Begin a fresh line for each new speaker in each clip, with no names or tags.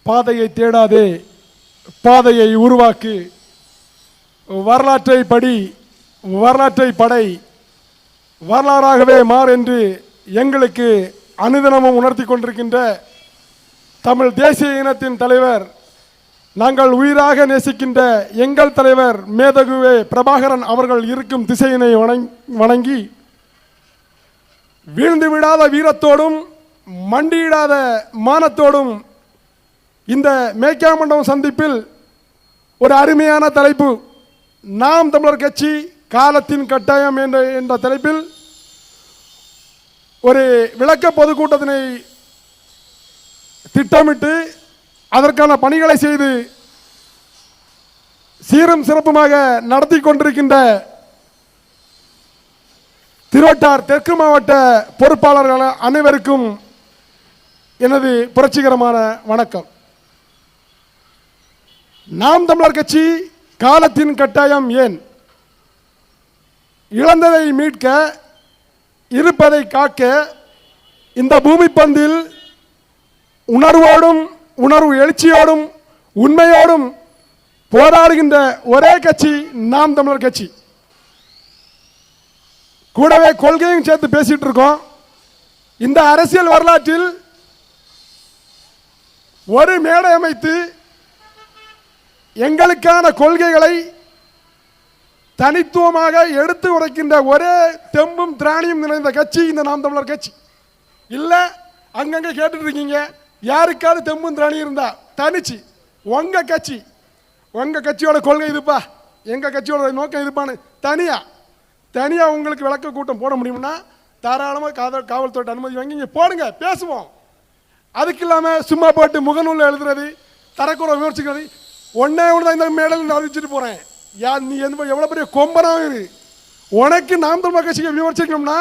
பாதையை தேடாதே, பாதையை உருவாக்கு, வரலாற்றை படி, வரலாற்றை படை, வரலாறாகவே மாறு என்று எங்களுக்கு அனுதினமும் உணர்த்தி கொண்டிருக்கின்ற தமிழ் தேசிய இனத்தின் தலைவர், நாங்கள் உயிராக நேசிக்கின்ற எங்கள் தலைவர் மேதகுவே பிரபாகரன் அவர்கள் இருக்கும் திசையினை வணங்கி, வீழ்ந்து விடாத வீரத்தோடும் மண்டியிடாத மானத்தோடும் இந்த மேய்க்காமண்டபம் சந்திப்பில் ஒரு அருமையான தலைப்பு, நாம் தமிழர் கட்சி காலத்தின் கட்டாயம் என்ற தலைப்பில் ஒரு விளக்க பொதுக்கூட்டத்தினை திட்டமிட்டு அதற்கான பணிகளை செய்து சீரும் சிறப்புமாக நடத்தி கொண்டிருக்கின்ற திருவட்டார் தெற்கு மாவட்ட பொறுப்பாளர்கள் அனைவருக்கும் எனது புரட்சிகரமான வணக்கம். நாம் தமிழர் கட்சி காலத்தின் கட்டாயம் ஏன்? இழந்ததை மீட்க, இருப்பதை காக்க, இந்த பூமி பந்தில் உணர்வோடும் உணர்வு எழுச்சியோடும் உண்மையோடும் போராடுகின்ற ஒரே கட்சி நாம் தமிழர் கட்சி. கூடவே கொள்கையும் சேர்த்து பேசிட்டு இருக்கோம். இந்த அரசியல் வரலாற்றில் ஒரு மேடை அமைத்து எங்களுக்கான கொள்கைகளை தனித்துவமாக எடுத்து உரைக்கின்ற ஒரே தெம்பும் திராணியும் நிறைந்த கட்சி இந்த நாம் தமிழர் கட்சி. இல்லை அங்கங்கே கேட்டுட்டு இருக்கீங்க, யாருக்காவது தெம்பும் திராணி இருந்தா தனிச்சு உங்க கட்சி, உங்க கட்சியோட கொள்கை இதுப்பா, எங்க கட்சியோட நோக்கம் இதுப்பான்னு தனியா உங்களுக்கு விளக்க கூட்டம் போட முடியும்னா தாராளமாக காவல்துறை அனுமதி வாங்கி இங்கே போடுங்க, பேசுவோம். அதுக்கு இல்லாமல் சும்மா போட்டு முகநூலில் எழுதுறது, தரக்குறை விமர்சிக்கிறது, ஒன்னே ஒன்று தான் இந்த மேடல் அறிவிச்சுட்டு போகிறேன். நீ எவ்வளோ பெரிய கொம்பனாக இரு, உனக்கு நாம் தமிழர் கட்சியை விமர்சிக்கணும்னா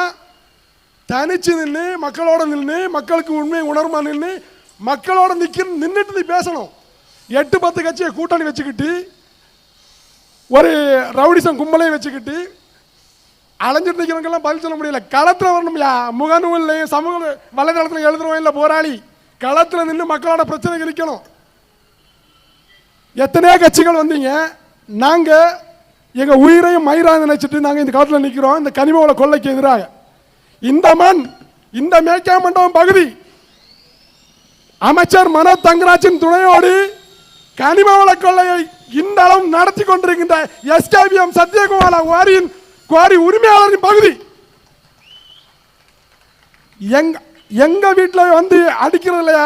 தனிச்சு நின்று மக்களோட நின்று, மக்களுக்கு உண்மையை உணர்மா நின்று, மக்களோட நின்றுட்டு நீ பேசணும். 8-10 கட்சியை கூட்டணி வச்சுக்கிட்டு ஒரு ரவுடிசம் கும்பலையும் வச்சுக்கிட்டு அலைஞ்சிட்டு நிற்கிறவங்கெல்லாம் பதில் சொல்ல முடியல. களத்தில் வரணும்யா, முகநூல்லையும் சமூக வலைதளத்தில் எழுதுறோம் இல்லை போராளி, களத்தில் நின்று மக்களோட பிரச்சனை நிற்கணும். எத்தனையோ கட்சிகள் வந்தீங்க, நாங்கள் எங்கள் உயிரையும் மயிராக நினைச்சிட்டு நாங்கள் இந்த காலத்தில் நிற்கிறோம். இந்த கனிமவள கொள்ளைக்கு எதிராக இந்த மண், இந்த மேய்க்காமண்டபம் பகுதி அமைச்சர் மனோ தங்கராஜின் துணையோடு கனிமவள கொள்ளையை இந்த அளவு நடத்தி கொண்டிருக்கின்ற எஸ்கேபிஎம் சத்யகுமார குவாரி உரிமையாளரின் பகுதி. எங்க வீட்டில் வந்து அடிக்கிறது இல்லையா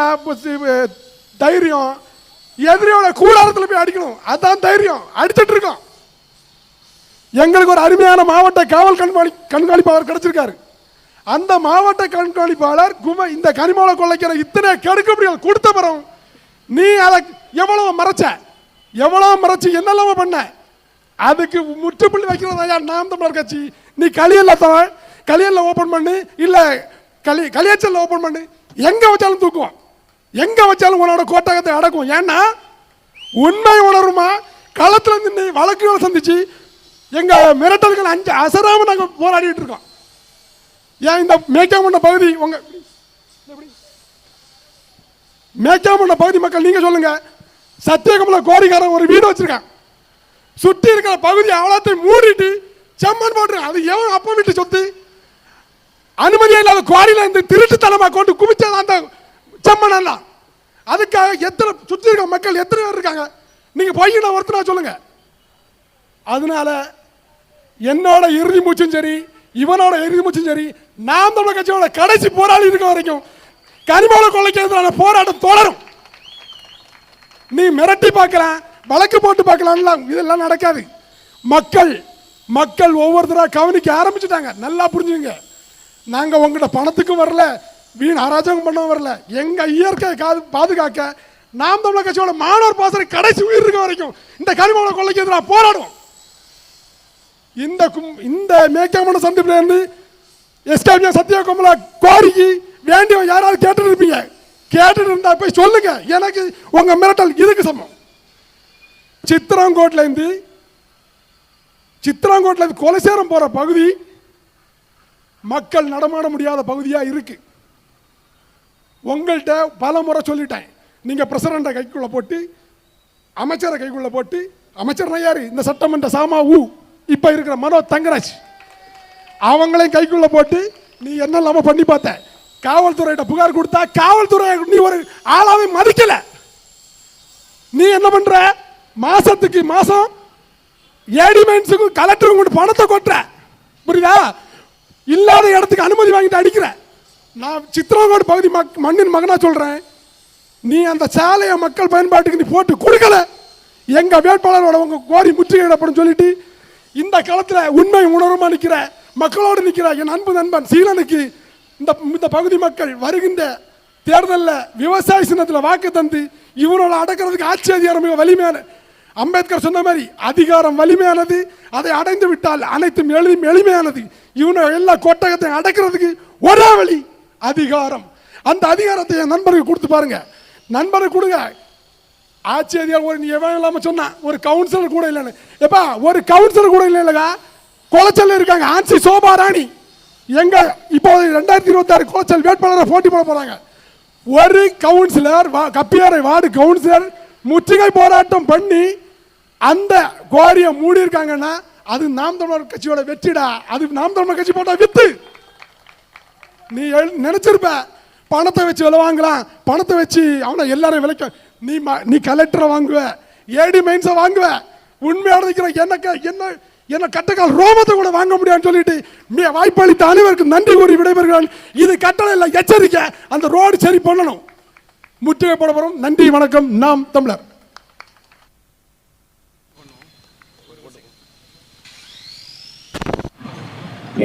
தைரியம், எதிரியோட கூடாரத்தில் போய் அடிக்கணும், அதான் தைரியம். அடிச்சிட்டு இருக்கோம். எங்களுக்கு ஒரு அருமையான மாவட்ட காவல் கண்காணிப்பாளர் கிடைச்சிருக்காரு. அந்த மாவட்ட கண்காணிப்பாளர் இந்த கனிமவள கொள்ளைக்கிற இத்தனை கெடுக்க முடியாது கொடுத்த பிறகு நீ அதை எவ்வளவு மறைச்சு என்னெல்லாம் பண்ண, அதுக்கு முற்றுப்புள்ளி வைக்கிறதா நாம் தமிழர் கட்சி. நீ களியல்ல ஓபன் பண்ணு, இல்ல களியாச்சல்ல ஓபன் பண்ணு, எங்க வச்சாலும் தூக்குவோம், எங்க வச்சாலும் உன்னோட கோட்டகத்தை அடக்கும். ஏன்னா உண்மை உணர்வுமா களத்துல நின்று வழக்குகளை சந்திச்சு எங்க மிரட்டல்கள் 5 அசராம நாங்க போராடிட்டு இருக்கோம். ஏன் இந்த மேய்க்காமண்ட பகுதி, உங்க மேய்க்காமண்ட பகுதி மக்கள் நீங்க சொல்லுங்க. சத்தியகமல கோரிக்காரன் ஒரு வீடு வச்சிருக்கான், சுற்றி இருக்கிற பகுதி அவ்வளோத்தையும் மூடிட்டு செம்மன் போட்டுருக்கான். அது எவன் அப்ப வீட்டு சொத்து, அனுமதியே இல்லாத குவாரியில இருந்து திருட்டுத்தனமா கொண்டு குமிச்சது அந்த செம்மன் எல்லாம். அதுக்காக எத்தனை சுற்றி இருக்க மக்கள் எத்தனை பேர் இருக்காங்க, நீங்க போய் ஒருத்தரா சொல்லுங்க. அதனால என்னோட இறுதி மூச்சும் சரி, இவனோட இறுதி மூச்சும் சரி, நாம் தமிழர் கட்சியோட கடைசி போராளி இருக்க வரைக்கும் கனிமவள கொள்ளைக்கு எதிரான போராட்டம் தொடரும். நீ மிரட்டி பார்க்கலாம், வழக்கு போட்டு பார்க்கலாம், இதெல்லாம் நடக்காது. மக்கள் ஒவ்வொருத்தரா கவனிக்க ஆரம்பிச்சுட்டாங்க. நல்லா புரிஞ்சுங்க, நாங்க உங்ககிட்ட பணத்துக்கும் வரல, வீண் அராஜகம் பண்ண வரல. எங்க இயற்கை பாதுகாக்க நாம் தமிழர் கட்சியோட மாணவர் பாசறை கடைசி உயிர் இருக்க வரைக்கும் இந்த கனிமவள கொள்ளைக்கு எதிராக போராடுவோம். இந்த மேய்க்காமண்ட சந்திப்பில் இருந்து எஸ்கேபிஎம் சத்யகுமார கோரிக்கை வேண்டியவன் யாராவது கேட்டு இருப்பீங்க, கேட்டு இருந்தா போய் சொல்லுங்க. எனக்கு உங்க மிரட்டல் இதுக்கு சமம். சித்திரங்கோட்ல இருந்து கொலைசேரம் போற பகுதி மக்கள் நடமாட முடியாத பகுதியா இருக்கு. உங்கள்கிட்ட பல முறை சொல்லிட்டேன், நீங்கள் பிரசிடண்ட்டை கைக்குள்ளே போட்டு அமைச்சரை கைக்குள்ளே போட்டு அமைச்சர் யார் இந்த சட்டமன்ற சாமா ஊ இப்போ இருக்கிற மனோ தங்கராஜ் அவங்களையும் கைக்குள்ளே போட்டு நீ என்ன இல்லாமல் பண்ணி பார்த்த. காவல்துறையிட்ட புகார் கொடுத்தா காவல்துறை நீ ஒரு ஆளாவே மதிக்கல. நீ என்ன பண்ற, மாசத்துக்கு மாசம் ஏடிமென்ஸுக்கு கலெக்டருக்கு கொண்டு பணத்தை கொட்டுற. புரியுதா? இல்லாத இடத்துக்கு அனுமதி வாங்கிட்டு அடிக்கிற. நான் சித்திரங்கோடு பகுதி மண்ணின் மகனா சொல்றேன். நீ அந்த சாலையை மக்கள் பயன்பாட்டுக்கு நீ போட்டு கொடுக்கல. எங்க வேட்பாளரோட உங்க கோரி முற்றுகையிடப்படும் சொல்லிட்டு இந்த காலத்தில் உண்மை உணர்வுமா நிற்கிற மக்களோடு நிற்கிற என் அன்பு நண்பன் சீலனுக்கு இந்த பகுதி மக்கள் வருகின்ற தேர்தலில் விவசாய சின்னத்தில் வாக்கு தந்து இவனோட அடக்கிறதுக்கு ஆட்சி அதிகாரம் மிக வலிமையான. அம்பேத்கர் சொன்ன மாதிரி அதிகாரம் வலிமையானது, அதை அடைந்து விட்டால் அனைத்தும் எளிமையானது. இவனை எல்லா கோட்டகத்தையும் அடக்கிறதுக்கு ஒரே வழி அதிகாரம். அந்த அதிகாரத்தை என் நண்பருக்கு கொடுத்து பாருங்க. நண்பருக்கு கொடுங்க. ஆட்சி அதிகாரம் நீ எவன் இல்லாம சொன்ன ஒரு கவுன்சிலர் கூட இல்லைன்னு. எப்பா ஒரு கவுன்சிலர் கூட இல்லைங்க. குளச்சல் இருக்காங்க ஆட்சி சோபா ராணி. எங்க இப்போ 2026 குளச்சல் வேட்பாளரை போட்டி போட போறாங்க. ஒரு கவுன்சிலர் கப்பியாரை வார்டு கவுன்சிலர் முற்றுகை போராட்டம் பண்ணி அந்த கோரியை மூடி இருக்காங்கன்னா அது நாம் தமிழர் கட்சியோட வெற்றிடா. அது நாம் தமிழர் கட்சி போட்டா வித்து. நீ நினைச்சிருப்ப பணத்தை வச்சு விலை வாங்கலாம், பணத்தை வச்சு அவனை எல்லாரும் விலைக்க. நீ கலெக்டரை வாங்குவ, ஏடி மைன்ஸை வாங்குவ. உண்மையான என்ன என்ன கட்டக்கால் ரோமத்தை கூட வாங்க முடியாதுன்னு சொல்லிட்டு வாய்ப்பளித்த அனைவருக்கு நன்றி கூறி விடைபெறுகிறேன். இது கட்டளை இல்லை, எச்சரிக்கை. அந்த ரோடு சரி பண்ணணும். முற்றுகை போட போறோம். நன்றி, வணக்கம். நாம் தமிழர்.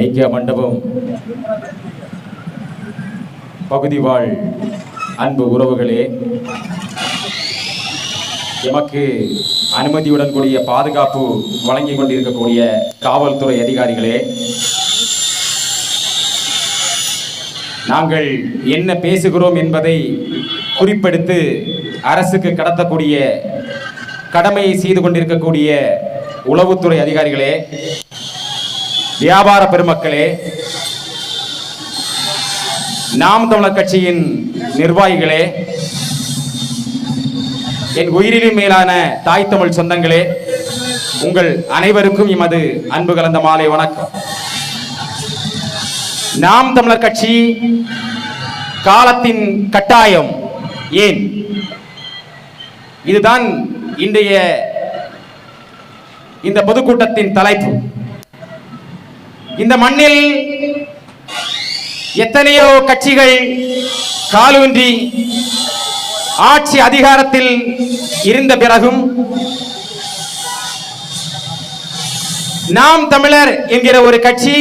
ஐக்கிய மண்டபம் பகுதி வாழ் அன்பு உறவுகளே, எமக்கு அனுமதியுடன் கூடிய பாதுகாப்பு வழங்கிக் கொண்டிருக்கக்கூடிய காவல்துறை அதிகாரிகளே, நாங்கள் என்ன பேசுகிறோம் என்பதை குறிப்பெடுத்து அரசுக்கு கடத்தக்கூடிய கடமையை செய்து கொண்டிருக்கக்கூடிய உளவுத்துறை அதிகாரிகளே, வியாபார பெருமக்களே, நாம் தமிழர் கட்சியின் நிர்வாகிகளே, என் உயிரிலும் மேலான தாய் தமிழ் சொந்தங்களே, உங்கள் அனைவருக்கும் எமது அன்பு கலந்த மாலை வணக்கம். நாம் தமிழர் கட்சி காலத்தின் கட்டாயம். ஏன்? இதுதான் இன்றைய இந்த பொதுக்கூட்டத்தின் தலைப்பு. இந்த மண்ணில் எத்தனையோ கட்சிகள் காலூன்றி ஆட்சி அதிகாரத்தில் இருந்த பிறகும் நாம் தமிழர் என்கிற ஒரு கட்சி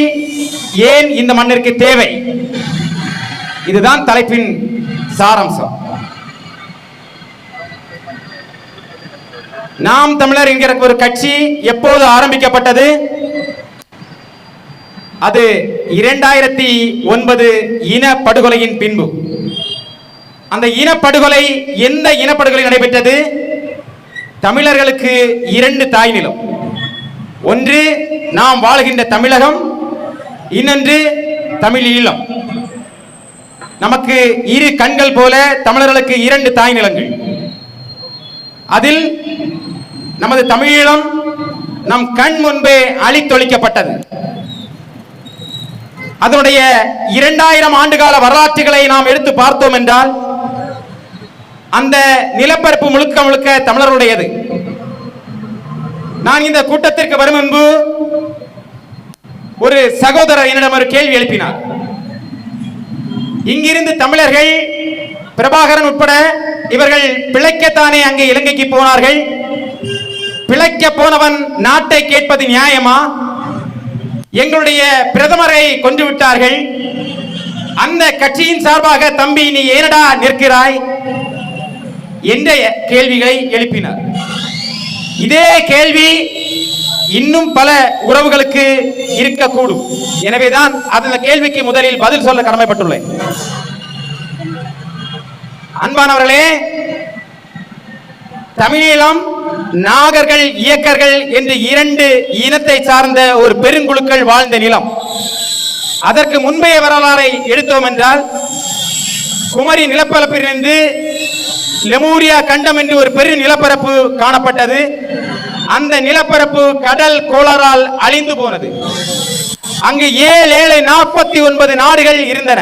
ஏன் இந்த மண்ணிற்கு தேவை? இதுதான் தலைப்பின் சாராம்சம். நாம் தமிழர் என்கிற ஒரு கட்சி எப்போது ஆரம்பிக்கப்பட்டது? அது 2009 இனப்படுகொலையின் பின்பு. அந்த இனப்படுகொலை எந்த இனப்படுகொலை நடைபெற்றது? தமிழர்களுக்கு 2 தாய் நிலம். ஒன்று நாம் வாழ்கின்ற தமிழகம், இன்னொன்று தமிழ் ஈழம். நமக்கு 2 கண்கள் போல தமிழர்களுக்கு 2 தாய் நிலங்கள். அதில் நமது தமிழீழம் நம் கண் முன்பே அழித்தொழிக்கப்பட்டது. அதனுடைய 2000 ஆண்டுகால வரலாற்றுகளை நாம் எடுத்து பார்த்தோம் என்றால் அந்த நிலப்பரப்பு முழுக்க முழுக்க தமிழர்களுடையது. நான் இந்த கூட்டத்திற்கு வரும் முன்பு ஒரு சகோதரர் என்னிடம் ஒரு கேள்வி எழுப்பினார். இங்கிருந்து தமிழர்கள் பிரபாகரன் உட்பட இவர்கள் பிழைக்கத்தானே அங்கே இலங்கைக்கு போனார்கள். பிழைக்க போனவன் நாட்டை கேட்பது நியாயமா? எங்களுடைய பிரதமரை கொன்று விட்டார்கள். அந்த கட்சியின் சார்பாக தம்பி நீ ஏனடா நிற்கிறாய் என்ற கேள்விகளை எழுப்பினார். இதே கேள்வி இன்னும் பல உறவுகளுக்கு இருக்கக்கூடும். எனவேதான் அந்த கேள்விக்கு முதலில் பதில் சொல்ல கடமைப்பட்டுள்ளேன். அன்பானவர்களே, தமிழீழம் நாகர்கள் இயக்கர்கள் என்று 2 இனத்தை சார்ந்த ஒரு பெருங்குழுக்கள் வாழ்ந்த நிலம். அதற்கு முன்பைய வரலாறை எடுத்தோம் என்றால் குமரி நிலப்பரப்பிலிருந்து லெமூரியா கண்டம் என்று ஒரு பெரிய நிலப்பரப்பு காணப்பட்டது. அந்த நிலப்பரப்பு கடல் கோளாறால் அழிந்து போனது. அங்கு 49 நாடுகள் இருந்தன.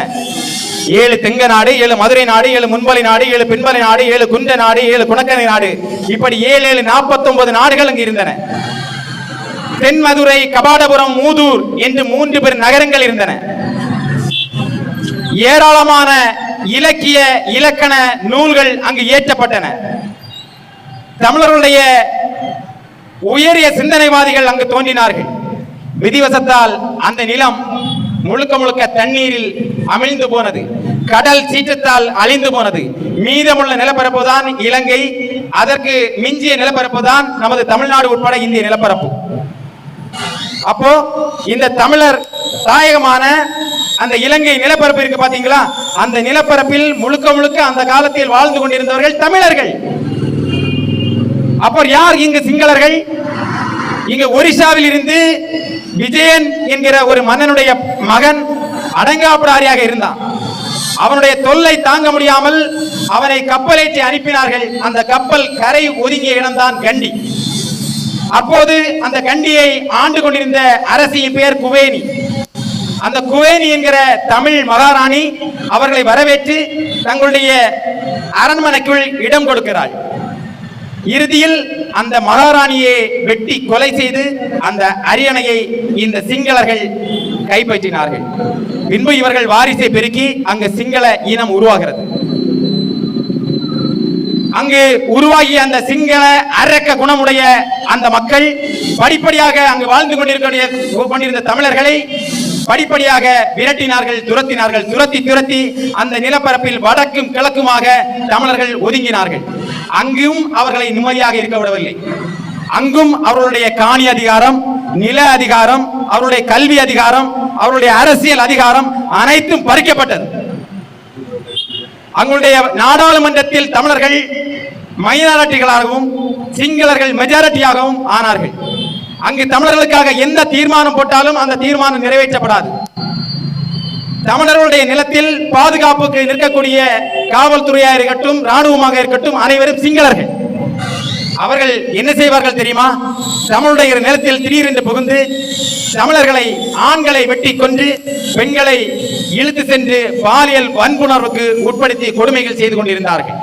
7 தெங்க நாடு, 7 மதுரை நாடு, 7 முன்பலை நாடு, 7 பின்பலை நாடு, 7 குன்ற நாடு, 7 குணக்கனை நாடு, இப்படி 49 நாடுகள் அங்கு இருந்தன. தென்மதுரை, கபாடபுரம், மூதூர் என்று 3 பெரு நகரங்கள் இருந்தன. ஏராளமான இலக்கிய இலக்கண நூல்கள் அங்கு இயற்றப்பட்டன. தமிழர்களுடைய உயரிய சிந்தனைவாதிகள் அங்கு தோன்றினார்கள். விதிவசத்தால் அந்த நிலம் முழுக்க முழுக்க தண்ணீரில் அமிழ்ந்து போனது. கடல் சீற்றத்தால் அழிந்து போனது. மீதமுள்ள நிலப்பரப்பு தான் இலங்கை. அதற்கு மிஞ்சிய நிலப்பரப்பு தான் நமது தமிழ்நாடு உட்பட இந்திய நிலப்பரப்பு. அப்போ இந்த தமிழர் தாயகமான அந்த இலங்கை நிலப்பரப்பு இருக்கு பாத்தீங்களா, அந்த நிலப்பரப்பில் முழுக்க முழுக்க அந்த காலத்தில் வாழ்ந்து கொண்டிருந்தவர்கள் தமிழர்கள். அப்போ யார் இங்கு சிங்களர்கள்? இங்கு ஒரிசாவில் இருந்து விஜயன் என்கிற ஒரு மன்னனுடைய மகன் அடங்காப்பிடாரியாக இருந்தான். அவனுடைய தொல்லை தாங்க முடியாமல் அவனை கப்பலேற்றி அனுப்பினார்கள். அந்த கப்பல் கரை ஒதுங்கிய இடம்தான் கண்டி. அப்போது அந்த கண்டியை ஆண்டு கொண்டிருந்த அரசியின் பெயர் குவேணி. அந்த குவேணி என்கிற தமிழ் மகாராணி அவர்களை வரவேற்று தங்களுடைய அரண்மனைக்குள் இடம் கொடுக்கிறாள். இறுதியில் அந்த மகாராணியை வெட்டி கொலை செய்து அந்த அரியணையை இந்த சிங்களர்கள் கைப்பற்றினார்கள். பின்பு இவர்கள் வாரிசை பெருக்கி அங்கு சிங்கள இனம் உருவாகிறது. அங்கு உருவாகிய அந்த சிங்கள அரக்க குணமுடைய அந்த மக்கள் படிப்படியாக அங்கு வாழ்ந்து கொண்டிருந்த தமிழர்களை படிப்படியாக விரட்டினார்கள், துரத்தினார்கள். துரத்தி அந்த நிலப்பரப்பில் வடக்கும் கிழக்குமாக தமிழர்கள் ஒதுங்கினார்கள். அங்கும் அவர்களை நிம்மதியாக இருக்க விடவில்லை. அங்கும் அவர்களுடைய காணி அதிகாரம், நில அதிகாரம், அவருடைய கல்வி அதிகாரம், அவருடைய அரசியல் அதிகாரம் அனைத்தும் பறிக்கப்பட்டது. அங்களுடைய நாடாளுமன்றத்தில் தமிழர்கள் மைனாரிட்டிகளாகவும் சிங்களர்கள் மெஜாரிட்டியாகவும் ஆனார்கள். அங்கு தமிழர்களுக்காக எந்த தீர்மானம் போட்டாலும் அந்த தீர்மானம் நிறைவேற்றப்படாது. தமிழர்களுடைய நிலத்தில் பாதுகாப்புக்கு நிற்கக்கூடிய காவல்துறையாக இருக்கட்டும், ராணுவமாக இருக்கட்டும், அனைவரும் சிங்களர்கள். அவர்கள் என்ன செய்வார்கள் தெரியுமா? தமிழுடைய நிலத்தில் திடீரென்று புகுந்து தமிழர்களை, ஆண்களை வெட்டி கொன்று பெண்களை இழுத்து சென்று பாலியல் வன்புணர்வுக்கு உட்படுத்தி கொடுமைகள் செய்து கொண்டிருந்தார்கள்.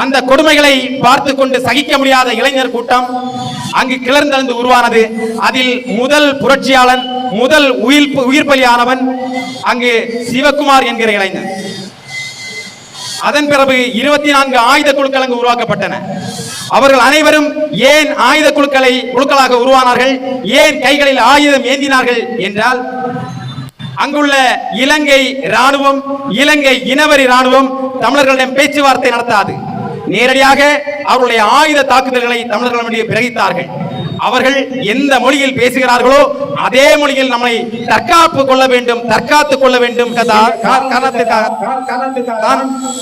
அந்த கொடுமைகளை பார்த்து கொண்டு சகிக்க முடியாத இளைஞர் கூட்டம் அங்கு கிளர்ந்தெழுந்து உருவானது. அதில் முதல் புரட்சியாளன், முதல் உயிர் பலியானவன் அங்கு சிவகுமார் என்கிற இளைஞர். அதன் பிறகு 24 ஆயுத குழுக்கள் அங்கு உருவாக்கப்பட்டன. அவர்கள் அனைவரும் ஏன் ஆயுத குழுக்களாக உருவானார்கள், ஏன் கைகளில் ஆயுதம் ஏந்தினார்கள் என்றால், அங்குள்ள இலங்கை ராணுவம், இலங்கை இனவரி ராணுவம் தமிழர்களிடம் பேச்சுவார்த்தை நடத்தாது. நேரடியாக அவருடைய ஆயுத தாக்குதல்களை தமிழர்களிடம் பிரகித்தார்கள். அவர்கள் எந்த மொழியில் பேசுகிறார்களோ அதே மொழியில் நம்மை தற்காத்துக் கொள்ள வேண்டும் காரணத்திற்காக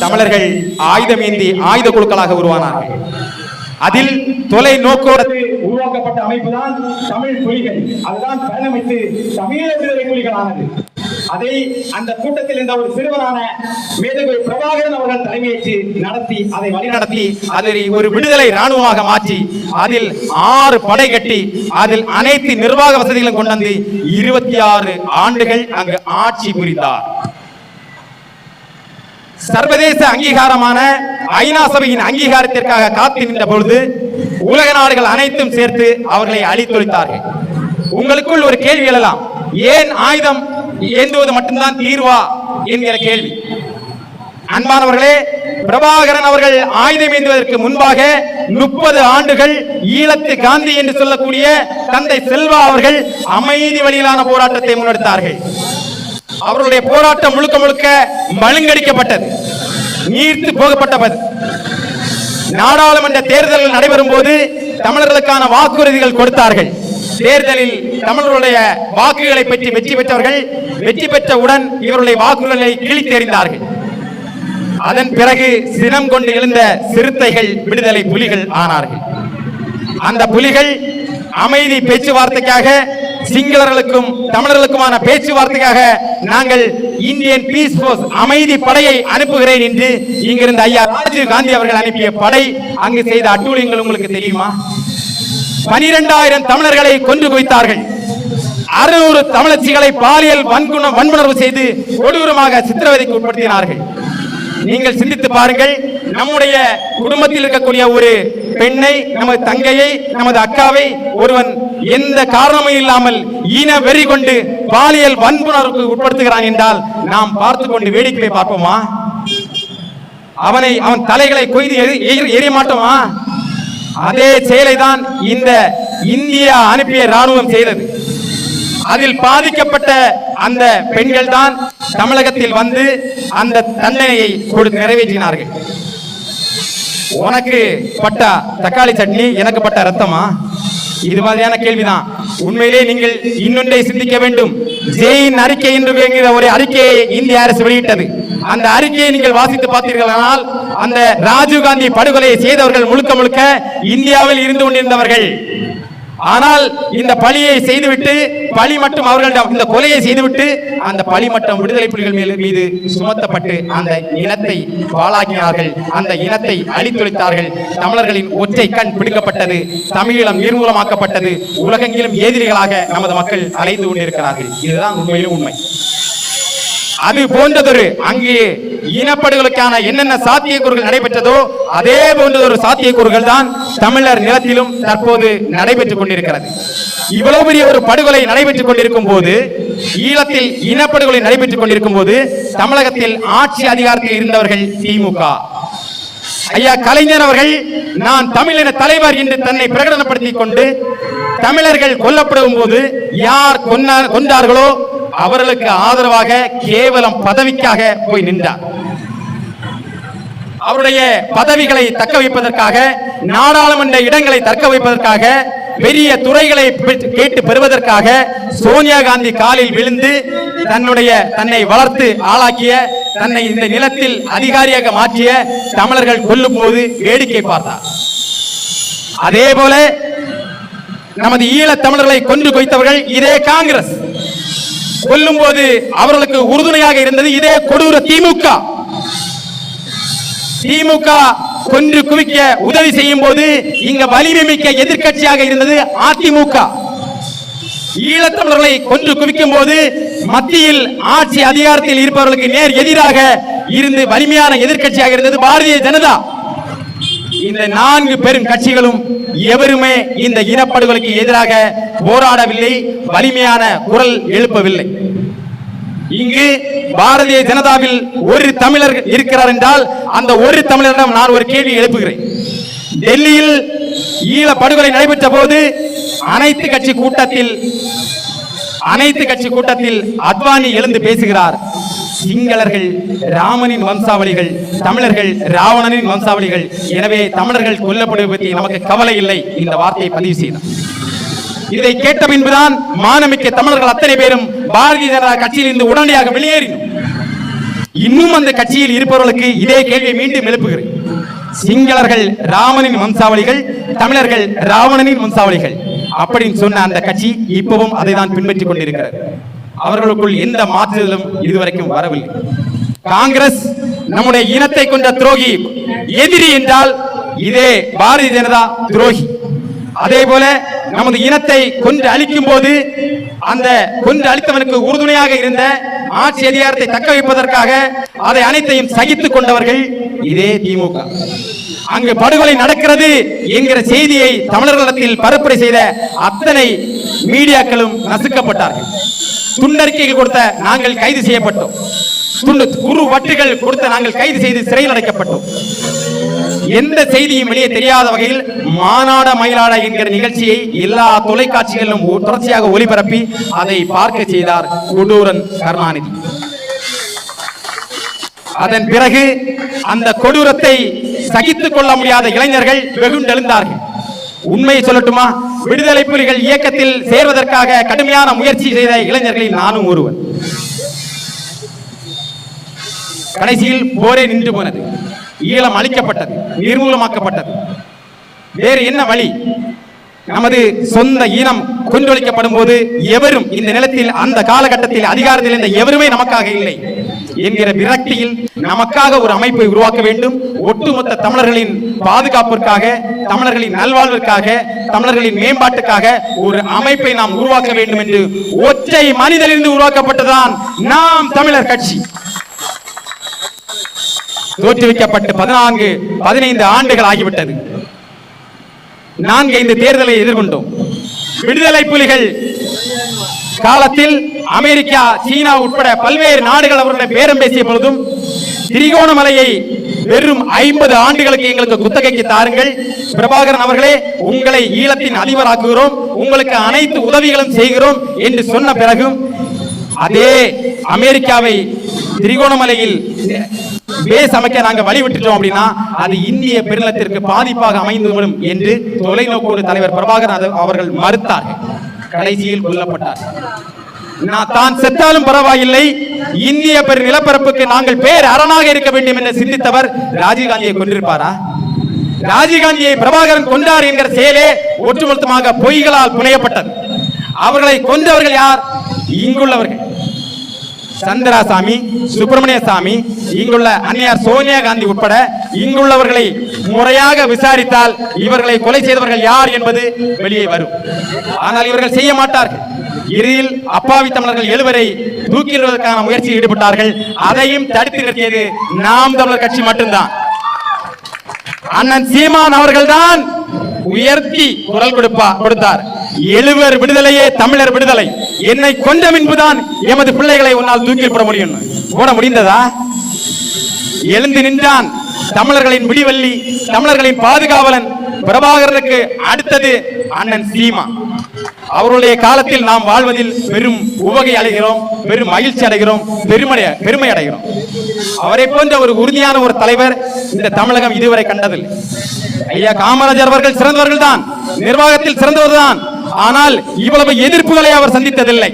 தமிழர்கள் ஆயுதம் ஏந்தி ஆயுத குழுக்களாக உருவானார்கள். அதில் தொலைநோக்கோடு உருவாக்கப்பட்ட அமைப்பு தான் தமிழ் புலிகள். அதுதான் பரிணமித்து தமிழீழ விடுதலை புலிகளானது. அதை அந்த கூட்டத்தில் இருந்த ஒரு சிறுவனான மேதகு பிரபாகரன் அவர்கள் தலைமையேற்று நடத்தி, அதை வழிநடத்தி அதை ஒரு விடுதலை ராணுவமாக மாற்றி அதில் 6 படை கட்டி அதில் அனைத்து நிர்வாக வசதிகளும் கொண்டு வந்து 26 ஆண்டுகள் அங்கு ஆட்சி புரிந்தார். சர்வதேச அங்கீகாரமான ஐநா சபையின் அங்கீகாரத்திற்காக காத்து நின்ற பொழுது உலக நாடுகள் அனைத்தும் சேர்த்து அவர்களை அழித்தொழித்தார்கள். உங்களுக்குள் ஒரு கேள்வி எழலாம், ஏன் ஆயுதம் ஏந்துவது மட்டும்தான் தீர்வா என்கிற கேள்வி. அன்பானவர்களே, பிரபாகரன் அவர்கள் ஆயுதம் ஏந்துவதற்கு முன்பாக 30 ஆண்டுகள் ஈழத்து காந்தி என்று சொல்லக்கூடிய தந்தை செல்வா அவர்கள் அமைதி வழியிலான போராட்டத்தை முன்னெடுத்தார்கள். அவருடைய போராட்டம் முழுக்க முழுக்க மழுங்கடிக்கப்பட்டது, நீர்த்து போகப்பட்டது. நாடாளுமன்ற தேர்தல்கள் நடைபெறும் போது தமிழர்களுக்கான வாக்குறுதிகள் கொடுத்தார்கள். தேர்தலில் தமிழர்களுடைய வாக்குகளை பற்றி வெற்றி பெற்றவர்கள் வெற்றி பெற்றவுடன் இவருடைய வாக்குகளை கிழித்தெறிந்தார்கள். அதன் பிறகு சினம் கொண்டு எழுந்த சிறுத்தைகள் விடுதலை புலிகள் ஆனார்கள். அந்த புலிகள் அமைதி பேச்சுவார்த்தைக்காக, சிங்களர்களுக்கும் தமிழர்களுக்குமான பேச்சுவார்த்தைக்காக நாங்கள் இந்தியன் பீஸ் போர்ஸ் அமைதி படையை அனுப்புகிறேன் என்று இங்கிருந்து ஐயா ராஜீவ் காந்தி அவர்கள் அனுப்பிய படை அங்கு செய்த அட்டூழியங்கள் உங்களுக்கு தெரியுமா? 12,000 தமிழர்களை கொன்று குவித்தார்கள். 600 தமிழச்சிகளை பாலியல் வன்புணர்வு செய்து கொடூரமாக சித்திரவதைக்கு உட்படுத்தினார்கள். நீங்கள் சிந்தித்து பாருங்கள், நம்முடைய குடும்பத்தில் இருக்கக்கூடிய ஒரு பெண்ணை, நமது தங்கையை, நமது அக்காவை ஒருவன் எந்த காரணமும் இல்லாமல் ஈன வெறி கொண்டு பாலியல் வன்புணர்வுக்கு உட்படுத்துகிறான் என்றால் நாம் பார்த்து கொண்டு வேடிக்கை பார்ப்போமா? அவன் தலைகளை கொய்து எரிய மாட்டோமா? அதே செயலை தான் இந்த இந்தியா அனுப்பிய ராணுவம் செய்தது. அதில் பாதிக்கப்பட்ட அந்த பெண்கள் தான் தமிழகத்தில் வந்து அந்த தண்டனையை கொடுத்து நிறைவேற்றினார்கள். உனக்கு பட்ட தக்காளி சட்னி, எனக்கு பட்ட ரத்தமா? இது மாதிரியான கேள்விதான். உண்மையிலே நீங்கள் இன்னொன்றை சிந்திக்க வேண்டும். ஜெயின் அறிக்கை என்று ஒரு அறிக்கையை இந்திய அரசு வெளியிட்டது. அந்த அறிக்கையை நீங்கள் வாசித்து பார்த்தீர்களானால் அந்த ராஜீவ் காந்தி படுகொலையை செய்தவர்கள் முழுக்க முழுக்க இந்தியாவில் இருந்து கொண்டிருந்தவர்கள். ஆனால் இந்த பழியை செய்துவிட்டு, பழி மட்டும் அவர்களிடம், இந்த கொலையை செய்துவிட்டு அந்த பழி மட்டும் விடுதலை புலிகள் மீது சுமத்தப்பட்டு அந்த இனத்தை பாழாக்கினார்கள், அந்த இனத்தை அழித்தொழித்தார்கள். தமிழர்களின் ஒற்றை கண் பிடிக்கப்பட்டது, தமிழீழம் நிர்மூலமாக்கப்பட்டது, உலகெங்கிலும் எதிரிகளாக நமது மக்கள் அலைந்து கொண்டிருக்கிறார்கள். இதுதான் உண்மையிலும் உண்மை. அது போன்றதொரு அங்கு இனப்படுகொலைக்கான என்னென்ன சாத்தியக்கூறுகள் நடைபெற்றதோ அதே போன்றதொரு சாத்தியக்கூறுகள் தான் தமிழர் நிலத்திலும் தற்போது நடைபெற்றுக் கொண்டிருக்கிறது. இவ்வளவு பெரிய ஒரு படுகொலை நடைபெற்றுக் கொண்டிருக்கும் போது, ஈழத்தில் இனப்படுகொலை நடைபெற்றுக் கொண்டிருக்கும் போது, தமிழகத்தில் ஆட்சி அதிகாரத்தில் இருந்தவர்கள் திமுக. ஐயா கலைஞர் அவர்கள் நான் தமிழின தலைவர் என்று தன்னை பிரகடனப்படுத்திக் கொண்டு தமிழர்கள் கொல்லப்படும் போது யார் கொண்டார்களோ அவர்களுக்கு ஆதரவாக கேவலம் பதவிக்காக போய் நின்றார். அவருடைய பதவிகளை தக்க வைப்பதற்காக, நாடாளுமன்ற இடங்களை தக்க வைப்பதற்காக, பெரிய துறைகளை கேட்டு பெறுவதற்காக சோனியா காந்தி காலில் விழுந்து தன்னை வளர்த்து ஆளாக்கிய, தன்னை இந்த நிலத்தில் அதிகாரியாக மாற்றிய தமிழர்கள் கொல்லும் போது வேடிக்கை பார்த்தார். அதே போல நமது ஈழத் தமிழர்களை கொன்று குவித்தவர்கள் இதே காங்கிரஸ். கொல்லும் போது அவர்களுக்கு உறுதுணையாக இருந்தது இதே கொடூர திமுக. திமுக கொன்று குவிக்க உதவி செய்யும் போது இங்க வலிமை மிக்க எதிர்க்கட்சியாக இருந்தது அதிமுக. ஈழத்தமிழர்களை கொன்று குவிக்கும் போது மத்தியில் ஆட்சி அதிகாரத்தில் இருப்பவர்களுக்கு நேர் எதிராக இருந்து வலிமையான எதிர்க்கட்சியாக இருந்தது பாரதிய ஜனதா. இந்த 4 பெரும் கட்சிகளும் எவருமே இந்த இனப்படுகொலைக்கு எதிராக போராடவில்லை, வலிமையான குரல் எழுப்பவில்லை. இங்கு பாரதிய ஜனதாவில் ஒரு தமிழர் இருக்கிறார் என்றால் அந்த ஒரு தமிழரிடம் நான் ஒரு கேள்வி எழுப்புகிறேன். டெல்லியில் ஈழ படுகொலை நடைபெற்ற போது அனைத்து கட்சி கூட்டத்தில் அத்வானி எழுந்து பேசுகிறார். சிங்களர்கள் ராமனின் வம்சாவளிகள், தமிழர்கள் ராவணனின் வம்சாவளிகள், எனவே தமிழர்கள் கொல்லப்படுவது பற்றி நமக்கு கவலை இல்லை, இந்த வார்த்தையை பதிவு செய்தார். இதை கேட்ட பின்புதான் மானமிக்க தமிழர்கள் அத்தனை பேரும் பாரதிய ஜனதா கட்சியில் இருந்து உடனடியாக வெளியேறினோம். இன்னும் அந்த கட்சியில் இருப்பவர்களுக்கு இதே கேள்வியை மீண்டும் எழுப்புகிறேன். சிங்களர்கள் ராமனின் வம்சாவளிகள், தமிழர்கள் ராவணனின் வம்சாவளிகள் அப்படின்னு சொன்ன அந்த கட்சி இப்பவும் அதை தான் பின்பற்றிக் கொண்டிருக்கிறது. அவர்களுக்குள் எந்த மாற்றுதலும் இதுவரைக்கும் வரவில்லை. காங்கிரஸ் நம்முடைய இனத்தை கொண்ட துரோகி, எதிரி என்றால் இதே பாரதிய ஜனதா துரோகி. அதே போல நமது இனத்தை கொன்று அழிக்கும் போது அந்த கொன்று அழித்தவனுக்கு உறுதுணையாக இருந்த ஆட்சி அதிகாரத்தை தக்க வைப்பதற்காக அதை அனைத்தையும் சகித்துக் கொண்டவர்கள் இதே திமுக. அங்கு படுகொலை நடக்கிறது என்கிற செய்தியை தமிழர்களிடத்தில் பரப்புரை செய்த அத்தனை மீடியாக்களும் நசுக்கப்பட்டார்கள். துண்டறிக்கைகள் கொடுத்த நாங்கள் கைது செய்யப்பட்டோம். குறு வட்டுகள் கொடுத்த நாங்கள் கைது செய்து சிறையில் அடைக்கப்பட்டோம். எந்த செய்தியும் வெளியே தெரியாத வகையில் மாநாட மயிலாட என்கிற நிகழ்ச்சியை எல்லா தொலைக்காட்சிகளிலும் தொடர்ச்சியாக ஒளிபரப்பி அதை பார்க்க செய்தார் கொடூரன் கருணாநிதி. அதன் பிறகு அந்த கொடூரத்தை சகித்துக் கொள்ள முடியாத இளைஞர்கள் வெகுண்டெழுந்தார்கள். உண்மையை சொல்லட்டுமா, விடுதலை புலிகள் இயக்கத்தில் சேர்வதற்காக கடுமையான முயற்சி செய்த இளைஞர்களில் நானும் ஒருவன். கடைசியில் போரே நின்று போனது, ஈழம் அழிக்கப்பட்டது, நிர்மூலமாக்கப்பட்டது. வேறு என்ன வழி? நமது சொந்த இனம் கொன்றொழிக்கப்படும் போது எவரும் இந்த நிலத்தில் அந்த காலகட்டத்தில் அதிகாரத்தில் இருந்த எவருமே நமக்காக இல்லை. என்கிற விரக்தியில் நமக்காக ஒரு அமைப்பை உருவாக்க வேண்டும். ஒட்டுமொத்த தமிழர்களின் பாதுகாப்பிற்காக, தமிழர்களின் நல்வாழ்விற்காக, தமிழர்களின் மேம்பாட்டுக்காக ஒரு அமைப்பை நாம் உருவாக்க வேண்டும் என்று ஒற்றை மனிதனிலிருந்து உருவாக்கப்பட்டதான் நாம் தமிழர் கட்சி. தோற்றுவிக்கப்பட்டு 15 ஆண்டுகள் ஆகிவிட்டது. 4-5 தேர்தலை எதிர்கொண்டோம். விடுதலை புலிகள் காலத்தில் அமெரிக்கா, சீனா உட்பட பல்வேறு நாடுகள் அவர்களுடைய பேரம் பேசிய பொழுதும் திரிகோணமலையை வெறும் 50 ஆண்டுகளுக்கு எங்களுக்கு குத்தகைக்கு தாருங்கள், பிரபாகரன் அவர்களே உங்களை ஈழத்தின் அதிபராக்குகிறோம், உங்களுக்கு அனைத்து உதவிகளும் செய்கிறோம் என்று சொன்ன பிறகும் அதே அமெரிக்காவை திரிகோணமலையில் பேஸ் அமைக்க நாங்க வழிவிட்டுட்டோம் அப்படின்னா அது இந்திய பெருநிலத்திற்கு பாதிப்பாக அமைந்துவிடும் என்று தொலைநோக்கோடு தலைவர் பிரபாகரன் அவர்கள் மறுத்தார்கள். கடைசியில் கொல்லப்பட்டார். நான் தான் செத்தாலும் பரவாயில்லை, இந்திய பெரு நிலப்பரப்புக்கு நாங்கள் பேர் அரணாக இருக்க வேண்டும் என்று சிந்தித்தவர் ராஜீவ்காந்தியை கொண்டிருப்பாரா? ராஜீவ்காந்தியை பிரபாகரன் கொண்டார் என்கிற செயலே ஒட்டுமொத்தமாக பொய்களால் புனையப்பட்டது. அவர்களை கொன்றவர்கள் யார்? இங்குள்ளவர்கள். சந்திராசாமி, சுப்பிரமணிய சாமி, இங்குள்ள அன்னையார் சோனியா காந்தி உட்பட இங்குள்ளவர்களை முறையாக விசாரித்தால் இவர்களை கொலை செய்தவர்கள் யார் என்பது வெளியே வரும். ஆனால் இவர்கள் செய்ய மாட்டார்கள். இறுதியில் அப்பாவி தமிழர்கள் 7 பேரை தூக்கிடுவதற்கான முயற்சியில் ஈடுபட்டார்கள். அதையும் தடுத்து நிறுத்தியது நாம் தமிழர் கட்சி மட்டும்தான். அண்ணன் சீமான் அவர்கள்தான் உயர்த்தி குரல் கொடுத்தார். 7 பேர் விடுதலையே தமிழர் விடுதலை, என்னை கொன்ற பின்புதான் எமது பிள்ளைகளை உன்னால் தூக்கில் போட முடிந்ததா? எழுந்து நின்றான் தமிழர்களின் விடிவள்ளி, தமிழர்களின் பாதுகாவலன் பிரபாகரனுக்கு அடுத்தது அண்ணன் சீமா. அவருடைய காலத்தில் நாம் வாழ்வதில் பெரும் உவகை அடைகிறோம், பெரும் மகிழ்ச்சி அடைகிறோம், பெருமை அடைகிறோம். அவரை போன்ற ஒரு உறுதியான ஒரு தலைவர் இந்த தமிழகம் இதுவரை கண்டதில்லை. ஐயா காமராஜர் அவர்கள் சிறந்தவர்கள் தான், நிர்வாகத்தில் சிறந்தவர் தான். ஆனால் இவ்வளவு எதிர்ப்புகளை அவர் சந்தித்ததில்லை.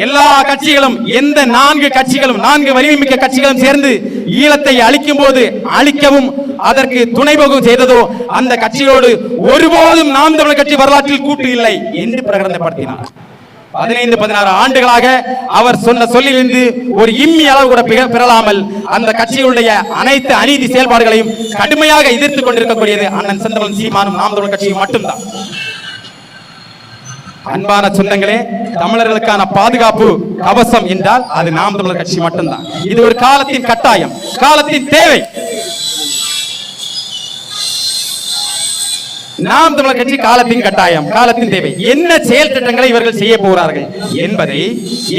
எல்லா கட்சிகளும், எந்த 4 கட்சிகளும், 4 வலிமைமிக்க கட்சிகளும் சேர்ந்து ஈழத்தை அழிக்கும் போது அழிக்கவும் அதற்கு துணைபோகம் செய்ததோ அந்த கட்சியோடு ஒருபோதும் நாம் தமிழர் கட்சி வரலாற்றில் கூட்டு இல்லை என்று பிரகடனப்படுத்தினார். 15-16 ஆண்டுகளாக அவர் சொன்ன சொல்லிலிருந்து ஒரு இம்மி அளவு கூட பெறலாமல் அந்த கட்சிகளுடைய அனைத்து அநீதி செயல்பாடுகளையும் கடுமையாக எதிர்த்துக் கொண்டிருக்கக்கூடியது அண்ணன் செந்தமிழன் சீமானும் நாம் தமிழர் கட்சியும் மட்டும்தான். அன்பான சொந்தங்களே, தமிழர்களுக்கான பாதுகாப்பு கவசம் என்றால் அது நாம் தமிழர் கட்சி மட்டும்தான். இது ஒரு காலத்தின் கட்டாயம், காலத்தின் தேவை. நாம் தமிழர் கட்சி காலத்தின் கட்டாயம், காலத்தின் தேவை. என்ன செயல் திட்டங்களை இவர்கள் செய்ய போகிறார்கள் என்பதை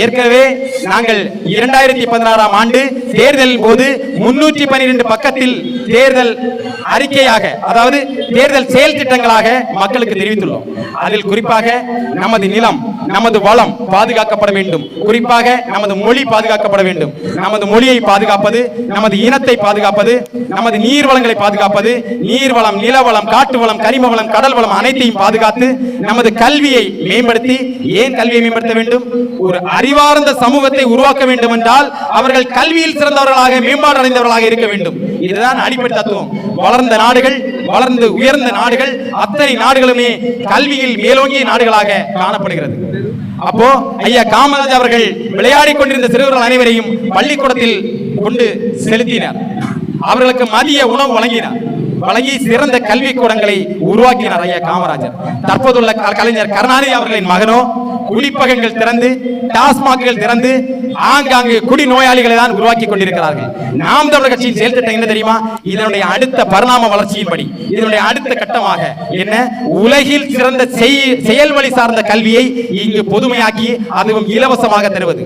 ஏற்கனவே நாங்கள் 2016ஆம் ஆண்டு தேர்தலின் போது 312 பக்கத்தில் தேர்தல் அறிக்கையாக, அதாவது தேர்தல் செயல் திட்டங்களாக மக்களுக்கு தெரிவித்துள்ளோம். அதில் குறிப்பாக நமது நிலம், நமது வளம் பாதுகாக்கப்பட வேண்டும், குறிப்பாக நமது மொழி பாதுகாக்கப்பட வேண்டும், நமது மொழியை பாதுகாப்பது, நமது இனத்தை பாதுகாப்பது, நமது நீர் வளங்களை பாதுகாப்பது, நீர்வளம், நிலவளம், காட்டு வளம், கரிம வளம், கடல் வளம் அனைத்தையும் பாதுகாத்து நமது கல்வியை மேம்படுத்தி, ஏன் கல்வியை மேம்படுத்த வேண்டும்? ஒரு அறிவார்ந்த சமூகத்தை உருவாக்க வேண்டும் என்றால் அவர்கள் கல்வியில் சிறந்தவர்களாக, மேம்பாடு அடைந்தவர்களாக இருக்க வேண்டும். இதுதான் அடிப்படை தத்துவம். வளர்ந்த நாடுகள், வளர்ந்து உயர்ந்த நாடுகள், அத்தனை நாடுகளுமே கல்வியில் மேலோங்கிய நாடுகளாக காணப்படுகிறது. அப்போ ஐயா காமராஜ் அவர்கள் விளையாடி கொண்டிருந்த சிறுவர்கள் அனைவரையும் பள்ளிக்கூடத்தில் கொண்டு செலுத்தினார். அவர்களுக்கு மதிய உணவு வழங்கி சிறந்த கல்வி கூடங்களை உருவாக்கினார் ஐயா காமராஜர். தற்போதுள்ள கலைஞர் கருணாநிதி அவர்களின் மகனோ குடிப்பகங்கள் திறந்து, டாஸ்மாக்கள் திறந்து ஆங்காங்கு குடி நோயாளிகளை தான் உருவாக்கி கொண்டிருக்கிறார்கள். நாம் தமிழர் கட்சியின் செயல் திட்டம் என்ன தெரியுமா? இதனுடைய அடுத்த பரிணாம வளர்ச்சியின்படி, இதனுடைய அடுத்த கட்டமாக என்ன, உலகில் சிறந்த செயல் வழி சார்ந்த கல்வியை இங்கு பொதுமையாக்கி அதுவும் இலவசமாக தருவது.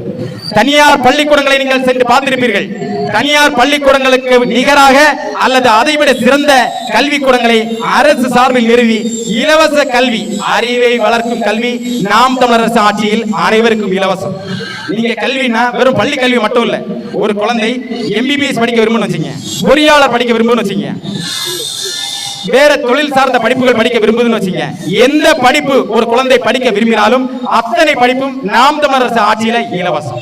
தனியார் பள்ளிக்கூடங்களை நீங்கள் சென்று பார்த்திருப்பீர்கள். தனியார் பள்ளிக்கூடங்களுக்கு நிகராக அல்லது அதைவிட சிறந்த கல்விக்கூடங்களை அரசு சார்பில் நிறுவி இலவச கல்வி, அறிவை வளர்க்கும் கல்வி நாம் தமிழர் ஆட்சியில் அனைவருக்கும் இலவசம். நீங்க கல்வினா வெறும் பள்ளி கல்வி மட்டும் இல்ல. ஒரு குழந்தை MBBS படிக்க விரும்புன்னு வச்சுங்க, பொறியாளர் படிக்க விரும்புன்னு வச்சுங்க, வேற தொழில் சார்ந்த படிப்புகள் படிக்க விரும்புதுன்னு வச்சுங்க, எந்த படிப்பு ஒரு குழந்தை படிக்க விரும்பினாலும் அத்தனை படிப்பும் நாம் தமிழர் ஆட்சியில இலவசம்.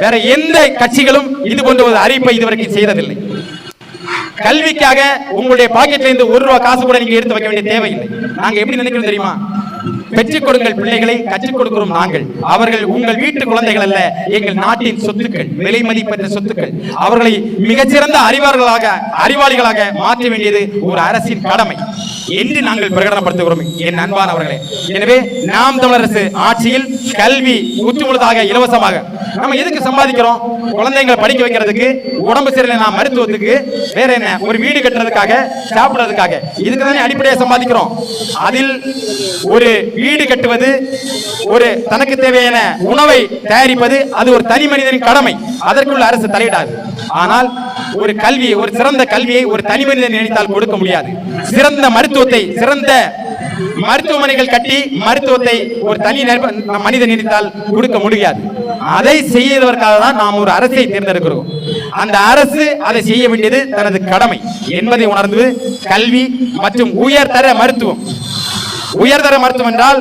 வேற எந்த கட்சிகளும் இது போன்ற ஒரு அறிவிப்பை இதுவரைக்கும் செய்ததில்லை. கல்விக்காக உங்களுடைய பாக்கெட்ல இருந்து 1 ரூபாய் காசு கூட நீங்க எடுத்து வைக்க வேண்டிய தேவையில்லை. நாங்க எப்படி நினைக்கிறோம் தெரியுமா? பெற்றுக் கொடுங்கள் பிள்ளைகளை, கற்றுக் கொடுக்கிறோம் நாங்கள். அவர்கள் உங்கள் வீட்டு குழந்தைகள் அல்ல, எங்கள் நாட்டின் சொத்துக்கள், விலை மதிப்பற்ற சொத்துக்கள். அவர்களை மிகச்சிறந்த அறிவாளிகளாக மாற்ற வேண்டியது ஒரு அரசின் கடமை என்று நாங்கள் பிரகடனப்படுத்துகிறோம் என் அன்பானவர்களே. எனவே நாம் தமிழர் அரசு ஆட்சியில் கல்வி முற்றுமுழுதாக இலவசமாக. நம்ம எதுக்கு சம்பாதிக்கிறோம்? குழந்தைங்களை படிக்க வைக்கிறதுக்கு, உடம்பு சரியில்லை நான் மருத்துவத்துக்கு, வேற என்ன, ஒரு வீடு கட்டுறதுக்காக, சாப்பிடுறதுக்காக, இதுக்கு தானே அடிப்படையாக சம்பாதிக்கிறோம். அதில் ஒரு வீடு கட்டுவது, ஒரு தனக்கு தேவையான உணவை தயாரிப்பது, அது ஒரு தனி மனிதனின் கடமை. அதற்குள்ள அரசு தலையிடாது. ஆனால் ஒரு கல்வி, ஒரு சிறந்த கல்வியை ஒரு தனி மனிதன் நினைத்தால் கொடுக்க முடியாது. சிறந்த மருத்துவத்தை, சிறந்த மருத்துவமனைகள் கட்டி மருத்துவத்தை ஒரு தனி மனிதன் நினைத்தால் கொடுக்க முடியாது. அதை செய்வதற்காக தான் நாம் ஒரு அரசை தேர்ந்தெடுக்கிறோம். அந்த அரசு அதை செய்ய வேண்டியது தனது கடமை என்பதை உணர்ந்து கல்வி மற்றும் உயர்தர மருத்துவம். உயர்தர மருத்துவம் என்றால்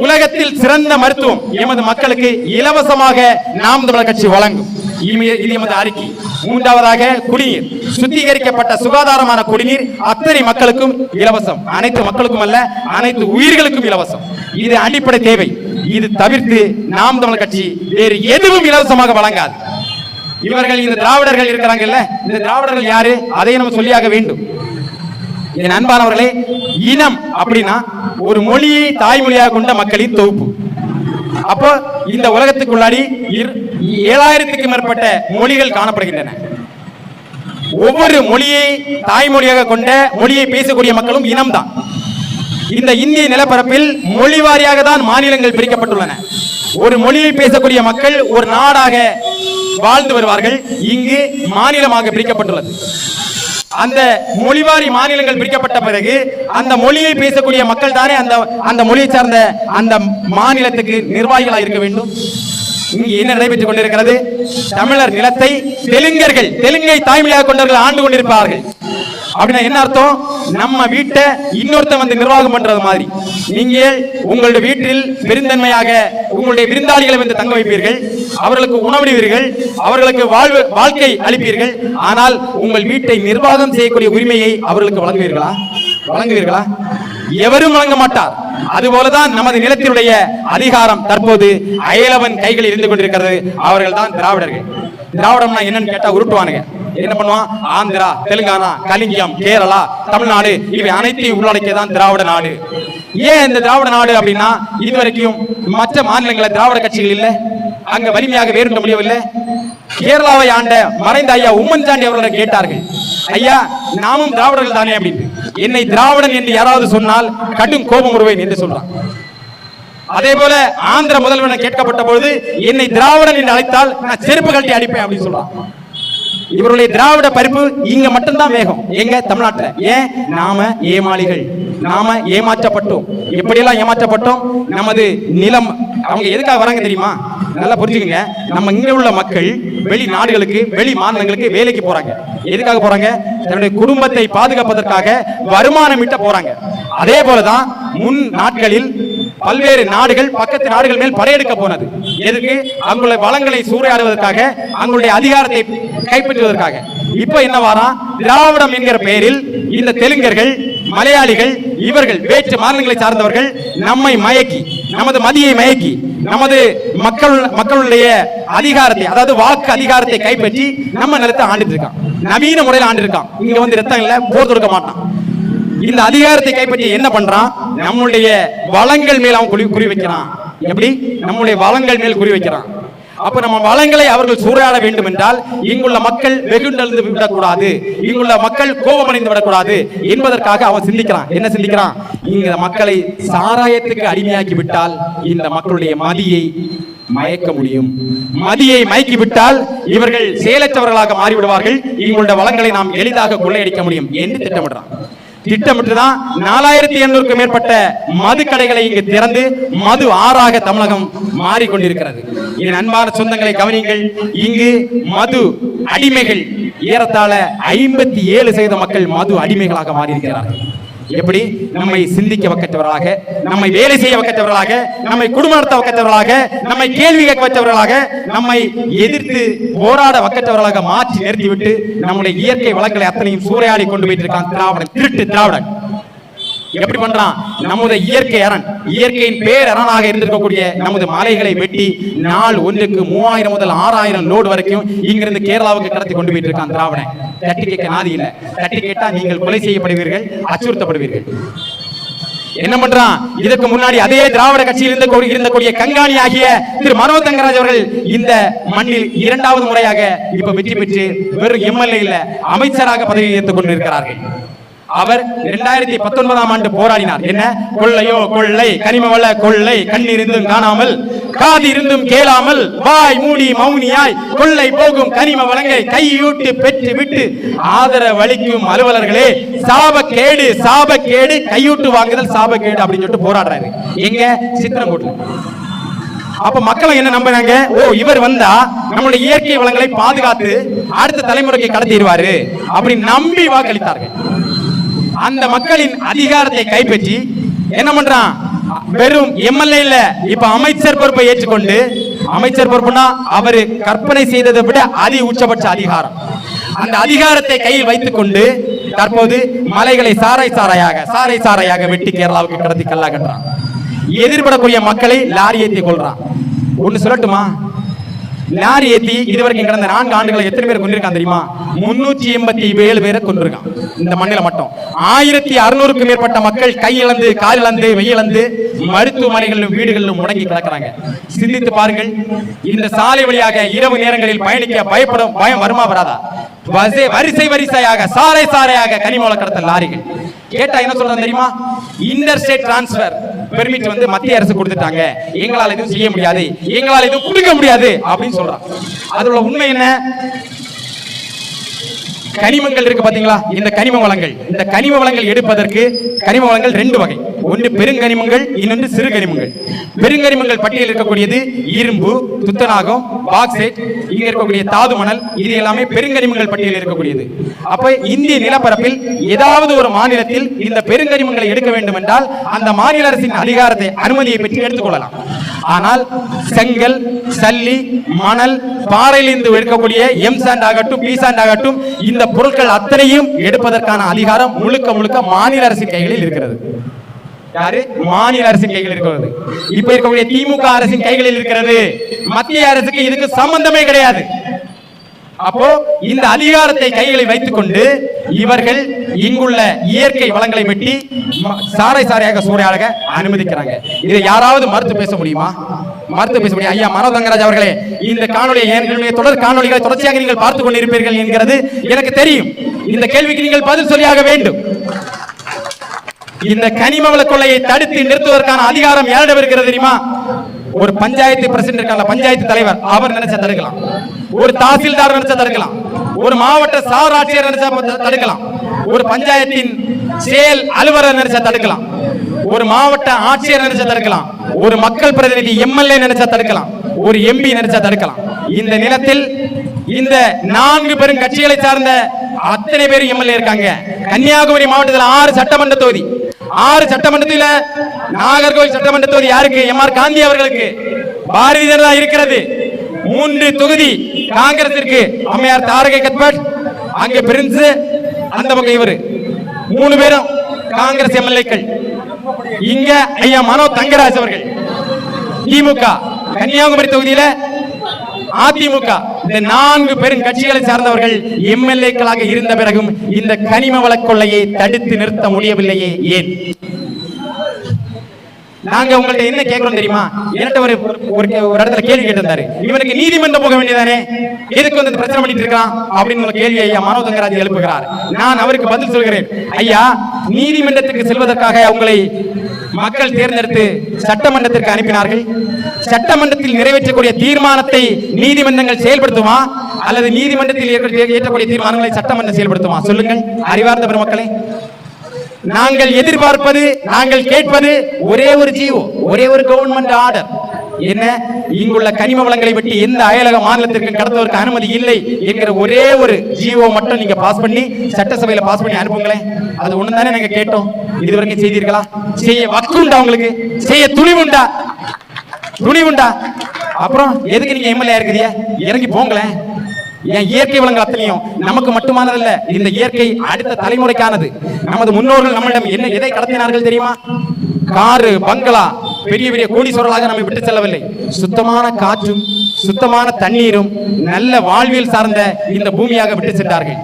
உலகத்தில் சிறந்த மருத்துவம் எமது மக்களுக்கு இலவசமாக நாம் தமிழர் கட்சி வழங்கும். இது எமது அறிக்கை. மூன்றாவதாக குடிநீர், சுத்திகரிக்கப்பட்ட சுகாதாரமான குடிநீர் அத்தனை மக்களுக்கும் இலவசம். அனைத்து மக்களுக்கும் அல்ல, அனைத்து உயிர்களுக்கும் இலவசம். இது அடிப்படை தேவை. இது தவிர்த்து நாம் தமிழர் கட்சி வேறு எதுவும் இலவசமாக வழங்காது. இவர்கள் இந்த திராவிடர்கள் இருக்கிறாங்கல்ல, இந்த திராவிடர்கள் யாரு? அதை நம்ம சொல்லியாக வேண்டும். என் அன்பானவர்களே, இனம் அப்படின்னா ஒரு மொழியை தாய்மொழியாக கொண்ட மக்களின் தொகுப்பு. அப்போ இந்த உலகத்துக்குள்ளாடி 7000க்கும் மேற்பட்ட மொழிகள் காணப்படுகின்றன. ஒவ்வொரு மொழியை தாய்மொழியாக கொண்ட, மொழியை பேசக்கூடிய மக்களும் இனம்தான். இந்த இந்திய நிலப்பரப்பில் மொழி வாரியாக தான் மாநிலங்கள் பிரிக்கப்பட்டுள்ளன. ஒரு மொழியை பேசக்கூடிய மக்கள் ஒரு நாடாக வாழ்ந்து வருவார்கள். இங்கு மாநிலமாக பிரிக்கப்பட்டுள்ளது. அந்த மொழிவாரி மாநிலங்கள் பிரிக்கப்பட்ட பிறகு அந்த மொழியை பேசக்கூடிய மக்கள் தானே அந்த மொழியை சார்ந்த அந்த மாநிலத்துக்கு நிர்வாகிகளாக இருக்க வேண்டும். இங்கு என்ன நடைபெற்றுக் கொண்டிருக்கிறது? தமிழர் நிலத்தை தெலுங்கை தாய்மொழியாக கொண்டவர்கள் ஆண்டு கொண்டிருப்பார்கள். அப்படின்னா என்ன அர்த்தம்? நம்ம வீட்டை இன்னொருத்தன் வந்து நிர்வாகம் பண்றது மாதிரி. நீங்கள் உங்களுடைய வீட்டில் பெருந்தன்மையாக உங்களுடைய விருந்தாளிகளை வந்து தங்க வைப்பீர்கள், அவர்களுக்கு உணவளிவீர்கள், அவர்களுக்கு வாழ்க்கை அளிப்பீர்கள். ஆனால் உங்கள் வீட்டை நிர்வாகம் செய்யக்கூடிய உரிமையை அவர்களுக்கு வழங்குவீர்களா? எவரும் வழங்க மாட்டார். அதுபோலதான் நமது நிலத்தினுடைய அதிகாரம் தற்போது அயலவன் கைகளில் இருந்து கொண்டிருக்கிறது. அவர்கள் தான் திராவிடர்கள். திராவிடம்னா என்னன்னு கேட்டா உருட்டுவானுங்க. என்ன பண்ணுவான்? ஆந்திரா, தெலுங்கானா, கலிங்கம், கேரளா, தமிழ்நாடு, இவை அனைத்தையும் உள்ளடக்கியதான் திராவிட நாடு. ஏன் இந்த திராவிட நாடு அப்படின்னா, இதுவரைக்கும் மற்ற மாநிலங்களில் திராவிட கட்சிகள் இல்லை, அங்க வலிமையாக வேறுண்ட முடியவில்லை. கேரளாவை ஆண்ட மறைந்த ஐயா உம்மன்சாண்டி அவர்களிடம் கேட்டார்கள், ஐயா நாமும் திராவிடர்கள் தானே அப்படின்னு. என்னை திராவிடன் என்று யாராவது சொன்னால் கடும் கோபம் வருவேன் என்று சொல்றான். அதே போல ஆந்திர முதல்வனை கேட்கப்பட்ட பொழுது என்னை திராவிடன் என்று அழைத்தால் நான் செருப்பு கழட்டி அடிப்பேன் அப்படின்னு சொல்றான். இவருடைய திராவிட பறிப்பு இங்க மட்டும்தான் வேகம். எங்க தமிழ்நாட்டில். ஏன்? நாம ஏமாளிகள், நாம ஏமாற்றப்பட்டோம். எப்படியெல்லாம் ஏமாற்றப்பட்டோம்? நமது நிலம். அவங்க எதுக்காக வராங்க தெரியுமா? நல்லா புரிஞ்சுக்கங்க. நம்ம இங்க உள்ள மக்கள் வெளி நாடுகளுக்கு, வெளி மாநிலங்களுக்கு வேலைக்கு போறாங்க. எதுக்காக போறாங்க? தன்னுடைய குடும்பத்தை பாதுகாப்பதற்காக, வருமானம் ஈட்ட போறாங்க. அதே போலதான் முன் நாட்களில் பல்வேறு நாடுகள் பக்கத்து நாடுகள் மேல் படையெடுக்க போனது. எதுக்கு? அங்குள்ள வளங்களை சூறையாடுவதற்காக, அங்களுடைய அதிகாரத்தை கைப்பற்றுவதற்காக. இப்ப என்ன வாரா? திராவிடம் என்கிற பெயரில் இந்த தெலுங்கர்கள், மலையாளிகள், இவர்கள் வேற்று மாநிலங்களை சார்ந்தவர்கள் நம்மை மயக்கி, நமது மதியை மயக்கி, நமது மக்களுடைய அதிகாரத்தை, அதாவது வாக்கு அதிகாரத்தை கைப்பற்றி நம்ம நிலத்தை ஆண்டுட்டு இருக்கான். நவீன முறையில் ஆண்டு இருக்கான். இங்க வந்து ரத்தம் இல்ல, போர் தொடுக்க மாட்டான். இந்த அதிகாரத்தை கைப்பற்றி என்ன பண்றான்? நம்முடைய வளங்கள் மேல் அவன் குறி வைக்கிறான். எப்படி? நம்முடைய வளங்கள் மேல் குறி வைக்கிறான். அப்ப நம்ம வளங்களை அவர்கள் சூறையாட வேண்டும் என்றால் இங்குள்ள மக்கள் வெகுண்டெழுந்து விடக்கூடாது, இங்குள்ள மக்கள் கோபமடைந்து விடக்கூடாது என்பதற்காக அவன் சிந்திக்கிறான். என்ன சிந்திக்கிறான்? இந்த மக்களை சாராயத்துக்கு அடிமையாக்கி விட்டால் இந்த மக்களுடைய மதியை மயக்க முடியும். மதியை மயக்கி விட்டால் இவர்கள் செயலற்றவர்களாக மாறிவிடுவார்கள். இங்குள்ள வளங்களை நாம் எளிதாக கொள்ளையடிக்க முடியும் என்று திட்டமிடுறான். திட்டமிட்டுதான் 4800க்கும் மேற்பட்ட மது கடைகளை இங்கு திறந்து மது ஆறாக தமிழகம் மாறிக்கொண்டிருக்கிறது. என் அன்பான சொந்தங்களை கவனிங்கள். இங்கு மது அடிமைகள் ஏறத்தாழ 57% மக்கள் மது அடிமைகளாக மாறியிருக்கிறார்கள். எப்படி? நம்மை சிந்திக்க வைக்கற்றவர்களாக, நம்மை வேலை செய்ய வைக்கற்றவர்களாக, நம்மை குடும்ப நடத்த வைக்கற்றவர்களாக, நம்மை கேள்வி கேட்க வைத்தவர்களாக, நம்மை எதிர்த்து போராட வைக்கற்றவர்களாக மாற்றி நிறுத்திவிட்டு நம்முடைய இயற்கை வளங்களை அத்தனையும் சூறையாடி கொண்டு போயிட்டு இருக்கான் திராவிடன், திருட்டு திராவிடன். எப்படி பண்றான்? நமது இயற்கை அரண், இயற்கையின் பேரரணாக இருந்திருக்கக்கூடிய நமது மலைகளை வெட்டி நாள் ஒன்றுக்கு 3000 முதல் 6000 லோடு வரைக்கும் இங்கிருந்து கேரளாவுக்கு கடத்தி கொண்டு போயிட்டு இருக்கான் திராவிடன். தட்டி கேட்க நாதி இல்லை. தட்டி கேட்டா நீங்கள் கொலை செய்யப்படுவீர்கள், அச்சுறுத்தப்படுவீர்கள். என்ன பண்றான்? இதற்கு முன்னாடி அதே திராவிட கட்சியில் இருந்தக்கூடிய கண்காணி ஆகிய திரு மனோ தங்கராஜ் அவர்கள் இந்த மண்ணில் 2வது முறையாக இப்ப வெற்றி பெற்று வெறும் எம்எல்ஏ இல்ல, அமைச்சராக பதவி ஏற்றுக் கொண்டிருக்கிறார்கள். அவர் 2019ஆம் ஆண்டு போராடினார். என்ன? கொள்ளையோ கொள்ளை, கனிம வள கொள்ளை, கண்ணிருந்தும் காணாமல், காது இருந்தும் கேளாமல், வாய் மூடி மௌனியாய் கொள்ளை போகும் கனிம வளங்களை கையூட்டு பெற்று விட்டு ஆதரவளிக்கும் அலுவலர்களே, சாபக்கேடு சாபக்கேடு, கையூட்டு வாங்குதல் சாபக்கேடு அப்படின்னு சொல்லிட்டு போராடுறாரு. எங்க? சித்திரங்கோட்டில். அப்ப மக்கள் என்ன நம்பினாங்க? ஓ, இவர் வந்தா நம்மளுடைய இயற்கை வளங்களை பாதுகாத்து அடுத்த தலைமுறைக்கு கடத்திடுவாரு அப்படி நம்பி வாக்களித்தார்கள். அந்த மக்களின் அதிகாரத்தை கைப்பற்றி என்ன பண்றான்? வெறும் எம்எல்ஏ இல்ல, இப்ப அமைச்சர் பொறுப்பை ஏற்றுக்கொண்டு, அமைச்சர் பொறுப்புனா அவரு கற்பனை செய்ததை விட அதி உச்சபட்ச அதிகாரம். அந்த அதிகாரத்தை கையில் வைத்துக் கொண்டு தற்போது மலைகளை சாரை சாரையாக வெட்டி கேரளாவுக்கு கடத்தி கல்லா கட்டுறான். எதிர்படக்கூடிய மக்களை லாரி ஏற்றி கொள்றான். ஒன்னு சொல்லட்டுமா? லாரி ஏத்தி இதுவரைக்கும் கடந்த 4 ஆண்டுகளை எத்தனை பேர் கொண்டிருக்கான் தெரியுமா? 387 பேரை கொண்டிருக்கான் இந்த மண்ணில மட்டும். 1600க்கும் மேற்பட்ட மக்கள் கையிழந்து, காலிழந்து, வெயிலந்து மருத்துவமனைகளிலும் வீடுகளிலும் முடங்கி கிடக்கிறாங்க. சிந்தித்து பாருங்கள். இந்த சாலை வழியாக இரவு நேரங்களில் பயணிக்க பயம் வருமா வராதா? வரிசையாக சாரையாக கனிம வள கடத்தல் லாரிகள். கேட்டா என்ன சொல்றாங்க தெரியுமா? இன்டர்ஸ்டேட் டிரான்ஸ்பர் பெர்மிட் வந்து மத்திய அரசு கொடுத்துட்டாங்க, எங்களால் எதுவும் செய்ய முடியாது, எங்களால் எதுவும் கொடுக்க முடியாது அப்படின்னு சொல்றான். அதோட உண்மை என்ன? கனிமங்கள் இருக்கு பாத்தீங்களா? இந்த கனிம வளங்கள் எடுப்பதற்கு கனிம வளங்கள் 2 வகை. ஒன்று பெருங்கனிமங்கள், இன்னொன்று சிறு கனிமங்கள். பெருங்கனிமங்கள் பட்டியலில் இருக்கக்கூடியது இரும்பு, துத்தநாகம், பாக்சைட், இங்க இருக்கக்கூடிய தாது மணல், இது எல்லாமே பெருங்கனிமங்கள் பட்டியலில் இருக்கக்கூடியது. அப்ப இந்திய நிலப்பரப்பில் ஏதாவது ஒரு மாநிலத்தில் இந்த பெருங்கனிமங்களை எடுக்க வேண்டும் என்றால் அந்த மாநில அரசின் அதிகாரத்தை, அனுமதியை பெற்று எடுத்துக்கொள்ளலாம். ஆனால் செங்கல், சல்லி, மணல், பாறையிலிருந்து எடுக்கக்கூடிய எம் சாண்ட் ஆகட்டும், பி சாண்ட் ஆகட்டும், இந்த பொருட்கள் அத்தனையும் எடுப்பதற்கான அதிகாரம் முழுக்க மாநில அரசின் கைகளில் இருக்கிறது. யாரு? மாநில அரசின் கைகளில் இருக்கிறது. இப்ப இருக்கக்கூடிய திமுக அரசின் கைகளில் இருக்கிறது. மத்திய அரசுக்கு இதுக்கு சம்பந்தமே கிடையாது. அப்போ இந்த அதிகாரத்தை கைகளில் வைத்துக் கொண்டு இவர்கள் இங்குள்ள இயற்கை வளங்களை வெட்டி சாரையாக சூறையாக அனுமதிக்கிறாங்க. இதை யாராவது மறுத்து பேச முடியுமா? ஐயா மனோ தங்கராஜ் அவர்களே, இந்த காணொலியை தொடர் காணொலிகளை தொடர்ச்சியாக நீங்கள் பார்த்துக் கொண்டிருப்பீர்கள் என்கிறது எனக்கு தெரியும். இந்த கேள்விக்கு நீங்கள் பதில் சொல்லியாக வேண்டும். இந்த கனிம வள கொள்ளையை தடுத்து நிறுத்துவதற்கான அதிகாரம் யாரிடம் இருக்கிறது தெரியுமா? ஒரு பஞ்சாயத்து பிரசிடென்ட் இருக்காங்க, பஞ்சாயத்து தலைவர், அவர் நினைச்சா தடுக்கலாம். ஒரு தாசில்தார் நினைச்சா தடுக்கலாம். ஒரு மாவட்ட சார் ஆட்சியர் நினைச்சா தடுக்கலாம். ஒரு பஞ்சாயத்தின் செயல் அலுவலர் நினைச்சா தடுக்கலாம். ஒரு மாவட்ட ஆட்சியர் நினைச்சா தடுக்கலாம். ஒரு மக்கள் பிரதிநிதி எம்எல்ஏ நினைச்சா தடுக்கலாம். ஒரு எம்பி நினைச்சா தடுக்கலாம். இந்த நிலத்தில் இந்த 4 பெரும் கட்சிகளை சார்ந்த அத்தனை பேரும் எம்எல்ஏ இருக்காங்க. கன்னியாகுமரி மாவட்டத்தில் 6 சட்டமன்ற தொகுதி. 6 சட்டமன்றத்தில் நாகர்கோவில் சட்டமன்ற தொகுதி யாருக்கு? எம்.ஆர். காந்தி அவர்களுக்கு. பாரதிய ஜனதா இருக்கிறது. 3 தொகுதி காங்கிரசிற்கு. அம்மையார் தாரகை கத்பட், அங்கே பிரின்ஸ், அந்த பக்கம் இவர். 3 பேரும் காங்கிரஸ் எம்எல்ஏக்கள். இங்க ஐயா மனோ தங்கராஜ் அவர்கள் திமுக. கன்னியாகுமரி தொகுதியில அதிமுக. இந்த 4 பெரும் கட்சிகளை சார்ந்தவர்கள் எம்எல்ஏக்களாக இருந்த பிறகும் இந்த கனிம வள கொள்ளையை தடுத்து நிறுத்த முடியவில்லையே, ஏன்? நாங்க உங்கள்ட்ட என்ன கேட்கிறோம் தெரியுமா? என்கிட்ட ஒரு இடத்துல கேள்வி கேட்டிருந்தாரு. இவனுக்கு நீதிமன்றம் போக வேண்டியதானே, எதுக்கு வந்து பிரச்சனை பண்ணிட்டு இருக்கான் அப்படின்னு கேள்வி ஐயா மனோ தங்கராஜ் எழுப்புகிறார். நான் அவருக்கு பதில் சொல்கிறேன். ஐயா, நீதிமன்றத்துக்கு செல்வதற்காக உங்களை மக்கள் தேர்ந்தெடுத்து சட்டமன்றத்திற்கு அனுப்பினார்கள். சட்டமன்றத்தில் நிறைவேற்றக்கூடிய தீர்மானத்தை நீதிமன்றங்கள் செயல்படுத்துமா அல்லது நீதிமன்றத்தில் ஏற்றக்கூடிய தீர்மானங்களை சட்டமன்றம் செயல்படுத்துமா? சொல்லுங்கள் அறிவார்ந்த பெருமக்களே. நாங்கள் எதிர்பார்ப்பது, நாங்கள் கேட்பது ஒரே ஒரு ஜிஓ, ஒரே ஒரு கவர்மெண்ட் ஆர்டர். என்ன? இங்குள்ள கனிம வளங்களை வெட்டி எந்த அயலக மாநிலத்திற்கு கடத்துவதற்கு அனுமதி இல்லை என்கிற ஒரே ஒரு ஜிஓ மட்டும் நீங்க பாஸ் பண்ணி சட்டசபையில பாஸ் பண்ணி அனுப்புங்களேன். அது ஒண்ணு தானே நாங்க கேட்டோம். இதுவரைக்கும் செய்தீர்களா? செய்ய வக்குண்டா? உங்களுக்கு செய்ய துணிவுண்டா? அப்புறம் எதுக்கு நீங்க எம்எல்ஏ இருக்கிறீங்க? இறங்கி போங்களேன். ஏன் இயற்கை வளங்கள் அத்தனையும் நமக்கு மட்டுமானதல்ல, இந்த இயற்கை அடுத்த தலைமுறைக்கானது. நமது முன்னோர்கள் நம்மிடம் என்ன எதை கடத்தினார்கள் தெரியுமா? காரு, பங்களா, பெரிய பெரிய கோடீஸ்வரர்களாக நம்மை விட்டு செல்லவில்லை. சுத்தமான காற்றும், சுத்தமான தண்ணீரும், நல்ல வாழ்வியல் சார்ந்த இந்த பூமியாக விட்டு சென்றார்கள்.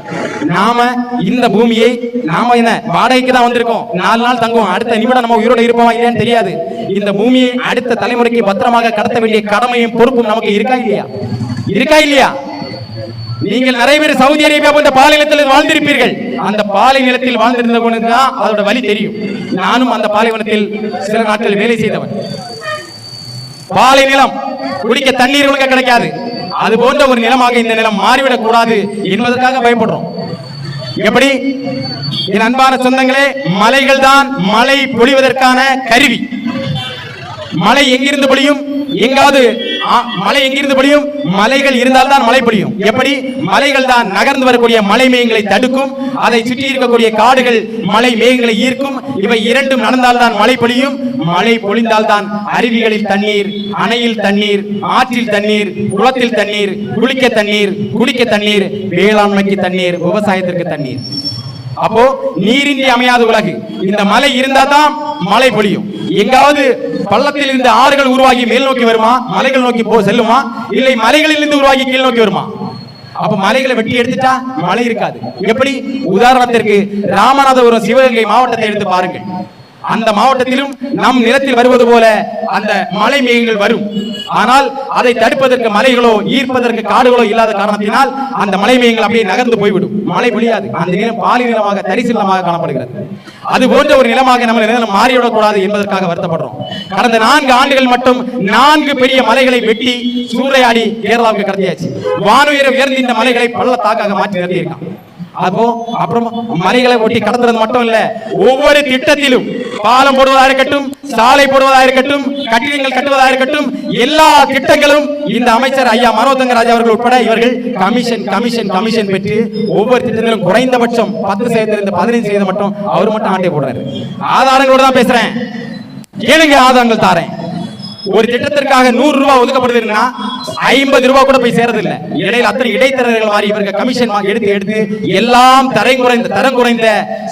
நாம இந்த பூமியை நாம என்ன வாடகைக்கு தான் வந்திருக்கோம். 4 நாள் தங்குவோம், அடுத்த நிமிடம் நம்ம உயிரோட இருப்போமா இல்லையான்னு தெரியாது. இந்த பூமியை அடுத்த தலைமுறைக்கு பத்திரமாக கடத்த வேண்டிய கடமையும் பொறுப்பும் நமக்கு இருக்கா இல்லையா? இருக்கா இல்லையா? நீங்கள் நிறைய பேர் சவுதி அரேபியா போன்ற பாலைநிலத்தில் வாழ்ந்திருப்பீர்கள். அந்த பாலைநிலத்தில் வாழ்ந்திருந்த கொண்டுதான் அதோட வழி தெரியும். நானும் அந்த பாலைவனத்தில் சில நாட்கள் வேலை செய்தவன். பாலை நிலம், குடிக்க தண்ணீர் ஒழுங்க கிடைக்காது. அது போன்ற ஒரு நிலமாக இந்த நிலம் மாறிவிடக் கூடாது என்பதற்காக பயப்படுறோம். எப்படி? என் அன்பான சொந்தங்களே, மலைகள் தான் மழை பொழிவதற்கான கருவி. மழை எங்கிருந்து பொழியும்? எங்காவது மழை எங்கிருந்து பொழியும்? மலைகள் இருந்தால்தான் மழை பொழியும். எப்படி? மலைகள் தான் நகர்ந்து வரக்கூடிய மழை மேகங்களை தடுக்கும். அதை சுற்றி இருக்கக்கூடிய காடுகள் மழை மேகங்களை ஈர்க்கும். இவை இரண்டும் நடந்தால்தான் மழை பொழியும். மழை பொழிந்தால்தான் அருவிகளில் தண்ணீர், அணையில் தண்ணீர், ஆற்றில் தண்ணீர், குளத்தில் தண்ணீர், குளிக்க தண்ணீர், குடிக்க தண்ணீர், வேளாண்மைக்கு தண்ணீர், விவசாயத்திற்கு தண்ணீர். அப்போ நீரின்றி அமையாத உலகு. இந்த மலை இருந்தா தான் மழை பொழியும். எங்காவது பள்ளத்தில் இருந்து ஆறுகள் உருவாகி மேல் நோக்கி வருமா? மலைகள் நோக்கி செல்லுமா? இல்லை மலைகளில் இருந்து உருவாகி கீழ் நோக்கி வருமா? அப்ப மலைகளை வெட்டி எடுத்துட்டா மழை இருக்காது. எப்படி? உதாரணத்திற்கு ராமநாதபுரம் சிவகங்கை மாவட்டத்தை எடுத்து பாருங்கள். அந்த மாவட்டத்திலும் நம் நிலத்தில் வருவது போல அந்த மழை மேகங்கள் வரும். ஆனால் அதை தடுப்பதற்கு மலைகளோ ஈர்ப்பதற்கு காடுகளோ இல்லாத காரணத்தினால் அந்த மழை மேகங்கள் அப்படியே நகர்ந்து போய்விடும். மழை பொழியாது. அந்த நிலம் பாலை நிலமாக, தரிசு நிலமாக காணப்படுகிறது. அது போன்ற ஒரு நிலமாக நம்ம நிலம் மாறிவிடக்கூடாது என்பதற்காக வருத்தப்படுறோம். கடந்த 4 ஆண்டுகள் மட்டும் 4 பெரிய மலைகளை வெட்டி சூறையாடி கேரளாவுக்கு கடத்தியாச்சு. வானுயர உயர்ந்து இந்த மலைகளை பள்ளத்தாக்காக மாற்றி நிறுத்தியிருக்கான். அப்போ அப்புறம் மலைகளை ஒட்டி கடத்துறது மட்டும் இல்ல, ஒவ்வொரு திட்டத்திலும் பாலம் போடுவதாக இருக்கட்டும், சாலை போடுவதாக இருக்கட்டும், கட்டிடங்கள் கட்டுவதாக இருக்கட்டும், எல்லா திட்டங்களும் இந்த அமைச்சர் ஐயா மனோதங்கராஜ் அவர்கள் உட்பட இவர்கள் கமிஷன் பெற்று ஒவ்வொரு திட்டத்திலும் குறைந்தபட்சம் 10% 15% மட்டும் அவர் மட்டும் ஆண்டே போடுறாரு. ஆதாரங்களோட தான் பேசுறேன், கேளுங்க, ஆதாரங்கள் தாரேன். ஒரு திட்டத்திற்காக 100 ரூபாய் ஒதுக்கப்படுதுன்னா 50 ரூபாய் கூட போய் சேரது இல்ல. இடையில அத்தனை இடைத்தரகர்கள் மாதிரி இவர்கள் கமிஷன் எடுத்து எல்லாம் தரம் குறைந்த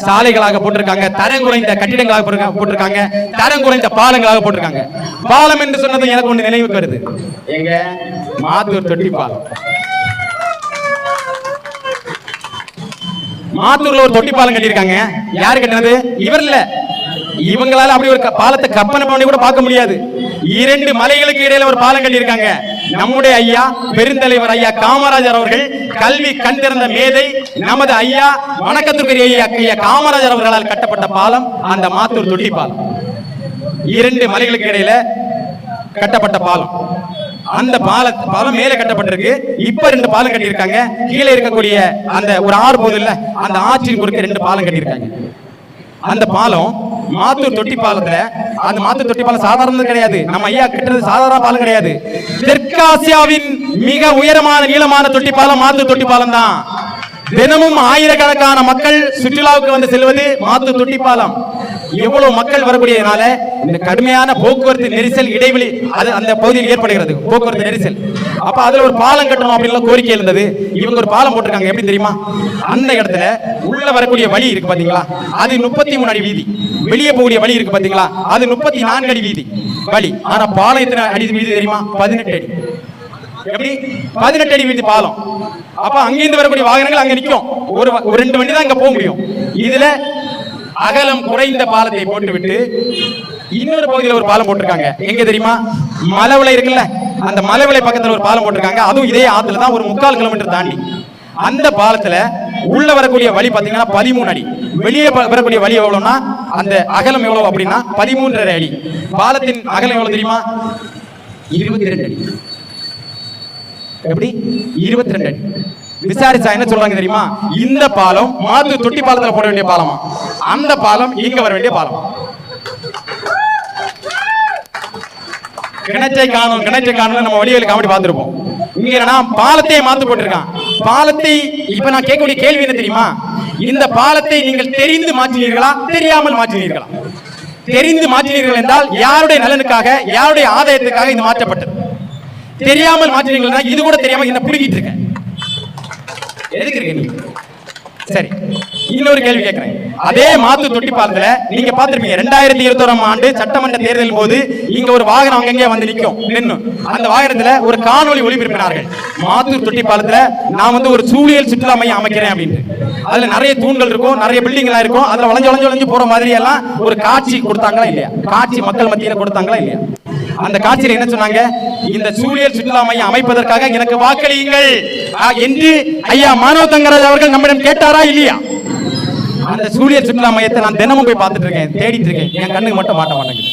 சாலைகளாக போட்டிருக்காங்க, தரம் குறைந்த கட்டிடங்களாக போட்டிருக்காங்க, தரம் குறைந்த பாலங்களாக போட்டிருக்காங்க. பாலம் என்று சொன்னது எனக்கு ஒன்று நினைவுக்கு வருது. எங்க மாத்தூர் தொட்டி பாலம். மாத்தூர்ல ஒரு தொட்டி பாலம் கட்டியிருக்காங்க. யாரு கட்டினது? இவர் இல்ல. இவங்களால அப்படி ஒரு பாலத்தை கற்பனை பண்ணி கூட பார்க்க முடியாது. 2 மலைகளுக்கு இடையில ஒரு பாலம் கட்டியிருக்காங்க. நம்முடைய ஐயா பெருந்தலைவர் ஐயா காமராஜர் அவர்கள், கல்வி கண் திறந்த மேதை நமது ஐயா வணக்கத்துக்குரிய ஐயா காமராஜர் அவர்களால் கட்டப்பட்ட பாலம் அந்த மாத்தூர் தொட்டி பாலம். 2 மலைகளுக்கு இடையில கட்டப்பட்ட பாலம். அந்த பாலம் மேலே கட்டப்பட்டிருக்கு. இப்ப 2 பாலம் கட்டியிருக்காங்க. கீழே இருக்கக்கூடிய அந்த ஒரு ஆறு போது இல்ல, அந்த ஆற்றின் குறுக்க 2 பாலம் கட்டியிருக்காங்க. அந்த பாலம் மாத்தூர் தொட்டி பாலத்துல, அந்த மாத்தூர் தொட்டி பாலம் சாதாரணது கிடையாது. நம்ம ஐயா கட்டுறது சாதாரண பாலம் கிடையாது. தெற்காசியாவின் மிக உயரமான நீளமான தொட்டி பாலம் மாத்தூர் தொட்டி பாலம் தான். தினமும் ஆயிரக்கணக்கான மக்கள் சுற்றுலாவுக்கு வந்து செல்வது மாத்தூர் தொட்டி பாலம். எவ்வளவு மக்கள் வரக்கூடியதுனால இந்த கடுமையான போக்குவரத்து நெரிசல் இடைவெளி அது அந்த பகுதியில் ஏற்படுகிறது, போக்குவரத்து நெரிசல். அப்ப அதுல ஒரு பாலம் கட்டணும் அப்படின்னு கோரிக்கை இருந்தது. இவங்க ஒரு பாலம் போட்டிருக்காங்க. எப்படி தெரியுமா? அந்த இடத்துல உள்ள வரக்கூடிய வழி இருக்கு பாத்தீங்களா, அது 33 அடி வீதி. வெளியே போகக்கூடிய வழி இருக்கு பாத்தீங்களா, அது 34 அடி வீதி வழி. ஆனா பாலம் எத்தனை அடி வீதி தெரியுமா? 18 அடி. எப்படி? 18 அடி வீதி பாலம். அப்ப அங்கிருந்து வரக்கூடிய வாகனங்கள் அங்க நிற்கும். ஒரு 2 வண்டி தான் அங்க போக முடியும். இதுல அகலம் குறைந்த பாலத்தை போட்டுவிட்டு இன்னொரு பகுதியில் ஒரு பாலம் போட்டிருக்காங்க. எங்க தெரியுமா? மலைவிளை இருக்குல்ல, அந்த மலைவிளை பக்கத்துல ஒரு பாலம் போட்டிருக்காங்க. அதுவும் இதே ஆத்துல தான், ஒரு 3/4 கிலோமீட்டர் தாண்டி. அந்த பாலத்துல உள்ள வரக்கூடிய வழி பாத்தீங்கன்னா 13 அடி. வெளியே வரக்கூடிய வழி எவ்வளவுனா, அந்த அகலம் எவ்வளவு அப்படின்னா 13.5 அடி. பாலத்தின் அகலம் எவ்வளவு தெரியுமா? 22 அடி. எப்படி? 22 அடி. விசாரிச்சா என்ன சொல்றாங்க தெரியுமா? இந்த பாலம் மாத்தூர் தொட்டி பாலத்துல போட வேண்டிய பாலமா, அந்த பாலம் இங்க வர வேண்டிய பாலம். கிணற்றை காணும் நம்ம வழியில் காமெடி பார்த்திருப்போம். இங்க பாலத்தை மாத்து போட்டிருக்கான். பாலத்தை இப்ப நான் கேட்கக்கூடிய கேள்வி என்ன தெரியுமா? இந்த பாலத்தை நீங்கள் தெரிந்து மாற்றினீர்களா, தெரியாமல் மாற்றினீர்களா? தெரிந்து மாற்றினீர்கள் என்றால் யாருடைய நலனுக்காக, யாருடைய ஆதாயத்துக்காக இது மாற்றப்பட்டது? தெரியாமல் மாற்றினீர்கள், இது கூட தெரியாம என்ன புடுங்கிட்டு இருக்க. எதுக்கு இருக்கு நீ? சரி, இன்னொரு கேள்வி கேட்கிறேன். அதே மாத்தூர் தொட்டிப்பாலத்துல நீங்க பாத்திருப்பீங்க 2021 ஆண்டு சட்டமன்ற தேர்தலின் போது இங்க ஒரு வாகனம் அங்கங்கே வந்து நின்னு அந்த வாகனத்துல ஒரு காணொலி ஒளிபரப்பினார்கள். மாத்தூர் தொட்டிப்பாலத்துல நான் வந்து ஒரு சூழியல் சுற்றுலா மையம் அமைக்கிறேன் அப்படின்னு. அதுல நிறைய தூண்கள் இருக்கும், நிறைய பில்டிங் எல்லாம் இருக்கும். அதுல வளைஞ்சு போற மாதிரி எல்லாம் ஒரு காட்சி கொடுத்தாங்களா இல்லையா? காட்சி மக்கள் மத்தியில கொடுத்தாங்களா இல்லையா? அந்த காட்சியில என்ன சொன்னாங்க? இந்த சூழியல் சுற்றுலா மையம் அமைப்பதற்காக எனக்கு வாக்களியுங்கள் என்று ஐயா மானவ தங்கராஜ் அவர்கள் நம்மிடம் கேட்டாரா இல்லையா? அந்த சூழியல் சுற்றுலா மையத்தை நான் தினமும் போய் பார்த்துட்டு இருக்கேன், தேடிட்டு இருக்கேன். என் கண்ணுக்கு மட்டும் மாட்ட மாட்டேங்குது.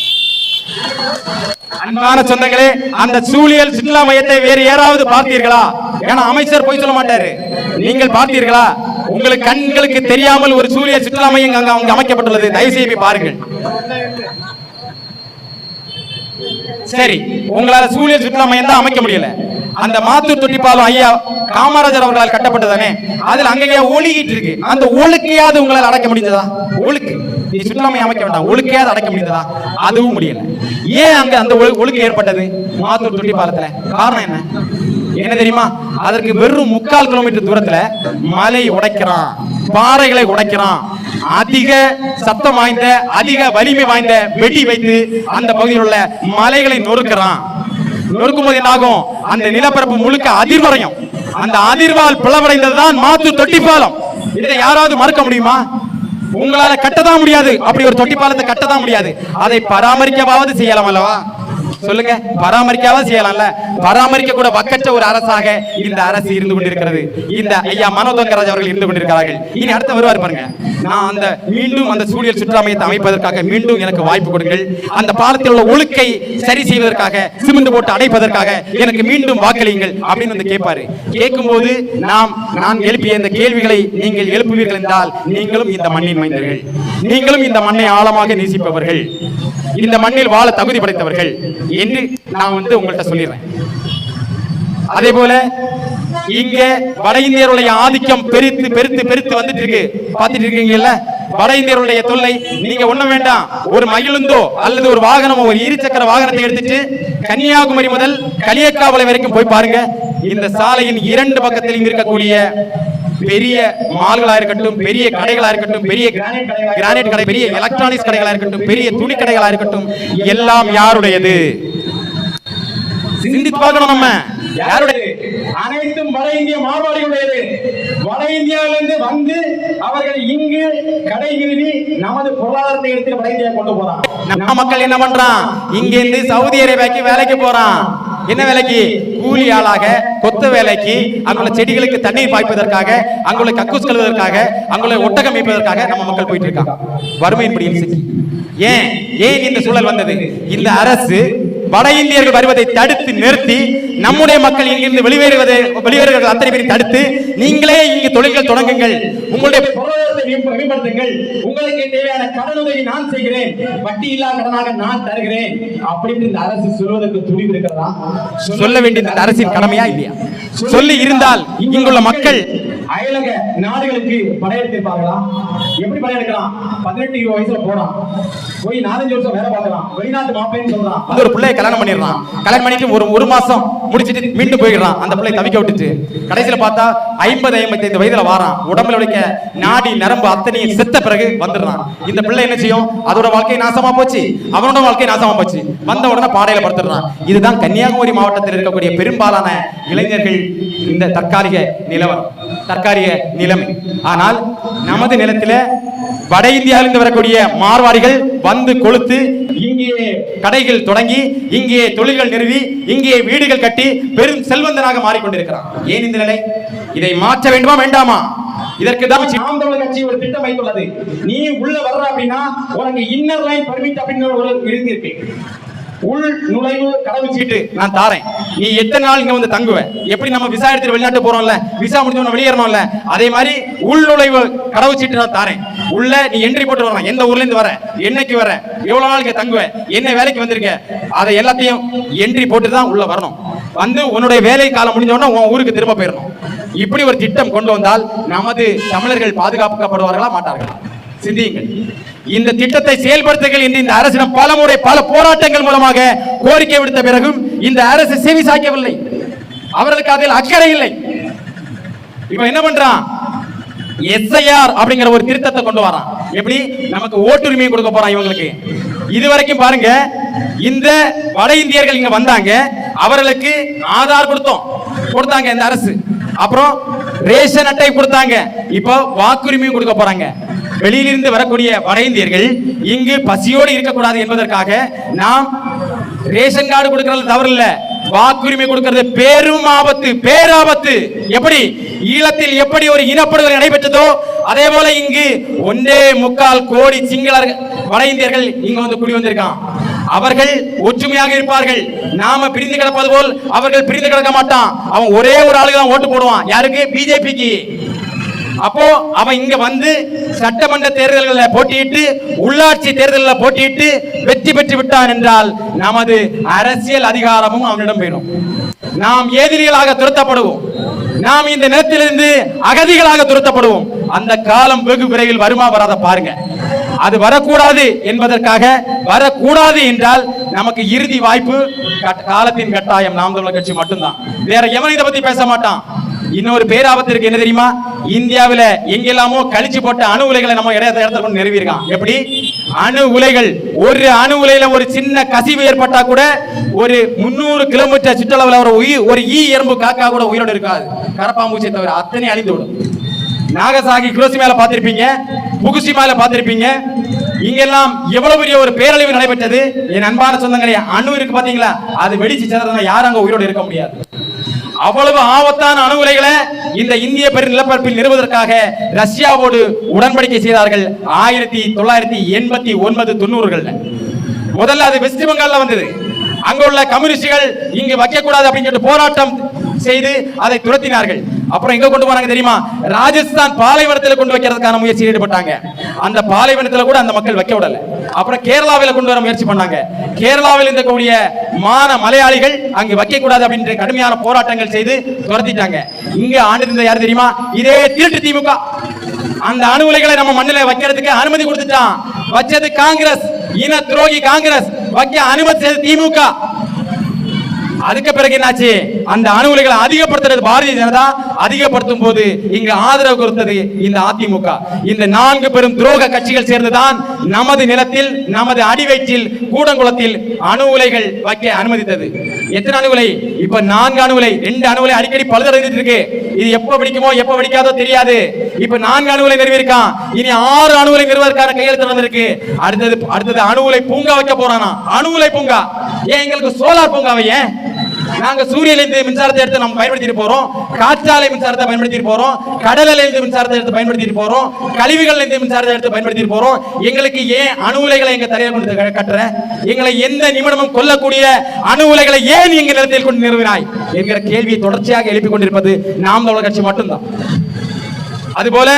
அன்பான சொந்தங்களே, அந்த சூழியல் சுற்றுலா மையத்தை வேறு யாராவது பார்த்தீர்களா? ஏன்னா அமைச்சர் போய் சொல்ல மாட்டாரு. நீங்கள் பார்த்தீர்களா? உங்களுக்கு கண்களுக்கு தெரியாமல் ஒரு சூழியல் சுற்றுலா மையம் அங்க அமைக்கப்பட்டுள்ளது. தயவு செய்து பாருங்கள். சரி, உங்களால சூழியல் சுற்றுலா மையம் தான் அமைக்க முடியல. அந்த மாத்தூர் தொட்டிப்பாலம் ஐயா காமராஜர் அவர்களால் கட்டப்பட்டதானே, அதுல அங்கங்க ஒழுகிட்டு இருக்கு. அந்த ஒழுக்கையாவது உங்களால் அடைக்க முடிந்ததா? ஒழுக்கு நீ சுற்றுலா மையம் அமைக்க வேண்டாம், ஒழுக்கையாவது அடைக்க முடிந்ததா? அதுவும் முடியல. ஏன் அங்க அந்த ஒழுக்கு ஏற்பட்டது மாத்தூர் தொட்டிப்பாலத்துல? காரணம் என்ன தெரியுமா? அதற்கு வெறும் 3/4 கிலோமீட்டர் தூரத்துல மலை உடைக்கிறான், பாறைகளை உடைக்கிறான், அதிக சத்தம் வாய்ந்த அதிக வலிமை வாய்ந்த வெடி வைத்து அந்த பகுதியில் உள்ள மலைகளை நொறுக்கிறான். நொறுக்கும் போது என்ன ஆகும்? அந்த நிலப்பரப்பு முழுக்க அதிர்வரையும். அந்த அதிர்வால் பிளவடைந்ததுதான் மாத்தூர் தொட்டிப்பாலம். இதை யாராவது மறுக்க முடியுமா? உங்களால கட்டதான் முடியாது. அப்படி ஒரு தொட்டிப்பாலத்தை கட்டதான் முடியாது. அதை பராமரிக்கவாவது செய்யலாம் அல்லவா? சொல்லுங்க, பராமரிக்காவது செய்யலாம்ல? பராமரிக்க கூட வக்கற்ற ஒரு அரசாக இந்த அரசு இருந்து கொண்டிருக்கிறது. இந்த ஐயா மனோ தங்கராஜ் அவர்கள் இருந்து கொண்டிருக்கிறார்கள். இனி அடுத்த வருவார் பாருங்க. நான் மீண்டும் அந்த சூழியல் சுற்றுலா மையத்தை அமைப்பதற்காக மீண்டும் எனக்கு வாய்ப்பு கொடுங்கள். அந்த பாலத்தில் உள்ள ஒழுக்கை சரி செய்வதற்காக, சிமெண்ட் போட்டு அடைப்பதற்காக எனக்கு மீண்டும் வாக்களியுங்கள் அப்படின்னு வந்து கேட்பாரு. கேட்கும்போது நான் எழுப்பிய இந்த கேள்விகளை நீங்கள் எழுப்புவீர்கள் என்றால் நீங்களும் இந்த மண்ணின் மைந்தர்கள், நீங்களும் இந்த மண்ணை ஆழமாக நேசிப்பவர்கள், இந்த மண்ணில் வாழ தகுதி படைத்தவர்கள் என்று நான் உங்கள்கிட்ட சொல்லிடுறேன். அதே போல இங்க வட இந்தியருடைய ஆதிக்கம் பெருத்து பெருத்து பெருத்து வந்துட்டு இருக்கு. பாத்துட்டு இருக்கீங்கல்ல, வட இந்தியருடைய தொல்லை. நீங்க ஒண்ணும் வேண்டாம், ஒரு மகிழுந்தோ அல்லது ஒரு வாகனமோ, ஒரு இருசக்கர வாகனத்தை எடுத்துட்டு கன்னியாகுமரி முதல் களியக்காவளை வரைக்கும் போய் பாருங்க. இந்த சாலையின் 2 பக்கத்திலும் இருக்கக்கூடிய பெரிய மால்களா இருக்கட்டும், பெரிய கடைகளா இருக்கட்டும், பெரிய கிரானைட் கடை, பெரிய எலக்ட்ரானிக்ஸ் கடைகளா இருக்கட்டும், பெரிய துணி கடைகளா இருக்கட்டும், எல்லாம் யாருடையது? சிந்தித்து பார்க்கணும். நம்ம யாருடையது? அனைத்தும் வட இந்திய மார்வாடிகளுடையது. வட இந்தியாவிலிருந்து வந்து அவர்கள் இங்கு கடை நிறுவி நமது பொருளாதாரத்தை எடுத்து வட இந்தியா கொண்டு போறான். நம்ம மக்கள் என்ன பண்றான்? இங்க இருந்து சவுதி அரேபியாக்கு வேலைக்கு போறான். என்ன வேலைக்கு? கூலி ஆளாக, கொத்த வேலைக்கு, அங்குள்ள செடிகளுக்கு தண்ணீர் பாய்ப்பதற்காக, அங்குள்ள கக்கூஸ் கழுவதற்காக, அங்குள்ள ஒட்டகம் மேய்ப்பதற்காக நம்ம மக்கள் போயிட்டு இருக்காங்க. வறுமையின் பிடியில் சிக்கி. ஏன் இந்த சூழல் வந்தது? இந்த அரசு வட இந்தியர்கள் வருவதை தடுத்து நிறுத்தி நம்முடைய மக்கள் இங்கிருந்து வெளியேறுவர்கள் அத்தனை பேரை தடுத்து, நீங்களே இங்கு தொழில்கள் தொடங்குங்கள், உங்களுடைய பொருளாதாரத்தை மேம்படுத்துங்கள், உங்களுக்கு தேவையான கடனுதவி நான் செய்கிறேன், வட்டி இல்லா கடனாக நான் தருகிறேன் அப்படின்னு இந்த அரசு சொல்வதற்கு துணிவு இருக்கிறதா? சொல்ல வேண்டிய இந்த அரசின் கடமையா இல்லையா? சொல்லி இருந்தால் இங்குள்ள மக்கள் அயலக நாடுகளுக்கு படையெடுத்திருப்பாங்களா? எப்படி படையெடுக்கலாம்? 18-20 வயசுல போறான், போய் 4-5 வருஷம் வேலை பார்க்கலாம், வெளிநாட்டு மாப்பிள்ளைன்னு சொல்றான். அது ஒரு பிள்ளையை கல்யாணம் பண்ணிடுறான். கல்யாணம் பண்ணிட்டு ஒரு மாசம் முடிச்சிட்டு மீண்டும் போயிடுறான். அந்த பிள்ளை தவிக்க விட்டுட்டு கடைசியில பார்த்தா 50-55 வயதுல வாரான். உடம்புல உடைக்க நாடி நரம்பு அத்தனையும் செத்த பிறகு வந்துடுறான். இந்த பிள்ளை என்ன செய்யும்? அதோட வாழ்க்கை நாசமா போச்சு, அவனோட வாழ்க்கை நாசமா போச்சு. வந்த உடனே பாடையில படுத்துடுறான். இதுதான் கன்னியாகுமரி மாவட்டத்தில் இருக்கக்கூடிய பெரும்பாலான இளைஞர்கள் இந்த தற்காலிக நிலவரம், தற்காலிக நிலைமை. ஆனால் நமது நிலத்தில வட இந்தியாவிலிருந்து வரக்கூடிய மார்வாடிகள் வந்து கொளுத்து இங்கே கடைகள் தொடங்கி, இங்கே தொழில்கள் நிறுவி, இங்கே வீடுகள் கட்டி பெரும் செல்வந்தனாக மாறிக்கொண்டிருக்கிறான். ஏன் இந்த நிலை? இதை மாற்ற வேண்டுமா வேண்டாமா? இதற்கு தான் நாம் தமிழர் கட்சி ஒரு திட்டம் வைத்துள்ளது. நீ உள்ள வர்ற அப்படின்னா உனக்கு இன்னர் லைன் பர்மிட் அப்படின்னு ஒரு இருக்கு. உள் நுழைவு கடவுச்சீட்டு நான் தாரேன். நீ எத்தனை நாள் இங்க வந்து தங்குவ? எப்படி நம்ம விசா எடுத்து வெளிநாட்டு போறோம்ல, விசா முடிஞ்சவன வெளியேறணும்ல, அதே மாதிரி உள் நுழைவு கடவுச்சீட்டு நான் தாரேன். உள்ள நீ என்ட்ரி போட்டு வரணும். எந்த ஊர்ல இருந்து வர, என்னைக்கு வர, எவ்வளவு நாள் இங்க தங்குவ, என்ன வேலைக்கு வந்திருக்க, அதை எல்லாத்தையும் என்ட்ரி போட்டு தான் உள்ள வரணும். வந்து உன்னுடைய வேலை காலம் முடிஞ்சவொடனே உன் ஊருக்கு திரும்ப போயிடணும். இப்படி ஒரு திட்டம் கொண்டு வந்தால் நமது தமிழர்கள் பாதுகாக்கப்படுவார்களா மாட்டார்களா? சிந்தியுங்கள். இந்த திட்டத்தை செயல்படுத்துங்கள் என்று இந்த அரசிடம் பலமுறை பல போராட்டங்கள் மூலமாக கோரிக்கை விடுத்த பிறகும் இந்த அரசு செவி சாய்க்கவில்லை. அவர்களுக்கு அதில் அக்கறை இல்லை. இப்ப என்ன பண்றான்? எஸ்ஐஆர் அப்படிங்கிற ஒரு திருத்தத்தை கொண்டு வரான். எப்படி? நமக்கு ஓட்டுரிமையை கொடுக்க போறான் இவங்களுக்கு. இதுவரைக்கும் பாருங்க, இந்த வட இந்தியர்கள் இங்க வந்தாங்க, அவர்களுக்கு ஆதார் கொடுத்தாங்க இந்த அரசு. அப்புறம் ரேஷன் அட்டை கொடுத்தாங்க. இப்போ வாக்குரிமையும் கொடுக்க போறாங்க. வெளியிலிருந்து வரக்கூடிய வட இந்தியர்கள் இங்கு பசியோடு இருக்கக்கூடாது என்பதற்காக நாம் ரேஷன் கார்டு கொடுக்கிறது தவறு இல்ல, வாக்குரிமை கொடுக்கிறது பெரும் ஆபத்து, பேராபத்து. எப்படி ஈழத்தில் எப்படி ஒரு இனப்படுகொலை நடைபெற்றதோ அதே போல இங்கு 1.25 கோடி சிங்கள வட இந்தியர்கள் இங்க வந்து குடி வந்திருக்கான். அவர்கள் ஒற்றுமையாக இருப்பார்கள். நாம பிரிந்து கிடப்பது போல் அவர்கள் பிரிந்து கிடக்க மாட்டான். அவன் ஒரே ஒரு ஆளுக்கு தான் ஓட்டு போடுவான். யாருக்கு? பிஜேபிக்கு. அப்போ அவன் இங்க வந்து சட்டமன்ற தேர்தல்களில் போட்டியிட்டு, உள்ளாட்சி தேர்தலில் போட்டியிட்டு வெற்றி பெற்று விட்டான் என்றால் நமது அரசியல் அதிகாரமும் அவனிடம் வேணும். நாம் எதிரிகளாக துரத்தப்படுவோம். நாம் இந்த நிலத்திலிருந்து அகதிகளாக துரத்தப்படுவோம். அந்த காலம் வெகு விரைவில் வருமா வராத பாருங்க. அது வரக்கூடாது என்பதற்காக, வரக்கூடாது என்றால் நமக்கு இறுதி வாய்ப்பு காலத்தின் கட்டாயம் நாம் தமிழர் கட்சி மட்டும்தான். வேற எவனும் இதை பத்தி பேச மாட்டான். இன்னொரு பேராபத்து இருக்கு. என்ன தெரியுமா? இந்தியாவில எங்கெல்லாமோ கழிச்சு போட்ட அணு உலைகளை நம்ம இடத்துல கொண்டு நிறுவிருக்கான். எப்படி? அணு உலைகள், ஒரு அணு உலையில ஒரு சின்ன கசிவு ஏற்பட்டா கூட ஒரு 300 கிலோமீட்டர் சுற்றளவுல ஒரு ஈ எறும்பு காக்கா கூட உயிரோடு இருக்காது. கரப்பாம்பூச்சியை தவிர அத்தனை அழிந்து விடும். நாகசாகி ஹிரோஷிமால பார்த்திருப்பீங்க, புகுஷிமால பார்த்திருப்பீங்க. இங்கெல்லாம் எவ்வளவு பெரிய ஒரு பேரழிவு நடைபெற்றது. என் அன்பான சொந்தங்களே, அணு இருக்கு பாத்தீங்களா, அது வெடிச்சு சேதனா யாரும் அங்க உயிரோடு இருக்க முடியாது. அவ்வளவு ஆபத்தான அணு உலைகளை இந்த இந்திய பெரு நிலப்பரப்பில் நிறுவுவதற்காக ரஷ்யாவோடு உடன்படிக்கை செய்தார்கள் 1989 90களில். முதல்ல அது வெஸ்ட் பெங்கால்ல வந்தது. அங்க உள்ள கம்யூனிஸ்டுகள் இங்கு வைக்கக்கூடாது அப்படின்னு சொல்லிட்டு போராட்டம் செய்து அதை துரத்தினார்கள். அப்புறம் எங்க கொண்டு போனாங்க தெரியுமா? ராஜஸ்தான் பாலைவனத்தில் கொண்டு வைக்கிறதுக்கான முயற்சியில் ஈடுபட்டாங்க. அந்த பாலைவனத்தில் கூட அந்த மக்கள் வைக்க விடல. அப்புறம் கேரளாவில் கொண்டு வர முயற்சி பண்ணாங்க. கேரளாவில் இருக்கக்கூடிய மலையாளிகள் அங்கு வைக்க கூடாது அப்படின்ற கடுமையான போராட்டங்கள் செய்து துரத்திட்டாங்க. இங்க ஆண்டிருந்த யார் தெரியுமா? இதே திருட்டு திமுக. அந்த அணு உலைகளை நம்ம மண்ணில் வைக்கிறதுக்கு அனுமதி கொடுத்துட்டான். வச்சது காங்கிரஸ், இன துரோகி காங்கிரஸ். வைக்க அனுமதி செய்தது திமுக. அதுக்கு பிறகு என்னாச்சு? அந்த அணு உலைகளை அதிகப்படுத்துறது பாரதிய ஜனதா. அதிகப்படுத்தும் போது இங்கு ஆதரவு கொடுத்தது இந்த அதிமுக. இந்த 4 பெரும் துரோக கட்சிகள் சேர்ந்துதான் நமது நிலத்தில், நமது அடிவயிற்றில், கூடங்குளத்தில் அணு உலைகள் வைக்க அனுமதித்தது. எத்தனை அணு உலை? இப்ப 4 அணு உலை. 2 அணு உலை அடிக்கடி பழுதடைந்துட்டு இருக்கு. இது எப்ப வெடிக்குமோ எப்ப வெடிக்காதோ தெரியாது. இப்ப 4 அணு உலை நிறுவிருக்கான். இனி 6 அணு உலை நிறுவதற்கான கையெழுத்து வந்திருக்கு. அடுத்தது அணு உலை பூங்கா வைக்க போறானா? அணு உலை பூங்கா. ஏன் எங்களுக்கு சோலார் பூங்காவை? ஏன் நாங்க சூரியனிலிருந்து மின்சாரத்தை எடுத்து நம்ம பயன்படுத்திட்டு போறோம், காற்றாலை மின்சாரத்தை பயன்படுத்திட்டு போறோம், கடலில் இருந்து மின்சாரத்தை எடுத்து பயன்படுத்திட்டு போறோம், கழிவுகள் இருந்து மின்சாரத்தை எடுத்து பயன்படுத்திட்டு போறோம். எங்களுக்கு ஏன் அணு உலைகளை எங்க தரையில் கொண்டு கட்டுற? எங்களை எந்த நிமிடமும் கொல்லக்கூடிய அணு உலைகளை ஏன் எங்க நிலத்தில் கொண்டு நிறுவினாய் என்கிற கேள்வியை தொடர்ச்சியாக எழுப்பிக் கொண்டிருப்பது நாம் தமிழர் கட்சி மட்டும்தான். அதுபோல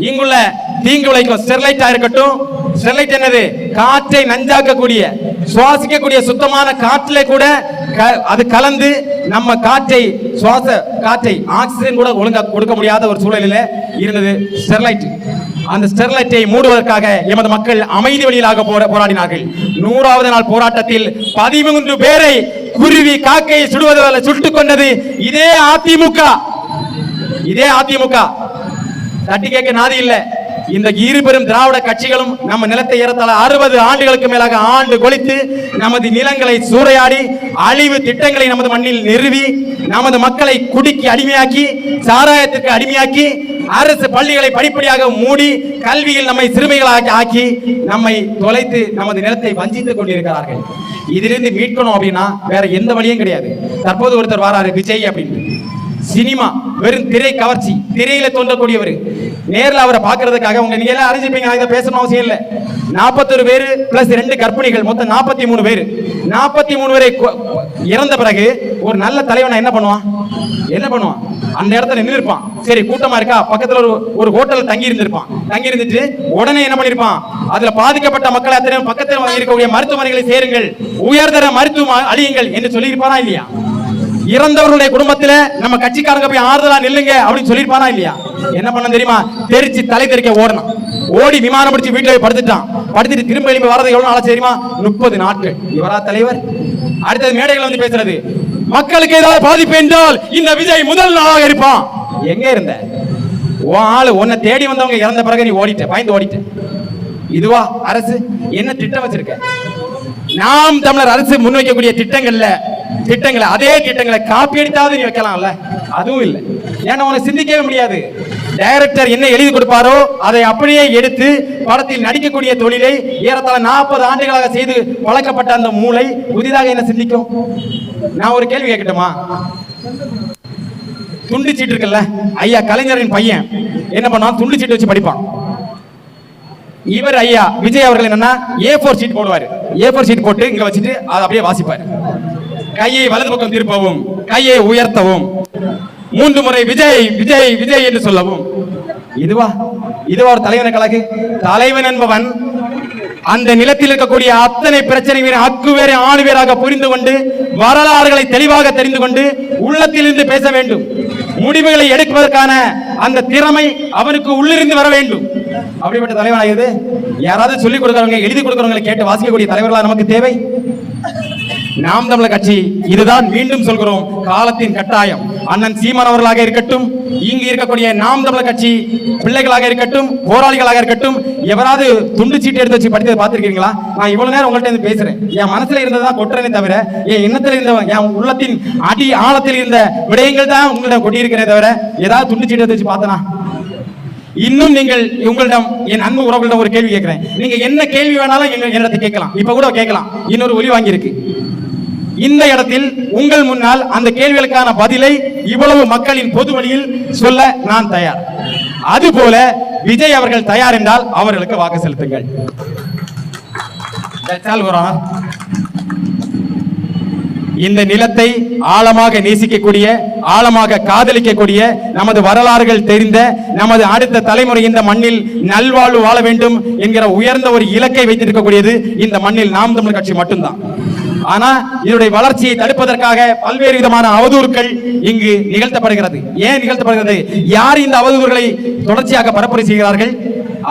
இங்குள்ள தீங்கு விளைக்கும் ஸ்டெர்லைட்டா இருக்கட்டும். ஸ்டெர்லைட் என்னது? காற்றை நஞ்சாக்கக்கூடிய, சுவாசிக்கக்கூடிய சுத்தமான காற்றிலே கூட அது கலந்து நம்ம காற்றை, சுவாச காற்றை, ஆக்சிஜன் கூட ஒழுங்கா கொடுக்க முடியாத ஒரு சூழலில் இருந்தது ஸ்டெர்லைட். அந்த ஸ்டெர்லைட்டை மூடுவதற்காக எமது மக்கள் அமைதி வழியிலாக போராடினார்கள். 100வது நாள் போராட்டத்தில் 13 பேரை குருவி காக்கையை சுடுவதால் சுட்டுக் கொண்டது இதே அதிமுக. இதே அதிமுக. தட்டி கேட்க நாதி இல்ல. இந்த இரு பெரும் திராவிட கட்சிகளும் நம்ம நிலத்தை ஏறத்தாழ 60 ஆண்டுகளுக்கு மேலாக ஆண்டு கொளித்து நமது நிலங்களை சூறையாடி அழிவு திட்டங்களை நமது மண்ணில் நிறுவி நமது மக்களை குடிக்கு அடிமையாக்கி, சாராயத்திற்கு அடிமையாக்கி, அரசு பள்ளிகளை படிப்படியாக மூடி கல்வியில் நம்மை சிறுமைகளாக ஆக்கி நம்மை தொலைத்து நமது நிலத்தை வஞ்சித்துக் கொண்டிருக்கிறார்கள். இதிலிருந்து மீட்கணும் அப்படின்னா வேற எந்த வழியும் கிடையாது. தற்போது ஒருத்தர் வராரு, விஜய் அப்படின்னு. சினிமா வெறும் திரை கவர்ச்சி, திரையில தோன்றக்கூடியவர். நேரில் அவரை பார்க்கறதுக்காக உங்க நீங்க எல்லாம் அறிஞ்சிருப்பீங்க, இதை பேசணும் அவசியம் இல்லை. 41 பேரு பிளஸ் 2 கர்ப்பிணிகள், மொத்தம் 43 பேரு. 43 பேரை இறந்த பிறகு ஒரு நல்ல தலைவன் என்ன பண்ணுவான்? அந்த இடத்துல நின்று இருப்பான். சரி, கூட்டமா இருக்கா, பக்கத்துல ஒரு ஹோட்டல் தங்கி இருந்திருப்பான். தங்கி இருந்துட்டு உடனே என்ன பண்ணிருப்பான்? அதுல பாதிக்கப்பட்ட மக்களை அத்தனை பக்கத்தில் இருக்கக்கூடிய மருத்துவமனைகளை சேருங்கள், உயர்தர மருத்துவம் அழியுங்கள் என்று சொல்லியிருப்பானா இல்லையா? இறந்தவர்களுடைய குடும்பத்துல நம்ம கட்சிக்காரங்க போய் ஆறுதலா நில்லுங்க அப்படின்னு சொல்லிருப்பானா இல்லையா? என்ன பண்ண தெரியுமா? தெரிச்சு தலை தெறிக்க ஓடணும். ஓடி விமானம் பிடிச்சு வீட்டுல படுத்துட்டான். படுத்துட்டு திரும்ப எழுப்பி வரது எவ்வளவு நாளா தெரியுமா? 30 நாட்கள். இவரா தலைவர்? அடுத்தது மேடைகள் வந்து பேசுறது, மக்களுக்கு ஏதாவது பாதிப்பு என்றால் இந்த விஜய் முதல் நாளாக இருப்பான். எங்க இருந்த உன் ஆளு உன்னை தேடி வந்தவங்க இறந்த பிறகு நீ ஓடிட்ட, பயந்து ஓடிட்ட. இதுவா அரசு? என்ன திட்டம் வச்சிருக்க? நாம் தமிழர் அரசு முன்வைக்கக்கூடிய திட்டங்களை அதே திட்டங்களை காப்பி அடித்தாவது நீ வைக்கலாம்ல, அதுவும் இல்லை. ஏன்னா உனக்கு சிந்திக்கவே முடியாது. டைரக்டர் என்ன எழுதி கொடுப்பாரோ அதை அப்படியே எடுத்து படத்தில் நடிக்கக்கூடிய தொழிலை ஏறத்தாழ 40 ஆண்டுகளாக செய்து பழக்கப்பட்ட அந்த மூளை புதிதாக என்ன சிந்திக்கும்? நான் ஒரு கேள்வி கேட்கட்டுமா? துண்டு சீட்டு இருக்குல்ல, ஐயா கலைஞரின் பையன் என்ன பண்ணான்? துண்டு சீட்டு வச்சு படிப்பான். இவர் ஐயா விஜய் அவர்கள் என்னன்னா A4 சீட் போடுவாரு. A4 சீட் போட்டு இங்க வச்சுட்டு அதை அப்படியே வாசிப்பாரு. கையை வலது பக்கம் திருப்பவும், கையை உயர்த்தவும், 3 முறை விஜய் விஜய் விஜய் என்று சொல்லவும். இதுவா ஒரு தலைவன கழகு? தலைவன் என்பவன் அந்த நிலத்தில் இருக்கக்கூடிய அத்தனை பிரச்சனைகளை அக்கு வேற ஆணு வேறாக புரிந்து கொண்டு வரலாறுகளை தெளிவாக தெரிந்து கொண்டு உள்ளத்திலிருந்து பேச வேண்டும். முடிவுகளை எடுப்பதற்கான அந்த திறமை அவனுக்கு உள்ளிருந்து வர வேண்டும். அப்படிப்பட்ட தலைவனாகிறது யாராவது சொல்லிக் கொடுக்கிறவங்க, எழுதி கொடுக்கிறவங்களை கேட்டு வாசிக்கக்கூடிய தலைவர்களா நமக்கு தேவை? நாம் தமிழர் கட்சி இதுதான் மீண்டும் சொல்கிறோம், காலத்தின் கட்டாயம். அண்ணன் சீமான் அவர்களாக இருக்கட்டும், இங்கு இருக்கக்கூடிய நாம் தமிழர் கட்சி பிள்ளைகளாக இருக்கட்டும், போராளிகளாக இருக்கட்டும், எவராது துண்டு சீட்டு எடுத்து வச்சு படித்ததை பார்த்திருக்கீங்களா? நான் இவ்வளவு நேரம் உங்கள்கிட்ட பேசுறேன், என் மனசுல இருந்ததான் கொட்டுறேனே தவிர என் எண்ணத்தில் இருந்த, என் உள்ளத்தின் அடி ஆழத்தில் இருந்த விடயங்கள் தான் உங்களிடம் கொட்டியிருக்கிறேன் தவிர ஏதாவது துண்டு சீட்டு எடுத்து வச்சு பார்த்தனா? இன்னும் நீங்கள் உங்களிடம், என் அன்பு உறவுகளிடம் ஒரு கேள்வி கேட்கிறேன். நீங்க என்ன கேள்வி வேணாலும் என்னிடத்தை கேட்கலாம். இப்ப கூட கேட்கலாம். இன்னொரு ஒலி வாங்கி இருக்கு. இந்த இடத்தில் உங்கள் முன்னால் அந்த கேள்விகளுக்கான பதிலை இவ்வளவு மக்களின் பொது வழியில் சொல்ல நான் தயார். அதுபோல விஜய் அவர்கள் தயார் என்றால் அவர்களுக்கு வாக்கு செலுத்துங்கள். இந்த நிலத்தை ஆழமாக நேசிக்கக்கூடிய, ஆழமாக காதலிக்கக்கூடிய, நமது வரலாறுகள் தெரிந்த நமது அடுத்த தலைமுறை இந்த மண்ணில் நல்வாழ்வு வாழ வேண்டும் என்கிற உயர்ந்த ஒரு இலக்கை வைத்திருக்கக்கூடியது இந்த மண்ணில் நாம் தமிழர் கட்சி மட்டும்தான். ஆனா இதனுடைய வளர்ச்சியை தடுப்பதற்காக பல்வேறு விதமான அவதூறுகள் இங்கு நிகழ்த்தப்படுகிறது. ஏன் நிகழ்த்தப்படுகிறது? யார் இந்த அவதூறுகளை தொடர்ச்சியாக பரப்புரை செய்கிறார்கள்?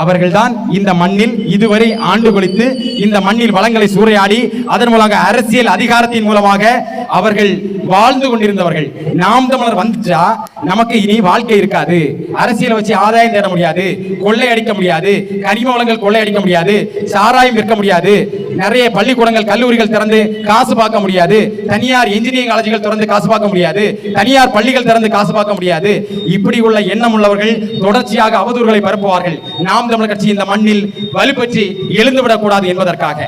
அவர்கள்தான் இந்த மண்ணில் இதுவரை ஆண்டு கொளித்து இந்த மண்ணில் வளங்களை சூறையாடி அதன் மூலமாக அரசியல் அதிகாரத்தின் மூலமாக அவர்கள் வாழ்ந்து கொண்டிருந்தவர்கள். நாம் தமிழர் வந்துட்டா நமக்கு இனி வாழ்க்கை இருக்காது, அரசியலை வச்சு ஆதாயம் தேட முடியாது, கொள்ளை அடிக்க முடியாது, கனிம வளங்கள் கொள்ளை அடிக்க முடியாது, சாராயம் விற்க முடியாது, நிறைய பள்ளிக்கூடங்கள் கல்லூரிகள் திறந்து காசு பார்க்க முடியாது, தனியார் இன்ஜினியரிங் காலேஜுகள் திறந்து காசு பார்க்க முடியாது, தனியார் பள்ளிகள் திறந்து காசு பார்க்க முடியாது. இப்படி உள்ள எண்ணம் உள்ளவர்கள் தொடர்ச்சியாக அவதூறுகளை பரப்புவார்கள். நாம் தமிழர் கட்சி இந்த மண்ணில் வலுப்பெற்று எழுந்துவிடக் கூடாது என்பதற்காக.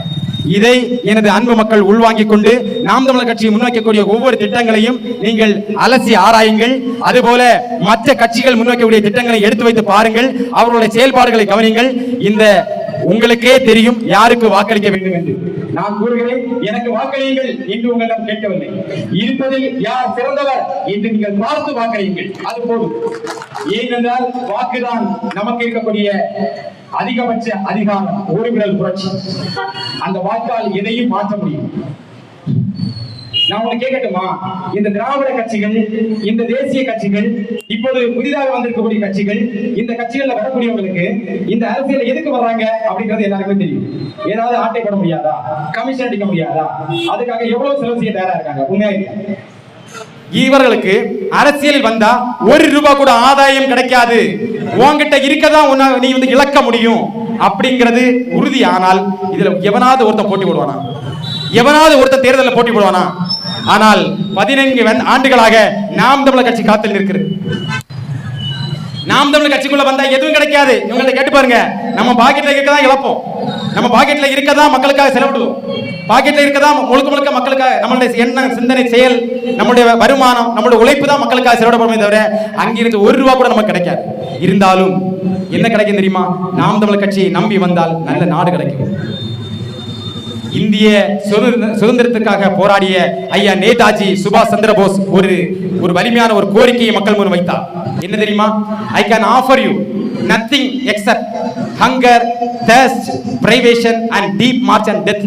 இதை எனது அன்பு மக்கள் உள்வாங்கிக் கொண்டு நாம் தமிழர் கட்சி முன்வைக்கக்கூடிய ஒவ்வொரு திட்டங்களையும் நீங்கள் அலசி ஆராயுங்கள். அதுபோல மற்ற கட்சிகள் முன்வைக்கக்கூடிய திட்டங்களை எடுத்து வைத்து பாருங்கள், அவர்களுடைய செயல்பாடுகளை கவனியுங்கள். இந்த உங்களுக்கே தெரியும் யாருக்கு வாக்களிக்க வேண்டும் என்று. நான் கூறுகிறேன், எனக்கு வாக்களியுங்கள் என்று உங்களிடம் கேட்கவில்லை. இருப்பதில் யார் சிறந்தவர் என்று நீங்கள் பார்த்து வாக்களியுங்கள், அது போதும். ஏனென்றால் வாக்குதான் நமக்கு இருக்கக்கூடிய அதிகபட்ச அதிகாரம், ஒரு விரல் புரட்சி. அந்த வாக்கால் எதையும் மாற்ற முடியும். நான் உங்களுக்கு கேட்கட்டுமா, இந்த திராவிட கட்சிகள், இந்த தேசிய கட்சிகள், இப்போது புதிதாக வந்திருக்கக்கூடிய கட்சிகள், இந்த கட்சிகள்ல வரக்கூடியவங்களுக்கு இந்த அரசியல் எதுக்கு வர்றாங்க அப்படிங்கிறது எல்லாருக்குமே தெரியும். ஏதாவது ஆட்டை போட முடியாதா, கமிஷன் அடிக்க முடியாதா, அதுக்காக எவ்வளவு செலவு செய்ய தயாரா இருக்காங்க. உண்மையா இவர்களுக்கு அரசியல் வந்தா ₹1 கூட ஆதாயம் கிடைக்காது, உன்கிட்ட இருக்கதான் நீ இழக்க முடியும் அப்படிங்கிறது உறுதி. ஆனால் இதுல எவனாவது ஒருத்தன் போட்டி போடுவானா? எவனாவது ஒருத்தன் தேர்தலில் போட்டி போடுவானா? ஆனால் 14 ஆண்டுகளாக நாம் தமிழர் கட்சி காத்தில் இருக்கிறது. நாம் தமிழர் கட்சிக்குள்ள வந்தா எதுவும் கிடைக்காது. இவங்கள்ட்ட கேட்டு பாருங்க, நம்ம பாக்கெட்ல இருக்கதான் இழப்போம், நம்ம பாக்கெட்ல இருக்கதான் மக்களுக்காக செலவிடுவோம், பாக்கெட்ல இருக்கதான் முழுக்க முழுக்க மக்களுக்காக நம்மளுடைய எண்ணம், சிந்தனை, செயல், நம்முடைய வருமானம், நம்முடைய உழைப்பு தான் மக்களுக்காக செலவிடப்படுமே தவிர அங்கிருந்து ₹1 கூட நமக்கு கிடைக்காது. இருந்தாலும் என்ன கிடைக்கும் தெரியுமா? நாம் தமிழர் கட்சியை நம்பி வந்தால் நல்ல நாடு கிடைக்கும். இந்திய சுதந்திரத்துக்காக போராடிய ஐயா நேதாஜி சுபாஷ் சந்திர போஸ் ஒரு வலிமையான ஒரு கோரிக்கையை மக்கள் முன் வைத்தார். என்ன தெரியுமா? I can offer you nothing except hunger, thirst, privation and deep march and death,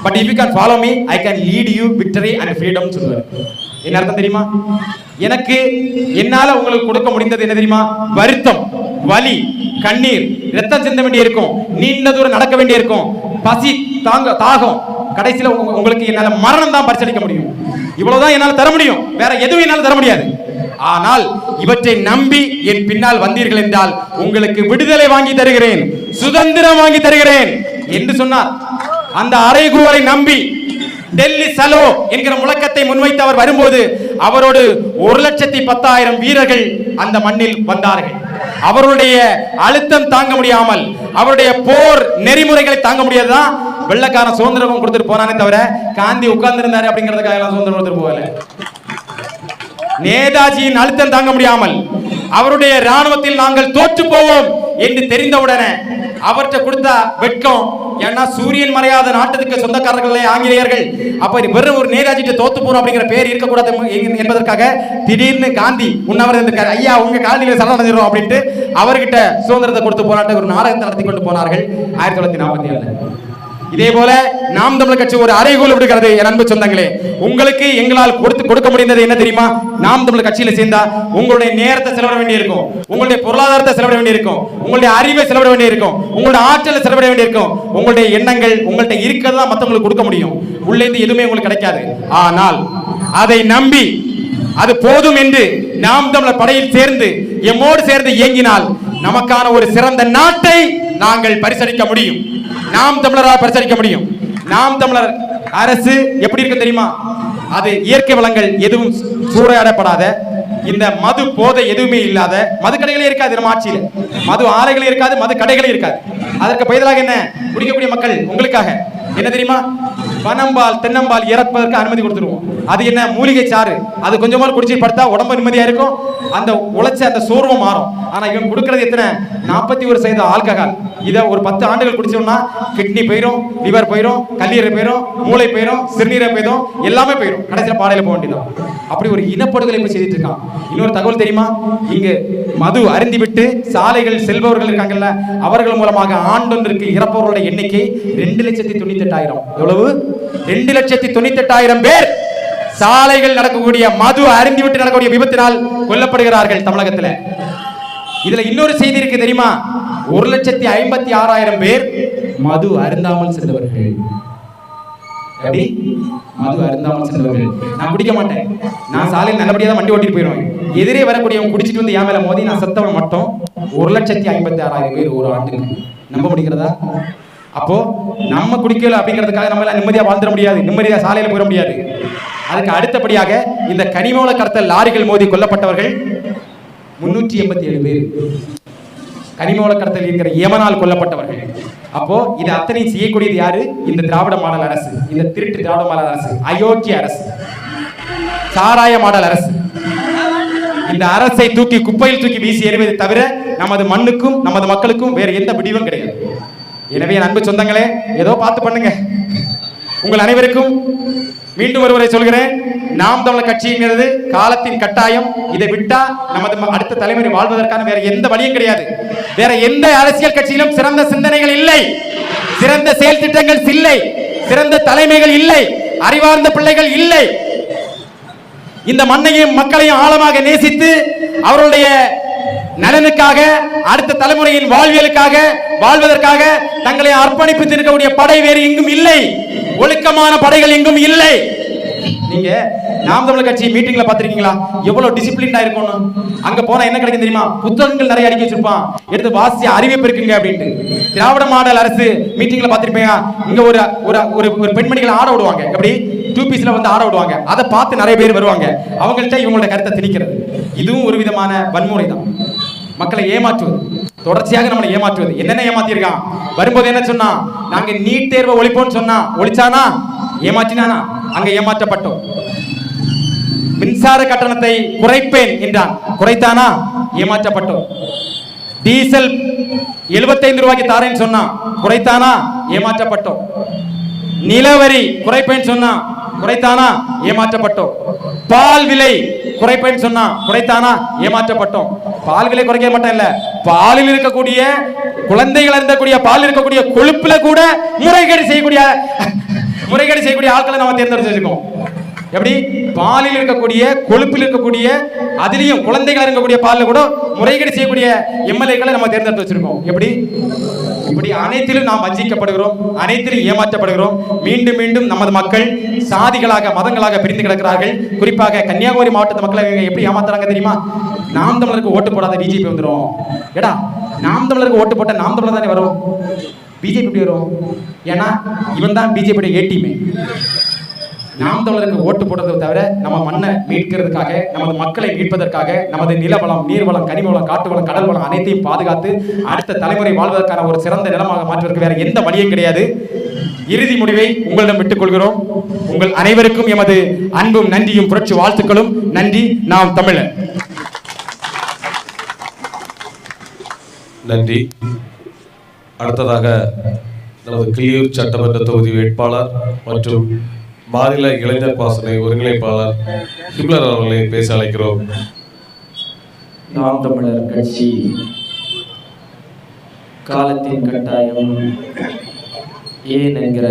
but if you can follow me I can lead you victory and freedom. சொல்றாரு. என்ன அர்த்தம் தெரியுமா? எனக்கு என்னால உங்களுக்கு கொடுக்க முடிந்தது என்ன தெரியுமா? வருத்தம், வலி, கண்ணீர், ரத்தம் சிந்த வேண்டி இருக்கும், நீண்ட தூரம் நடக்க வேண்டி இருக்கும், பசி, தாகம், கடைசியில உங்களுக்கு என்னால மரணம் தான் பரிசளிக்க முடியும். இவ்வளவுதான் என்னால தர முடியும், வேற எதுவும் என்னால தர முடியாது. ஆனால் இவற்றை நம்பி என் பின்னால் வந்தீர்கள் என்றால் உங்களுக்கு விடுதலை வாங்கி தருகிறேன், சுதந்திரம் வாங்கி தருகிறேன் என்று சொன்னார். அந்த அறைகூவலை நம்பி டெல்லி சலோ என்கிற முழக்கத்தை முன்வைத்து அவர் வரும்போது அவரோடு 1,10,000 வீரர்கள் அந்த மண்ணில் வந்தார்கள். அவருடைய அழுத்தம் தாங்க முடியாமல், அவருடைய போர் நெறிமுறைகளை தாங்க முடியாதுதான் வெள்ளக்காரன் சுதந்திரம் கொடுத்துட்டு போனானே தவிர காந்தி உட்கார்ந்து இருந்தாரு அப்படிங்கிறதுக்காக எல்லாம் சுதந்திரம் கொடுத்துட்டு போகல. நேதாஜியின் அழுத்தம் தாங்க முடியாமல் அவருடைய ராணுவத்தில் நாங்கள் தோற்று போவோம் என்று தெரிந்தவுடனே அவர்கிட்ட கொடுத்த வெட்கம், ஏன்னா சூரியன் மறையாத நாட்டுக்கு சொந்தக்காரர்கள் ஆங்கிலேயர்கள், அப்ப வெறும் ஒரு நேதாஜிட்ட தோத்து போறோம் அப்படிங்கிற பேர் இருக்கக்கூடாது என்பதற்காக திடீர்னு காந்தி உண்ணவர் இருக்காரு, ஐயா உங்க காலனியில சரணடைஞ்சிரும் அப்படின்ட்டு அவர்கிட்ட சுதந்திரத்தை கொடுத்து போராட்ட ஒரு நாடகத்தை நடத்தி கொண்டு போனார்கள் 1947. இதே போல நாம் தமிழர் கட்சி ஒரு அறைகூல் விடுகிறது. என் அன்பு சொந்தங்களே, உங்களுக்கு எங்களால் கொடுக்க முடிந்தது என்ன தெரியுமா? நாம் தமிழர் கட்சியில சேர்ந்தா உங்களுடைய நேரத்தை செலவிட வேண்டியிருக்கும், உங்களுடைய பொருளாதாரத்தை செலவிட வேண்டியிருக்கும், உங்களுடைய அறிவை செலவிட வேண்டியிருக்கும், உங்களுடைய ஆற்றலை செலவிட வேண்டியிருக்கும். உங்களுடைய எண்ணங்கள் உங்கள்கிட்ட இருக்கிறதா மற்றவங்களுக்கு கொடுக்க முடியும், உள்ளேந்து எதுவுமே உங்களுக்கு கிடைக்காது. ஆனால் அதை நம்பி அது போதும் என்று நாம் தமிழர் படையில் சேர்ந்து எம்மோடு சேர்ந்து இயங்கினால் நமக்கான ஒரு சிறந்த நாட்டை நாங்கள் பரிசளிக்க முடியும், நாம் தமிழரால் பரிசளிக்க முடியும். நாம் தமிழர் அரசு எப்படி இருக்கு தெரியுமா? அது இயற்கை வளங்கள் எதுவும் சூறையாடப்படாத, இந்த மது போதை எதுவுமே இல்லாத, மது கடைகளே இருக்காது நம்ம ஆட்சியில், மது ஆலைகளே இருக்காது, மது கடைகளே இருக்காது. அதற்கு பதிலாக என்ன குடிக்கக்கூடிய மக்கள் உங்களுக்காக என்ன தெரியுமா? பனம்பால் தென்னம்பால் இறப்பதற்கு அனுமதி கொடுத்துருவோம். அது என்ன மூலிகை சாறு, அது கொஞ்சமா குடிச்சு படுத்தா உடம்பு நிம்மதியா இருக்கும், அந்த உழைச்ச அந்த சோர்வும் மாறும். ஆனா இவன் கொடுக்கறது எத்தனை? 41% ஆல்கஹால். இதை ஒரு 10 ஆண்டுகள் குடிச்சோம்னா கிட்னி போயிடும், லிவர் போயிடும், கல்லீரல் போயிடும், மூளை போயிடும், சிறுநீரை போயிடும், எல்லாமே போயிடும், கடைசியில் பாடையில போக வேண்டியதான். அப்படி ஒரு இனப்படுகொலை இப்ப செய்துட்டு இருக்கான். இன்னொரு தகவல் தெரியுமா? இங்கு மது அருந்தி விட்டு சாலைகள் செல்பவர்கள் இருக்காங்கல்ல, அவர்கள் மூலமாக ஆண்டொன்றுக்கு இறப்பவர்களுடைய எண்ணிக்கை 2,98,000. எவ்வளவு? 2,98,000 பேர் சாலைகள் நடக்கக்கூடிய மது அருந்தி விட்டு நடக்கக்கூடிய விபத்தினால் கொல்லப்படுகிறார்கள் தமிழகத்தில். இதுல இன்னொரு செய்தி இருக்கு தெரியுமா? 1,56,000 பேர் மது அருந்தாமல் சென்றவர்கள். மது அருந்தாமல் சென்றவர்கள். நான் குடிக்க மாட்டேன், நான் சாலையில் நல்லபடியா தான் வண்டி ஓட்டிட்டு போயிடுவேன், எதிரே வரக்கூடியவங்க குடிச்சிட்டு வந்து என் மேல மோதி நான் செத்தவன் மட்டும் 1,56,000 பேர் ஒரு ஆண்டுக்கு. நம்ப முடிகிறதா? அப்போ நம்ம குடிக்கல அப்படிங்கிறதுக்காக நம்ம எல்லாம் நிம்மதியா வாழ்ந்துட முடியாது, நிம்மதியா சாலையில போயிட முடியாது. அதுக்கு அடுத்தபடியாக இந்த கனிமவள கடத்தல் லாரிகள் மோதி கொல்லப்பட்டவர்கள் 387 பேர். கனிமவள கடத்தல் என்கிற யமனால் கொல்லப்பட்டவர்கள். அப்போ இது அத்தனையும் செய்யக்கூடியது யாரு? இந்த திராவிட மாடல் அரசு, இந்த திருட்டு திராவிட மாடல் அரசு, அயோக்கிய அரசு, சாராய மாடல் அரசு. இந்த அரசை தூக்கி குப்பையில் தூக்கி வீசி எறிவதை தவிர நமது மண்ணுக்கும் நமது மக்களுக்கும் வேற எந்த விடிவும் கிடையாது. எனவே அன்பு சொந்தங்களே, ஏதோ பார்த்து பண்ணுங்க. உங்கள் அனைவருக்கும் மீண்டும் ஒருவரை சொல்கிறேன், நாம் தமிழர் கட்சிங்கிறது காலத்தின் கட்டாயம். இதை விட்டா நமது அடுத்த தலைமுறை வாழ்வதற்கான வேற எந்த வழியும் கிடையாது. வேற எந்த அரசியல் கட்சியிலும் சிறந்த சிந்தனைகள் இல்லை, சிறந்த செயல் திட்டங்கள் இல்லை, சிறந்த தலைமைகள் இல்லை, அறிவார்ந்த பிள்ளைகள் இல்லை. இந்த மண்ணையும் மக்களையும் ஆழமாக நேசித்து அவருடைய நலனுக்காக, அடுத்த தலைமுறையின் வாழ்வியலுக்காக, வாழ்வதற்காக தங்களை அர்ப்பணித்து இருக்கக்கூடிய படை வேறு எங்கும் இல்லை, ஒழுக்கமான படைகள் எங்கும் இல்லை. நீங்க நாம் தமிழர் கட்சி மீட்டிங்ல பாத்திருக்கீங்களா? எவ்வளவு டிசிப்ளின்டா இருக்கணும். அங்க போனா என்ன கிடைக்கும் தெரியுமா? புத்தகங்கள் நிறைய அடுக்கி வச்சிருப்பான், எடுத்து வாசி அறிவிப்பு இருக்குங்க அப்படின்ட்டு. திராவிட மாடல் அரசு மீட்டிங்ல பாத்திருப்பீங்க, இங்க ஒரு ஒரு பெண்மணிகள் ஆட விடுவாங்க, எப்படி 2 பீஸ்ல வந்து ஆட விடுவாங்க. அதை பார்த்து நிறைய பேர் வருவாங்க, அவங்கள்ட்ட இவங்களோட கருத்தை திணிக்கிறது. இதுவும் ஒரு விதமான வன்முறை தான், மக்களை ஏமாற்றுவது, தொடர்ச்சியாக நம்மளை ஏமாற்றுவது. என்னென்ன ஏமாத்திருக்கான்? வரும்போது என்ன சொன்னா? நாங்க நீட் தேர்வை ஒழிப்போம்னு சொன்னா, ஒழிச்சானா? ஏமாற்றினானா? அங்க ஏமாற்றப்பட்டோம். மின்சார கட்டணத்தை குறைப்பேன் என்றான், குறைத்தானா? ஏமாற்றப்பட்டோம். டீசல் 75 ரூபாய்க்கு தாரேன்னு சொன்னா, குறைத்தானா? ஏமாற்றப்பட்டோம். நிலவரி குறைப்பேன்னு சொன்னா, குறைத்தானா? ஏமாற்றப்பட்டோம். பால் விலை குறைப்பேன்னு சொன்னா, குறைத்தானா? ஏமாற்றப்பட்டோம். பால் விலை குறைக்க மாட்டேன் இல்ல, பாலில் இருக்கக்கூடிய குழந்தைகள் இருந்தக்கூடிய பாலில் இருக்கக்கூடிய கொழுப்புல கூட முறைகேடு செய்யக்கூடிய ஆட்களை நம்ம தேர்ந்தெடுத்து வச்சிருக்கோம். எப்படி? பாலில் இருக்கக்கூடிய கொழுப்பில் இருக்கக்கூடிய அதிலையும் குழந்தைகள் இருக்கக்கூடிய பாலில் கூட முறைகேடு செய்யக்கூடிய எம்எல்ஏக்களை நம்ம தேர்ந்தெடுத்து வச்சிருக்கோம். எப்படி? இப்படி அனைத்திலும் நாம் வஞ்சிக்கப்படுகிறோம், அனைத்திலும் ஏமாற்றப்படுகிறோம். மீண்டும் மீண்டும் நமது மக்கள் சாதிகளாக மதங்களாக பிரிந்து கிடக்கிறார்கள். குறிப்பாக கன்னியாகுமரி மாவட்டத்து மக்களை எப்படி ஏமாத்துறாங்க தெரியுமா? நாம் தமிழருக்கு ஓட்டு போடாத பிஜேபி வந்துடும். ஏடா, நாம் தமிழருக்கு ஓட்டு போட்ட நாம் தமிழர் தானே வரும், பிஜேபி எப்படி வரும்? ஏன்னா இவன் தான் பிஜேபி ஏடிமே. நாம் தமிழருக்கு ஓட்டு போடுறதை தவிர நம்ம மண்ணை மீட்கிறதுக்காக, நமது மக்களை மீட்பதற்காக, நமது நிலவளம், நீர்வளம், கனிவளம், காட்டு வளம், கடல் வளம் அனைத்தையும் பாதுகாத்து அடுத்த தலைமுறை வாழ்வதற்கான ஒரு சிறந்த நிலமாக மாற்றுவதற்கு வேற எந்த வழியும் கிடையாது. இறுதி முடிவை உங்களிடம் விட்டுக் கொள்கிறோம். உங்கள் அனைவருக்கும் எமது அன்பும் நன்றியும் புரட்சி வாழ்த்துக்களும். நன்றி. நாம் தமிழர்.
நன்றி. அடுத்ததாக நமது கிள்ளியூர் சட்டமன்ற தொகுதி வேட்பாளர் மற்றும் மாநில இளைஞர் பாசனை ஒருங்கிணைப்பாளர் ஹிம்லர் அவர்களை பேச அழைக்கிறோம்.
நாம் தமிழர் கட்சி காலத்தின் கட்டாயம் ஏன் என்கிற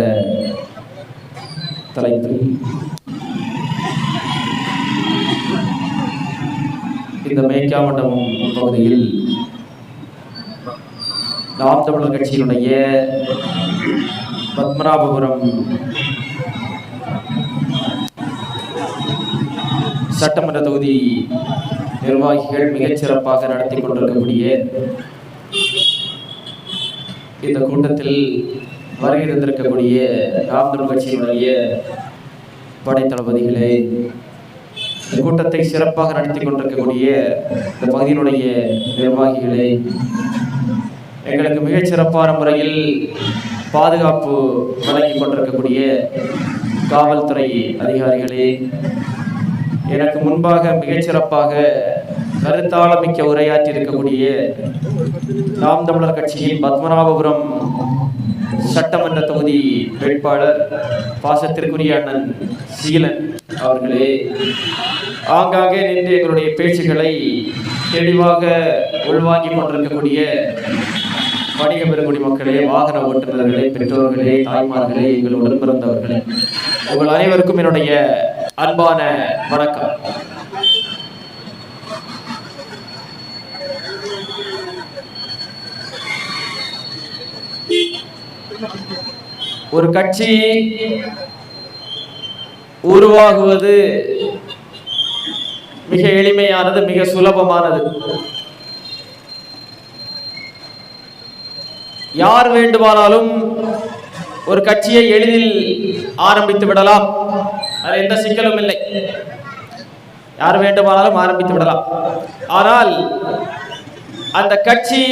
தலைப்பில் இந்த மேய்க்காமண்டபம் பகுதியில் நாம் தமிழர் கட்சியினுடைய பத்மநாபபுரம் சட்டமன்ற தொகுதி நிர்வாகிகள் மிகச்சிறப்பாக நடத்தி கொண்டிருக்கக்கூடிய இந்த கூட்டத்தில் வருகை இருந்திருக்கக்கூடிய நாம் தமிழர் கட்சியினுடைய படைத்தளபதிகளே, இந்த கூட்டத்தை சிறப்பாக நடத்தி கொண்டிருக்கக்கூடிய இந்த பகுதியினுடைய நிர்வாகிகளே, எங்களுக்கு மிகச் சிறப்பான முறையில் பாதுகாப்பு வழங்கிக் கொண்டிருக்கக்கூடிய காவல்துறை அதிகாரிகளே, எனக்கு முன்பாக மிகச்சிறப்பாக கருத்தாளமிக்க உரையாற்றி இருக்கக்கூடிய நாம் தமிழர் கட்சியின் பத்மநாபபுரம் சட்டமன்ற தொகுதி வேட்பாளர் பாசத்திற்குரிய அண்ணன் சீலன் அவர்களே, ஆங்காங்கே நின்று எங்களுடைய பேச்சுகளை தெளிவாக உள்வாங்கிக் கொண்டிருக்கக்கூடிய வணிக பெருங்குடி மக்களே, வாகன ஓட்டுநர்களே, பெற்றோர்களே, தாய்மார்களே, எங்கள் உடன் பிறந்தவர்களே, உங்கள் அனைவருக்கும் என்னுடைய அன்பான வணக்கம். ஒரு கட்சி உருவாகுவது மிக எளிமையானது, மிக சுலபமானது. யார் வேண்டுமானாலும் ஒரு கட்சியை எளிதில் ஆரம்பித்து விடலாம், அது எந்த சிக்கலும் இல்லை. யார் வேண்டுமானாலும் ஆரம்பித்து விடலாம். ஆனால் அந்த கட்சி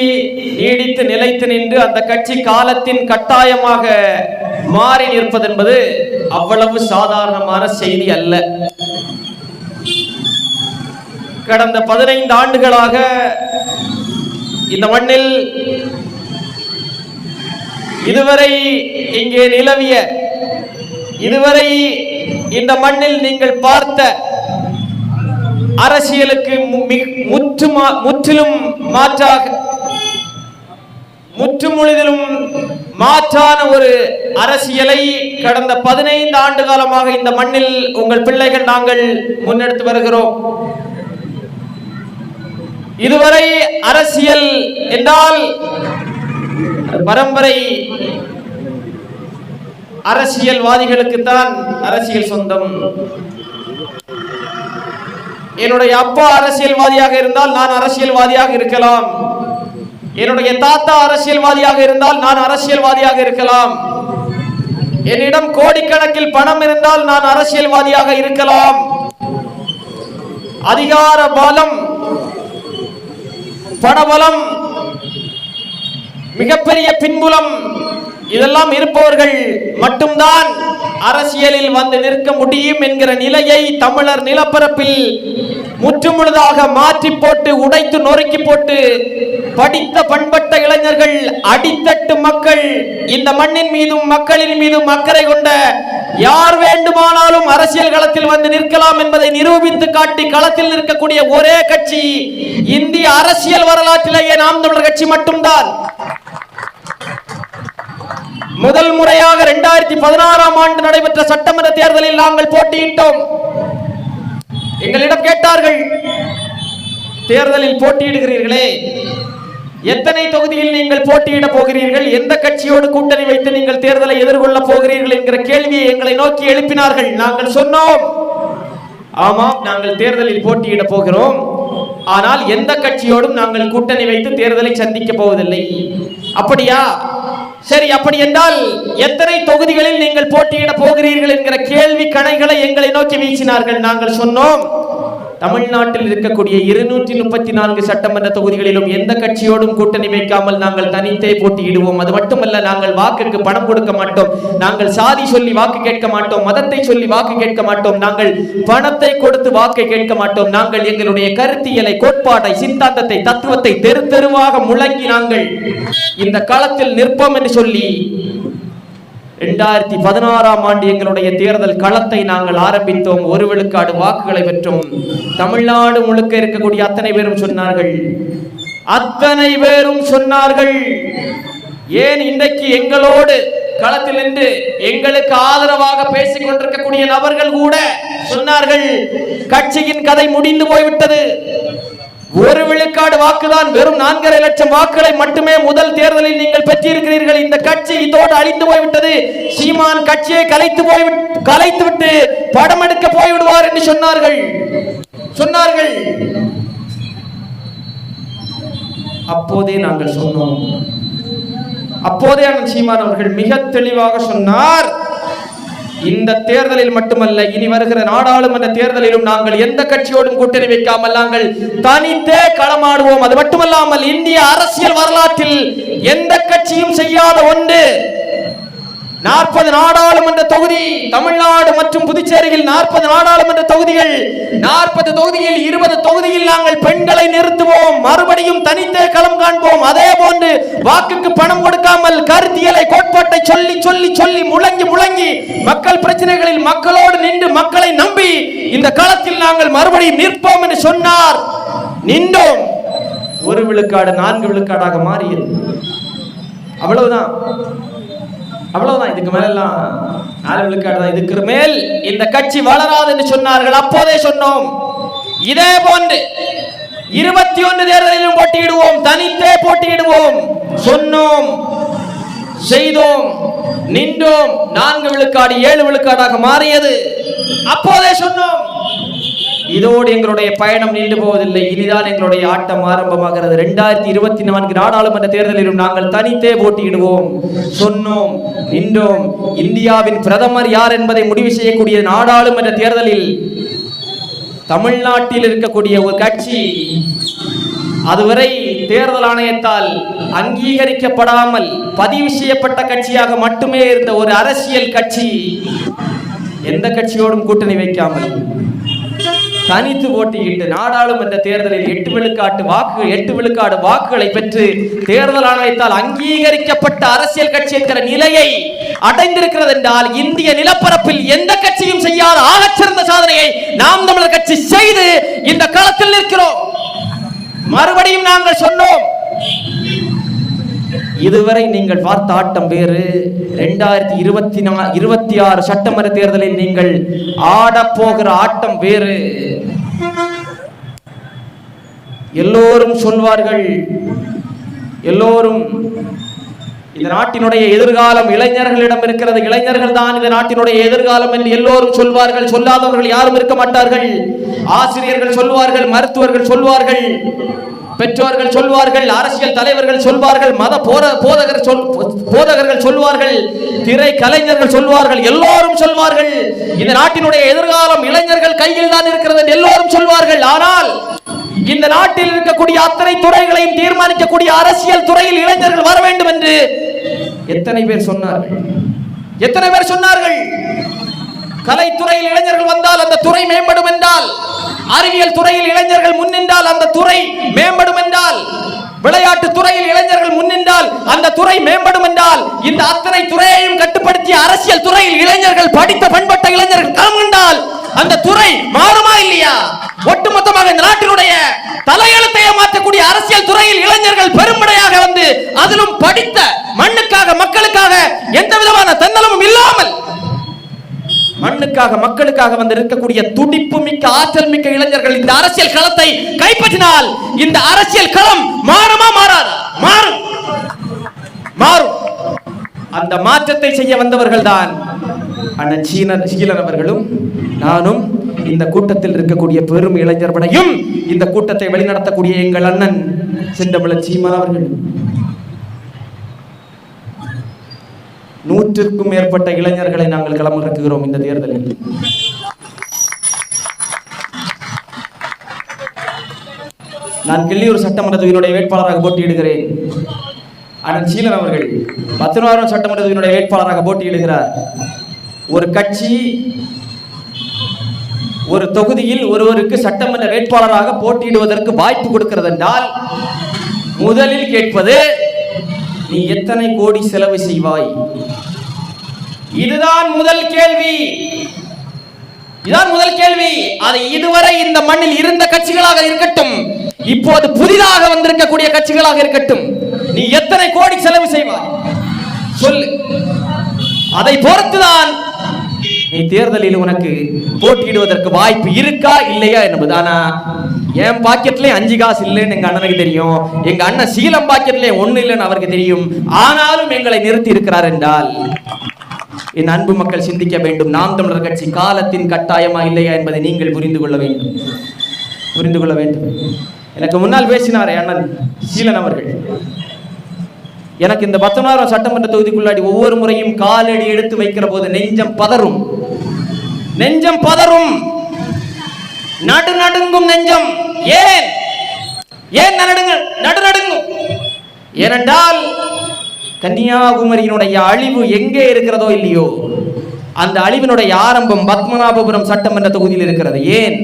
நீடித்து நிலைத்து நின்று அந்த கட்சி காலத்தின் கட்டாயமாக மாறி நிற்பது என்பது அவ்வளவு சாதாரணமான செய்தி அல்ல. கடந்த 15 ஆண்டுகளாக இந்த மண்ணில் இதுவரை இங்கே நிலவிய, இதுவரை இந்த மண்ணில் நீங்கள் பார்த்த அரசியலுக்கு முற்றிலும் மாற்றாக, முற்றுமுழுதிலும் மாற்றான ஒரு அரசியலை கடந்த 15 ஆண்டு காலமாக இந்த மண்ணில் உங்கள் பிள்ளைகள் நாங்கள் முன்னெடுத்து வருகிறோம். இதுவரை அரசியல் என்றால் பரம்பரை அரசியல்வாதிகளுக்குத்தான் அரசியல் சொந்தம். என்னுடைய அப்பா அரசியல்வாதியாக இருந்தால் நான் அரசியல்வாதியாக இருக்கலாம், என்னுடைய தாத்தா அரசியல்வாதியாக இருந்தால் நான் அரசியல்வாதியாக இருக்கலாம், என்னிடம் கோடிக்கணக்கில் பணம் இருந்தால் நான் அரசியல்வாதியாக இருக்கலாம். அதிகார பலம், பணபலம், மிகப்பெரிய பின்புலம் இதெல்லாம் இருப்பவர்கள் மட்டும்தான் அரசியலில் வந்து நிற்க முடியும் என்கிற நிலையை தமிழர் நிலப்பரப்பில் முற்றுமுழுதாக மாற்றி போட்டு, உடைத்து நொறுக்கி போட்டு, படித்த பண்பட்ட இளைஞர்கள், அடித்தட்டு மக்கள், இந்த மண்ணின் மீதும் மக்களின் மீதும் அக்கறை கொண்ட யார் வேண்டுமானாலும் அரசியல் களத்தில் வந்து நிற்கலாம் என்பதை நிரூபித்து காட்டி களத்தில் நிற்கக்கூடிய ஒரே கட்சி இந்திய அரசியல் வரலாற்றிலேயே நாம் தமிழர் கட்சி மட்டும்தான். முதல் முறையாக 2016ஆம் ஆண்டு நடைபெற்ற சட்டமன்ற தேர்தலில் நாங்கள் போட்டியிட்டோம். எங்களிடம் கேட்டார்கள், தேர்தலில் போட்டியிடுகிறீர்களே, எத்தனை தொகுதியில் நீங்கள் போட்டியிட போகிறீர்கள், எந்த கட்சியோடு கூட்டணி வைத்து நீங்கள் தேர்தலை எதிர்கொள்ள போகிறீர்கள் என்கிற கேள்வியை எங்களை நோக்கி எழுப்பினார்கள். நாங்கள் சொன்னோம், ஆமாம் நாங்கள் தேர்தலில் போட்டியிட போகிறோம், ஆனால் எந்த கட்சியோடும் நாங்கள் கூட்டணி வைத்து தேர்தலை சந்திக்க போவதில்லை. அப்படியா? சரி, அப்படி என்றால் எத்தனை தொகுதிகளில் நீங்கள் போட்டியிட போகிறீர்கள் என்கிற கேள்வி கணைகளை எங்களை நோக்கி வீசினார்கள். நாங்கள் சொன்னோம், தமிழ்நாட்டில் இருக்கக்கூடிய 234 சட்டமன்ற தொகுதிகளிலும் எந்த கட்சியோடும் கூட்டணி வைக்காமல் நாங்கள் தனித்தே போட்டியிடுவோம். அது மட்டுமல்ல, நாங்கள் வாக்குக்கு பணம் கொடுக்க மாட்டோம், நாங்கள் சாதி சொல்லி வாக்கு கேட்க மாட்டோம், மதத்தை சொல்லி வாக்கு கேட்க மாட்டோம், நாங்கள் பணத்தை கொடுத்து வாக்கை கேட்க மாட்டோம். நாங்கள் எங்களுடைய கருத்தியலை, கோட்பாட்டை, சித்தாந்தத்தை, தத்துவத்தை தெரு தெருவாக முழங்கி நாங்கள் இந்த களத்தில் நிற்போம் என்று சொல்லி 2016ஆம் ஆண்டு எங்களுடைய தேர்தல் களத்தை நாங்கள் ஆரம்பித்தோம். 1 விழுக்காடு வாக்குகளை பெற்றோம். தமிழ்நாடு முழுக்க இருக்கக்கூடிய அத்தனை பேரும் சொன்னார்கள். ஏன் இன்றைக்கு எங்களோடு களத்தில் நின்று எங்களுக்கு ஆதரவாக பேசிக் கொண்டிருக்கக்கூடிய நபர்கள் கூட சொன்னார்கள், கட்சியின் கதை முடிந்து போய்விட்டது. 1 விழுக்காடு வாக்குதான், வெறும் 4.5 லட்சம் வாக்குகளை மட்டுமே முதல் தேர்தலில் நீங்கள் பெற்றிருக்கிறீர்கள். இந்த கட்சி இதோடு அழிந்து போய்விட்டது. சீமான் கட்சியை கலைத்துவிட்டு படம் எடுக்க போய்விடுவார் என்று சொன்னார்கள். அப்போதே நாங்கள் சொன்னோம். அப்போதே சீமான் அவர்கள் மிக தெளிவாக சொன்னார், இந்த தேர்தலில் மட்டுமல்ல, இனி வருகிற நாடாளுமன்ற தேர்தலிலும் நாங்கள் எந்த கட்சியோடும் கூட்டணி வைக்காமல் நாங்கள் தனித்தே களமாடுவோம். அது மட்டுமல்லாமல் இந்திய அரசியல் வரலாற்றில் எந்த கட்சியும் செய்யாத ஒன்று, 40 நாடாளுமன்ற தொகுதி, தமிழ்நாடு மற்றும் புதுச்சேரியில் 40 நாடாளுமன்ற தொகுதிகள், 40 தொகுதியில் 20 தொகுதியில் நாங்கள் பெண்களை நிறுத்துவோம், மறுபடியும் தனித்தே களம் காண்போம். அதே போன்று வாக்குக்கு பணம் கொடுக்காமல் கருத்தியலை, கோட்பாட்டை சொல்லி சொல்லி சொல்லி முழங்கி மக்கள் பிரச்சனைகளில் மக்களோடு நின்று மக்களை நம்பி இந்த களத்தில் நாங்கள் மறுபடியும் நிற்போம் என்று சொன்னார். நின்றோம். 1 விழுக்காடு 4 விழுக்காடாக மாறியது. அவ்வளவுதான். இதுக்கு மேல எல்லாம் 4 விழுக்காடு தான். இதுக்கு மேல் இந்த கட்சி வளராது என்று சொன்னார்கள். அப்போதே சொன்னோம், இதே போன்று 21 தேர்தலிலும் போட்டியிடுவோம், தனித்தே போட்டியிடுவோம். சொன்னோம், செய்தோம், நின்றோம். 4 விழுக்காடு 7 விழுக்காடாக மாறியது. அப்போதே சொன்னோம், இதோடு எங்களுடைய பயணம் நின்று போவதில்லை, இனிதான் எங்களுடைய ஆட்டம் ஆரம்பமாகிறது. 2024 நாடாளுமன்ற தேர்தலிலும் நாங்கள் தனித்தே போட்டியிடுவோம். சொன்னோம், நின்றோம். இந்தியாவின் பிரதமர் யார் என்பதை முடிவு செய்யக்கூடிய நாடாளுமன்ற தேர்தலில் தமிழ்நாட்டில் இருக்கக்கூடிய ஒரு கட்சி, அதுவரை தேர்தல் ஆணையத்தால் அங்கீகரிக்கப்படாமல் பதிவு செய்யப்பட்ட கட்சியாக மட்டுமே இருந்த ஒரு அரசியல் கட்சி, எந்த கட்சியோடும் கூட்டணி வைக்காமல் தனித்து போட்டியிட்டு நாடாளுமன்ற தேர்தலில் 8 விழுக்காடு வாக்குகளை பெற்று தேர்தல் ஆணையத்தால் அங்கீகரிக்கப்பட்ட அரசியல் கட்சி என்கிற நிலையை அடைந்திருக்கிறது என்றால், இந்திய நிலப்பரப்பில் எந்த கட்சியும் செய்யாத ஆகச்சிறந்த சாதனையை நாம் தமிழர் கட்சி செய்து இந்த களத்தில் நிற்கிறோம். மறுபடியும் நாங்கள் சொன்னோம், இதுவரை நீங்கள் பார்த்த ஆட்டம் வேறு. 2026 சட்டமன்ற தேர்தலில் நீங்கள் ஆடப்போகிற ஆட்டம் வேறு. எல்லோரும் சொல்வார்கள், எல்லோரும் இந்த நாட்டினுடைய எதிர்காலம் இளைஞர்களிடம் இருக்கிறது, இளைஞர்கள் தான் இந்த நாட்டினுடைய எதிர்காலம் என்று எல்லோரும் சொல்வார்கள். சொல்லாதவர்கள் யாரும் இருக்க மாட்டார்கள். ஆசிரியர்கள் சொல்வார்கள், மருத்துவர்கள் சொல்வார்கள், பெற்றோர்கள் சொல்வார்கள், அரசியல் தலைவர்கள் சொல்வார்கள், மத போதகர்கள் சொல்வார்கள், திரை கலைஞர்கள் சொல்வார்கள், எல்லோரும் சொல்வார்கள், இந்த நாட்டினுடைய எதிர்காலம் இளைஞர்கள் கையில் தான் இருக்கிறது என்று எல்லோரும் சொல்வார்கள். ஆனால் இந்த நாட்டில் இருக்கக்கூடிய அத்தனை துறைகளையும் தீர்மானிக்கக்கூடிய அரசியல் துறையில் இளைஞர்கள் வர வேண்டும் என்று எத்தனை பேர் சொன்னார்கள்? கலைத்துறையில் இளைஞர்கள் வந்தால் அந்த துறை மேம்படும் என்றால், அறிவியல் துறையில் இளைஞர்கள் முன்னின்றால் அந்த துறை மேம்படும் என்றால், விளையாட்டு துறையில் இளைஞர்கள் முன்னின்றால் அந்த துறை மேம்படும் என்றால், இந்த அத்தனை துறையையும் கட்டுப்படுத்திய அரசியல் துறையில் இளைஞர்கள், படித்த பண்பட்ட இளைஞர்கள் கலந்தால் அந்த துறை மாறுமா இல்லையா? ஒட்டுமொத்தமாக இந்த நாட்டினுடைய தலையெழுத்தையே மாற்றக்கூடிய அரசியல் துறையில் இளைஞர்கள் பெரும்படையாக வந்து, அதிலும் படித்த மண்ணுக்காக மக்களுக்காக எந்த விதமான தன்னலமும் இல்லாமல் மண்ணுக்காக மக்களுக்காக வந்து இருக்கக்கூடிய துடிப்பு மிக்க ஆற்றல் மிக்க இளைஞர்கள் இந்த அரசியல் களத்தை கைப்பற்றினால் இந்த அரசியல் களம் மாறுமா மாறாதா? மாறும், மாறும். அந்த மாற்றத்தை செய்ய வந்தவர்கள் தான் அண்ணன் சீலன் அவர்களும் நானும். இந்த கூட்டத்தில் இருக்கக்கூடிய பெரும் இளைஞர் படையும் இந்த கூட்டத்தை வழிநடத்தக்கூடிய எங்கள் அண்ணன் செந்தமிழன் சீமான் அவர்கள். 100க்கும் மேற்பட்ட இளைஞர்களை நாங்கள் களமிறக்குகிறோம் இந்த தேர்தலில். நான் கிள்ளியூர் சட்டமன்ற தொகுதியினுடைய வேட்பாளராக போட்டியிடுகிறேன். அண்ணன் சீலன் அவர்கள் 16ஆம் சட்டமன்ற தொகுதியினுடைய வேட்பாளராக போட்டியிடுகிறார். ஒரு கட்சி ஒரு தொகுதியில் ஒருவருக்கு சட்டமன்ற வேட்பாளராக போட்டியிடுவதற்கு வாய்ப்பு கொடுக்கிறது என்றால் முதலில் கேட்பது, நீ எத்தனை கோடி செலவு செய்வாய்? இதுதான் முதல் கேள்வி. இதுதான் முதல் கேள்வி. அது இதுவரை இந்த மண்ணில் இருந்த கட்சிகளாக இருக்கட்டும், இப்போது புதிதாக வந்திருக்கக்கூடிய கட்சிகளாக இருக்கட்டும், நீ எத்தனை கோடி செலவு செய்வாய் சொல்லு. அதை பொறுத்துதான் நீ தேர்தலில் உனக்கு போட்டியிடுவதற்கு வாய்ப்பு இருக்கா இல்லையா என்பது. ஆனா என் பாக்கெட்ல 5 காசு இல்லைன்னு எங்க அண்ணனுக்கு தெரியும், எங்க அண்ணன் சீலம் பாக்கெட்ல 1 இல்லைன்னு அவருக்கு தெரியும். ஆனாலும் எங்களை நிறுத்தி இருக்கிறார் என்றால் என் அன்பு மக்கள் சிந்திக்க வேண்டும். நாம் தமிழர் கட்சி காலத்தின் கட்டாயமா இல்லையா என்பதை நீங்கள் புரிந்து கொள்ள வேண்டும், புரிந்து கொள்ள வேண்டும். எனக்கு முன்னால் பேசினாரே அண்ணன் சீலன் அவர்கள், எனக்கு இந்த 19ஆம் சட்டமன்ற தொகுதிக்குள்ளாடி ஒவ்வொரு முறையும் காலடி எடுத்து வைக்கிற போது நெஞ்சம் பதறும், நெஞ்சம் பதறும், நடுநடுங்கும் நெஞ்சம். ஏன் ஏன் நடுநடுங்கும்? ஏனென்றால் கன்னியாகுமரியினுடைய அழிவு எங்கே இருக்கிறதோ இல்லையோ, அந்த அழிவினுடைய ஆரம்பம் பத்மநாபபுரம் சட்டமன்ற தொகுதியில் இருக்கிறது. ஏன்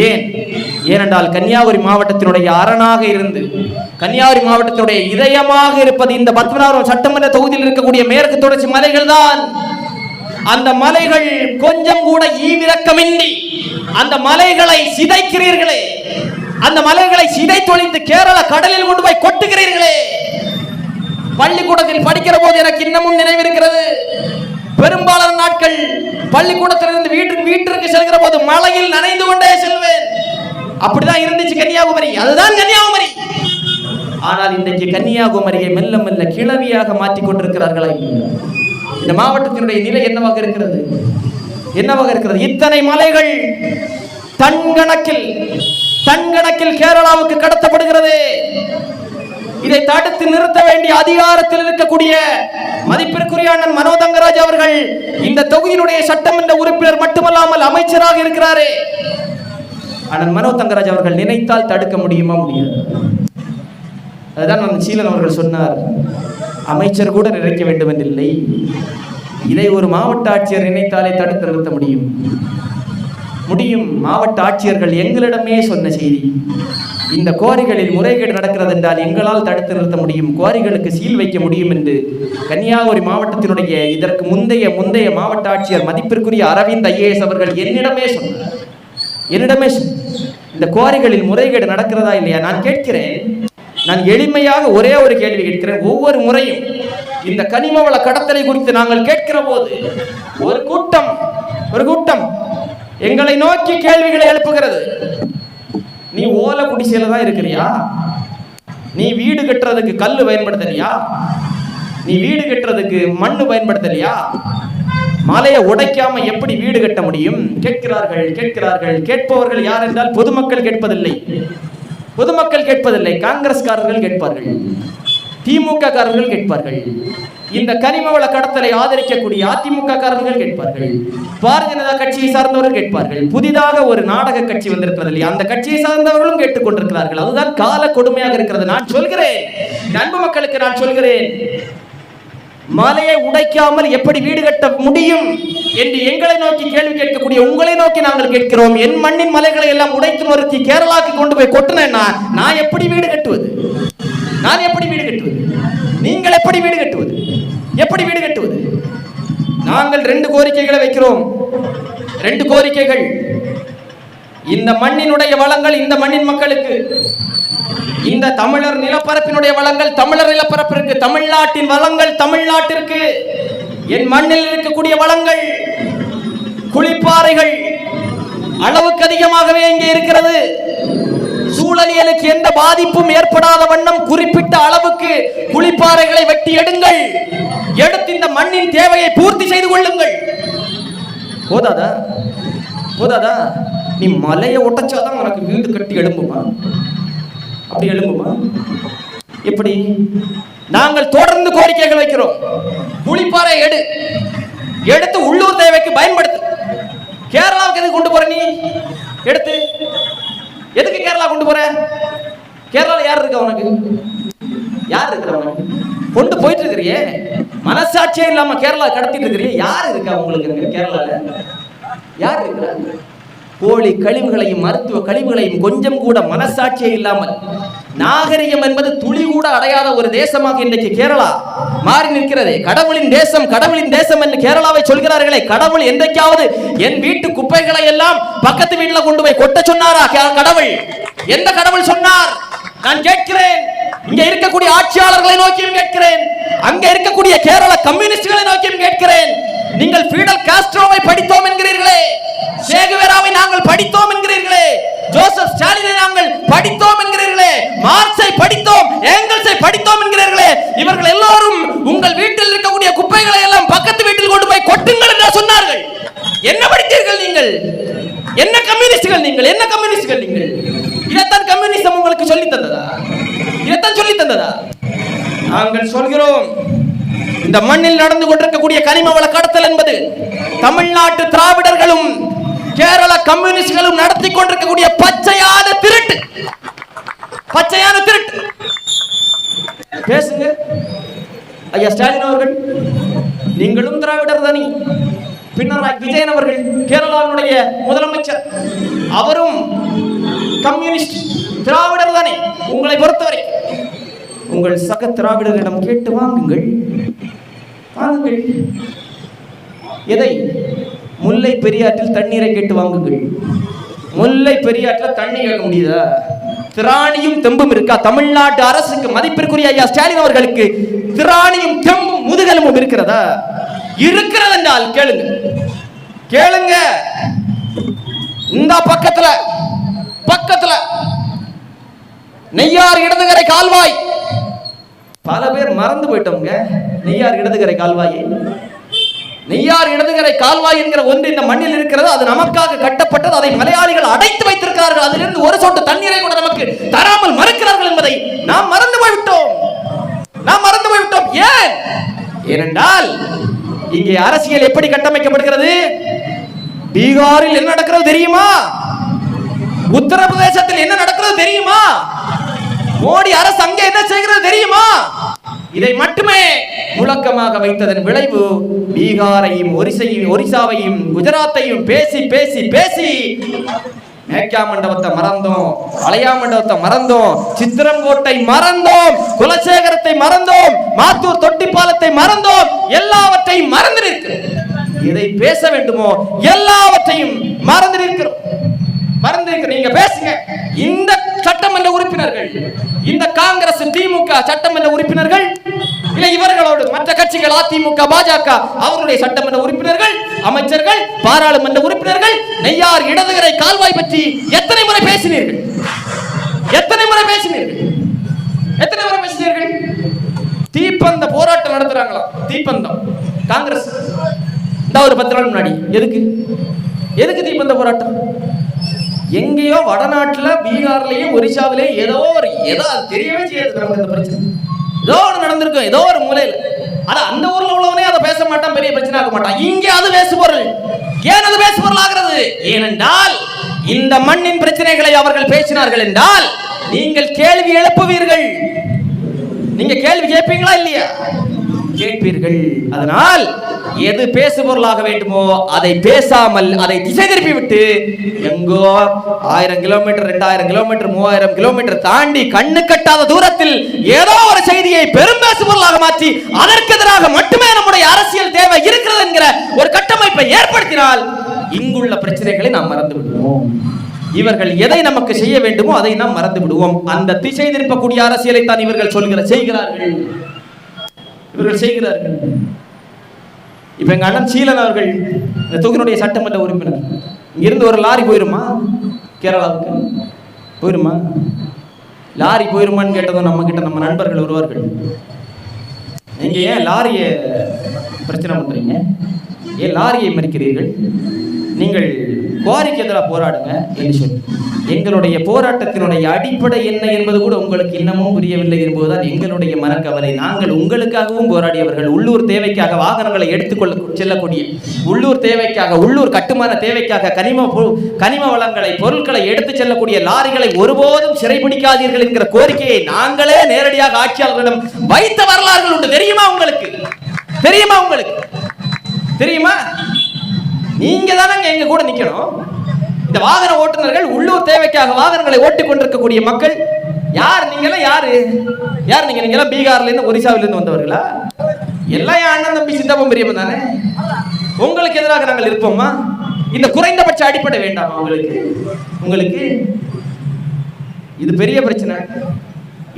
ஏன் ஏனென்றால் கன்னியாகுமரி மாவட்டத்தினுடைய அரணாக இருந்து கன்னியாகுமரி மாவட்டத்தினுடைய இதயமாக இருப்பது இந்த பத்மநாபபுரம் சட்டமன்ற தொகுதியில் இருக்கக்கூடிய மேற்கு தொடர்ச்சி மலைகள் தான். அந்த மலைகள் கொஞ்சம் கூட ஈவிரக்கமின்றி அந்த மலைகளை சிதைக்கிறீர்களே, அந்த மலைகளை சிதைத்தொழிந்து கேரள கடலில் கொண்டு போய் கொட்டுகிறீர்களே. பள்ளிக்கூடத்தில் படிக்கிற போது எனக்கு இன்னமும் நினைவிருக்கிறது, பெரும்பாலான நாட்கள் பள்ளிக்கூடத்திலிருந்து வீட்டிற்கு செல்கிற போது மலையில் நனைந்து கொண்டே செல்வேன். அப்படிதான் இருந்துச்சு கன்னியாகுமரி, அதுதான் கன்னியாகுமரி. ஆனால் இன்றைக்கு கன்னியாகுமரியை மெல்ல மெல்ல கிளவியாக மாற்றிக் கொண்டிருக்கிறார்களே. இந்த மாவட்டத்தினுடைய நிலை என்னவாக இருக்கிறது? என்னவாக இருக்கிறது? இத்தனை மலைகள் டன் கணக்கில் கேரளாவுக்கு கடத்தப்படுகிறது. இதை தடுத்து நிறுத்த வேண்டிய அதிகாரத்தில் இருக்கக்கூடிய மதிப்பிற்குரிய அண்ணன் மனோ தங்கராஜ் அவர்கள் இந்த தொகுதியினுடைய சட்டமன்ற உறுப்பினர் மட்டுமல்லாமல் அமைச்சராக இருக்கிறாரே. அண்ணன் மனோ தங்கராஜ் அவர்கள் நினைத்தால் தடுக்க முடியுமா? முடியாது. அதுதான் அண்ணன் சீலன் அவர்கள் சொன்னார், அமைச்சர் கூட நினைக்க வேண்டும் என்றில்லை, இதை ஒரு மாவட்ட ஆட்சியர் நினைத்தாலே தடுத்து நிறுத்த முடியும். மாவட்ட ஆட்சியர்கள் எங்களிடமே சொன்ன செய்தி, இந்த குவாரிகளில் முறைகேடு நடக்கிறது என்றால் எங்களால் தடுத்து நிறுத்த முடியும், குவாரிகளுக்கு சீல் வைக்க முடியும் என்று கன்னியாகுமரி மாவட்டத்தினுடைய இதற்கு முந்தைய மாவட்ட ஆட்சியர் மதிப்பிற்குரிய அரவிந்த் IAS அவர்கள் என்னிடமே சொன்னார். இந்த குவாரிகளில் முறைகேடு நடக்கிறதா இல்லையா? நான் கேட்கிறேன், நான் எளிமையாக ஒரே ஒரு கேள்வி கேட்கிறேன். ஒவ்வொரு முறையும் இந்த கனிமவள கடத்தலை குறித்து நாங்கள் கேட்கிற போது ஒரு கூட்டம் எங்களை நோக்கி கேள்விகளை எழுப்புகிறது. நீ ஓலை குடிசையில தான் இருக்கிறியா? நீ வீடு கட்டுறதுக்கு கல்லு பயன்படுத்தலையா? நீ வீடு கட்டுறதுக்கு மண்ணு பயன்படுத்தலையா? மலையை உடைக்காம எப்படி வீடு கட்ட முடியும்? கேட்கிறார்கள். கேட்பவர்கள் யார் என்றால் பொதுமக்கள் கேட்பதில்லை. காங்கிரஸ்காரர்கள் கேட்பார்கள், திமுக காரர்கள் கேட்பார்கள், இந்த கனிமவள கடத்தலை ஆதரிக்கக்கூடிய அதிமுக காரர்கள் கேட்பார்கள், பாரதிய ஜனதா கட்சியை சார்ந்தவர்கள் கேட்பார்கள், புதிதாக ஒரு நாடக கட்சி வந்திருக்கிறது இல்லையா, அந்த கட்சியை சார்ந்தவர்களும் கேட்டுக்கொண்டிருக்கிறார்கள். அதுதான் கால கொடுமையாக இருக்கிறது. நான் சொல்கிறேன், அன்பு மக்களுக்கு நான் சொல்கிறேன், மலையை உடைக்காமல் எப்படி வீடு கட்ட முடியும் என்று எங்களை நோக்கி கேள்வி கேட்கக்கூடிய உங்களை நோக்கி நாங்கள் கேட்கிறோம். என் மண்ணின் மலைகளை எல்லாம் உடைத்து நொறுக்கி கேரளாவுக்கு கொண்டு போய் கொட்டினேன்னா நான் எப்படி வீடு கட்டுவது? நீங்கள் எப்படி வீடு கட்டுவது? நாங்கள் 2 கோரிக்கைகளை வைக்கிறோம். 2 கோரிக்கைகள். இந்த மண்ணினுடைய வளங்கள் இந்த மண்ணின் மக்களுக்கு, இந்த தமிழர் நிலப்பரப்பினுடைய வளங்கள் தமிழர் நிலப்பரப்பிற்கு, தமிழ்நாட்டின் வளங்கள் தமிழ்நாட்டிற்கு, என் மண்ணில் இருக்கக்கூடிய வளங்கள் குளிப்பாறைகள் அளவுக்கு அதிகமாகவே இங்கே இருக்கிறது. சூழலியலுக்கு எந்த பாதிப்பும் ஏற்படாத வண்ணம் குறிப்பிட்ட அளவுக்கு குளிப்பாறைகளை வெட்டி எடுங்கள். எடுத்து இந்த மண்ணின் தேவையை பூர்த்தி செய்து கொள்ளுங்கள். போதாதா? போதாதா? நீ மலையை ஒட்டச்சாதான் உனக்கு வீடு கட்டி எழும்புமா? அப்படி எழும்புமா? எப்படி? நாங்கள் தொடர்ந்து கோரிக்கைகள் வைக்கிறோம். குளிப்பாறை எடுத்து உள்ளூர் தேவைக்கு பயன்படுத்து. கேரளாவுக்கு எதுக்கு கொண்டு போற நீ? எடுத்து எதுக்கு கேரளா கொண்டு போற? கேரளால யார் இருக்கா உனக்கு? யார் இருக்கிற உனக்கு? கொண்டு போயிட்டு இருக்கிறியே, மனசாட்சியே இல்லாம கேரளா கடத்திட்டு இருக்கிறியே, யார் இருக்கா உங்களுக்கு கேரளால? யார் இருக்கிறா? கோழி கழிவுகளையும் மருத்துவ கழிவுகளையும் கொஞ்சம் கூட மனசாட்சியே இல்லாமல், நாகரிகம் என்பது துளி கூட அடையாத ஒரு தேசமாக இன்றைக்கு கேரளா மாறி நிற்கிறது. கடவுளின் தேசம், கடவுளின் தேசம் என்று கேரளாவை சொல்கிறார்களே, கடவுள் என்றைக்காவது என் வீட்டு குப்பைகளை எல்லாம் பக்கத்து வீட்டுல கொண்டு போய் கொட்ட சொன்னாரா? கடவுள் எந்த கடவுள் சொன்னார்? நான் கேட்கிறேன். இங்க இருக்கக்கூடிய ஆட்சியாளர்களை நோக்கியும் கேட்கிறேன், அங்க இருக்கக்கூடிய கேரள கம்யூனிஸ்டுகளை நோக்கியும் கேட்கிறேன். நீங்கள் ஃபீடல் காஸ்ட்ரோவை படித்தோம் என்கிறீர்களே, சேகுவேராவை நாங்கள் படித்தோம் என்கிறீர்களே, ஜோசப் ஸ்டாலினை நாங்கள் படித்தோம் என்கிறீர்களே, மார்க்ஸை படித்தோம், ஏங்கல்ஸை படித்தோம் என்கிறீர்களே, இவர்கள் எல்லோரும் உங்கள் வீட்டில் இருக்கக்கூடிய குப்பைகளை எல்லாம் பக்கத்து வீட்டில் கொண்டு போய் கொட்டுங்கள் என்று சொன்னார்கள். என்ன படித்தீர்கள் நீங்கள்? என்ன கம்யூனிஸ்டுகள் நீங்கள்? என்ன கம்யூனிஸ்டுகள் நீங்கள்? இதைத்தான் கம்யூனிசம் உங்களுக்கு சொல்லி தந்ததா? இதைத்தான் சொல்லி தந்ததா? நாங்கள் சொல்கிறோம், இந்த மண்ணில் நடந்து கொண்டிருக்கக்கூடிய கனிம வள கடத்தல் என்பது தமிழ்நாட்டு திராவிடர்களும் கேரள கம்யூனிஸ்டுகளும் நடத்தி கொண்டிருக்கக்கூடிய பச்சையான திருட்டு. பச்சையான திருட்டு. பேசுங்க ஐயா ஸ்டாலின் அவர்கள், நீங்களும் திராவிடர் தானே. பினராயி விஜயன் அவர்கள் கேரளாவினுடைய முதலமைச்சர், அவரும் கம்யூனிஸ்ட் திராவிடர் தானே. உங்களை பொறுத்தவரை உங்கள் சக திராவிடரிடம் கேட்டு வாங்குங்கள். வாங்குங்கள். எதை? முல்லை பெரியாற்றில் தண்ணீரை கேட்டு வாங்குங்கள். முல்லை பெரியாற்றில் தண்ணீர் கேட்க முடியுதா? திராணியும் தெம்பும் இருக்கா? தமிழ்நாட்டு அரசுக்கு, மதிப்பிற்குரிய ஐயா ஸ்டாலின் அவர்களுக்கு திராணியும் தெம்பும் முதுகெலும்பும் இருக்கிறதா? இருக்கிறது என்றால் கேளுங்க, கேளுங்க. இந்த பக்கத்துல நெய்யார் இடதுகரை கால்வாய், பல பேர் மறந்து போயிட்டோங்க. நெய்யார் இடதுகரை கால்வாய், நெய்யார் இடதுகரை கால்வாய் என்கிற ஒன்று இந்த மண்ணில் இருக்கிறது. அது நமக்காக கட்டப்பட்டது. அதை மலையாளிகள் அடைத்து வைத்திருக்கிறார்கள். அதிலிருந்து ஒரு சொட்டு தண்ணீரை கூட நமக்கு தராமல் மறுக்கிறார்கள் என்பதை நாம் மறந்து போய்விட்டோம். ஏன்? ஏனென்றால் இங்கே அரசியல் எப்படி கட்டமைக்கப்படுகிறது? பீகாரில் என்ன நடக்கிறது தெரியுமா? உத்தரப்பிரதேசத்தில் என்ன நடக்கிறது தெரியுமா? மோடி அரசு அங்கே என்ன செய்கிறது தெரியுமா? இதை மட்டுமே முழக்கமாக வைத்ததன் விளைவு பீகாரையும் ஒரிசாவையும் குஜராத்தையும் பேசி பேசி பேசி மேக்கா மண்டபத்தை மறந்தோம், அலையா மண்டபத்தை மறந்தோம், சித்திரங்கோட்டை மறந்தோம், குலசேகரத்தை மறந்தோம், மாத்தூர் தொட்டிப்பாலத்தை மறந்தோம், எல்லாவற்றையும் மறந்திருக்கிறோம். எதை பேச வேண்டுமோ எல்லாவற்றையும் மறந்திருக்கிறோம். நீங்க பேசுங்க. இந்த சட்டமன்ற உறுப்பினர்கள், இந்த காங்கிரஸ் திமுக சட்டமன்ற உறுப்பினர்கள், இல்ல இவர்களோடு மற்ற கட்சிகள் அதிமுக பாஜக அவர்களுடைய சட்டமன்ற உறுப்பினர்கள், அமைச்சர்கள், பாராளுமன்ற உறுப்பினர்கள் நெய்யார் இடதுகரை கால்வாய் பற்றி எத்தனை முறை பேசினீர்கள்? தீப்பந்த போராட்டம் நடத்துறாங்களா? தீப்பந்தம் காங்கிரஸ் இந்த ஒரு 10 நாள் முன்னாடி எதுக்கு தீப்பந்த போராட்டம்? எங்கேயோ வடநாட்டுல, பீகார்லயும் ஒரிசாவிலேயும் ஏதோ தெரியவே செய்யாது நமக்கு இந்த பிரச்சனை. ஏதோ ஒன்று நடந்திருக்கும், ஏதோ ஒரு மூலையில. ஆனா அந்த ஊர்ல உள்ளவனே அதை பேச மாட்டான், பெரிய பிரச்சனை ஆக மாட்டான். இங்கே அது பேசுபொருள். ஏன் அது பேசுபொருள் ஆகிறது? ஏனென்றால் இந்த மண்ணின் பிரச்சனைகளை அவர்கள் பேசினார்கள் என்றால் நீங்கள் கேள்வி எழுப்புவீர்கள். நீங்க கேள்வி கேட்பீங்களா இல்லையா? கேட்பீர்கள். அதனால் எது பேசுபொருளாக வேண்டுமோ அதை பேசாமல் அதை திசை திருப்பி விட்டு எங்கோ 1000 கிலோமீட்டர், 2000 கிலோமீட்டர், 3000 கிலோமீட்டர் தாண்டி கண்ணு கட்டாத தூரத்தில் ஏதோ ஒரு செய்தியை பெரும் பேசுபொருளாக மாற்றி அதற்கு எதிராக மட்டுமே நம்முடைய அரசியல் தேவை இருக்கிறது என்கிற ஒரு கட்டமைப்பை ஏற்படுத்தினால் இங்குள்ள பிரச்சனைகளை நாம் மறந்து விடுவோம். இவர்கள் எதை நமக்கு செய்ய வேண்டுமோ அதை நாம் மறந்து விடுவோம். அந்த திசை திருப்பக்கூடிய அரசியலை தான் இவர்கள் செய்கிறார்கள். இப்ப எங்க அண்ணன் சீலன் அவர்கள் இந்த தொகுதியினுடைய சட்டமன்ற உறுப்பினர், இங்கிருந்து ஒரு லாரி போயிருமா கேரளாவுக்கு? போயிருமா? லாரி போயிருமான்னு கேட்டதும் நம்ம கிட்ட நம்ம நண்பர்கள் வருவார்கள். நீங்க ஏன் லாரியை பிரச்சனை பண்றீங்க? ஏன் லாரியை மறிக்கிறீர்கள்? நீங்கள் குவாரிக்கு எதிராக போராடுங்க என்று சொல்லி, எங்களுடைய போராட்டத்தினுடைய அடிப்படை என்ன என்பது கூட உங்களுக்கு இன்னமும் புரியவில்லை என்பதுதான் எங்களுடைய மனக்கவலை. நாங்கள் உங்களுக்காகவும் போராடியவர்கள். உள்ளூர் தேவைக்காக வாகனங்களை எடுத்துக்கொள்ள செல்லக்கூடிய, உள்ளூர் தேவைக்காக, உள்ளூர் கட்டுமான தேவைக்காக கனிம வளங்களை, பொருட்களை எடுத்து செல்லக்கூடிய லாரிகளை ஒருபோதும் சிறைபிடிக்காதீர்கள் என்கிற கோரிக்கையை நாங்களே நேரடியாக ஆட்சியாளர்களிடம் வைத்த வரலாறுகள் உண்டு. தெரியுமா உங்களுக்கு? தெரியுமா உங்களுக்கு? தெரியுமா? நீங்க தானே எங்க கூட நிக்கணும். இந்த வாகன ஓட்டுநர்கள், உள்ளூர் தேவைக்காக வாகனங்களை ஓட்டிக் கொண்டிருக்கக்கூடிய மக்கள் யார்? நீங்க யாரு? யார் நீங்க? நீங்க பீகார்ல இருந்து, ஒரிசாவில இருந்து வந்தவர்களா? எல்லாம் என் அண்ணன் தம்பி சித்தப்பன் பெரியப்பன் தானே. உங்களுக்கு எதிராக நாங்கள் இருப்போமா? இந்த குறைந்தபட்ச அடிப்படை வேண்டாமா உங்களுக்கு? உங்களுக்கு இது பெரிய பிரச்சனை.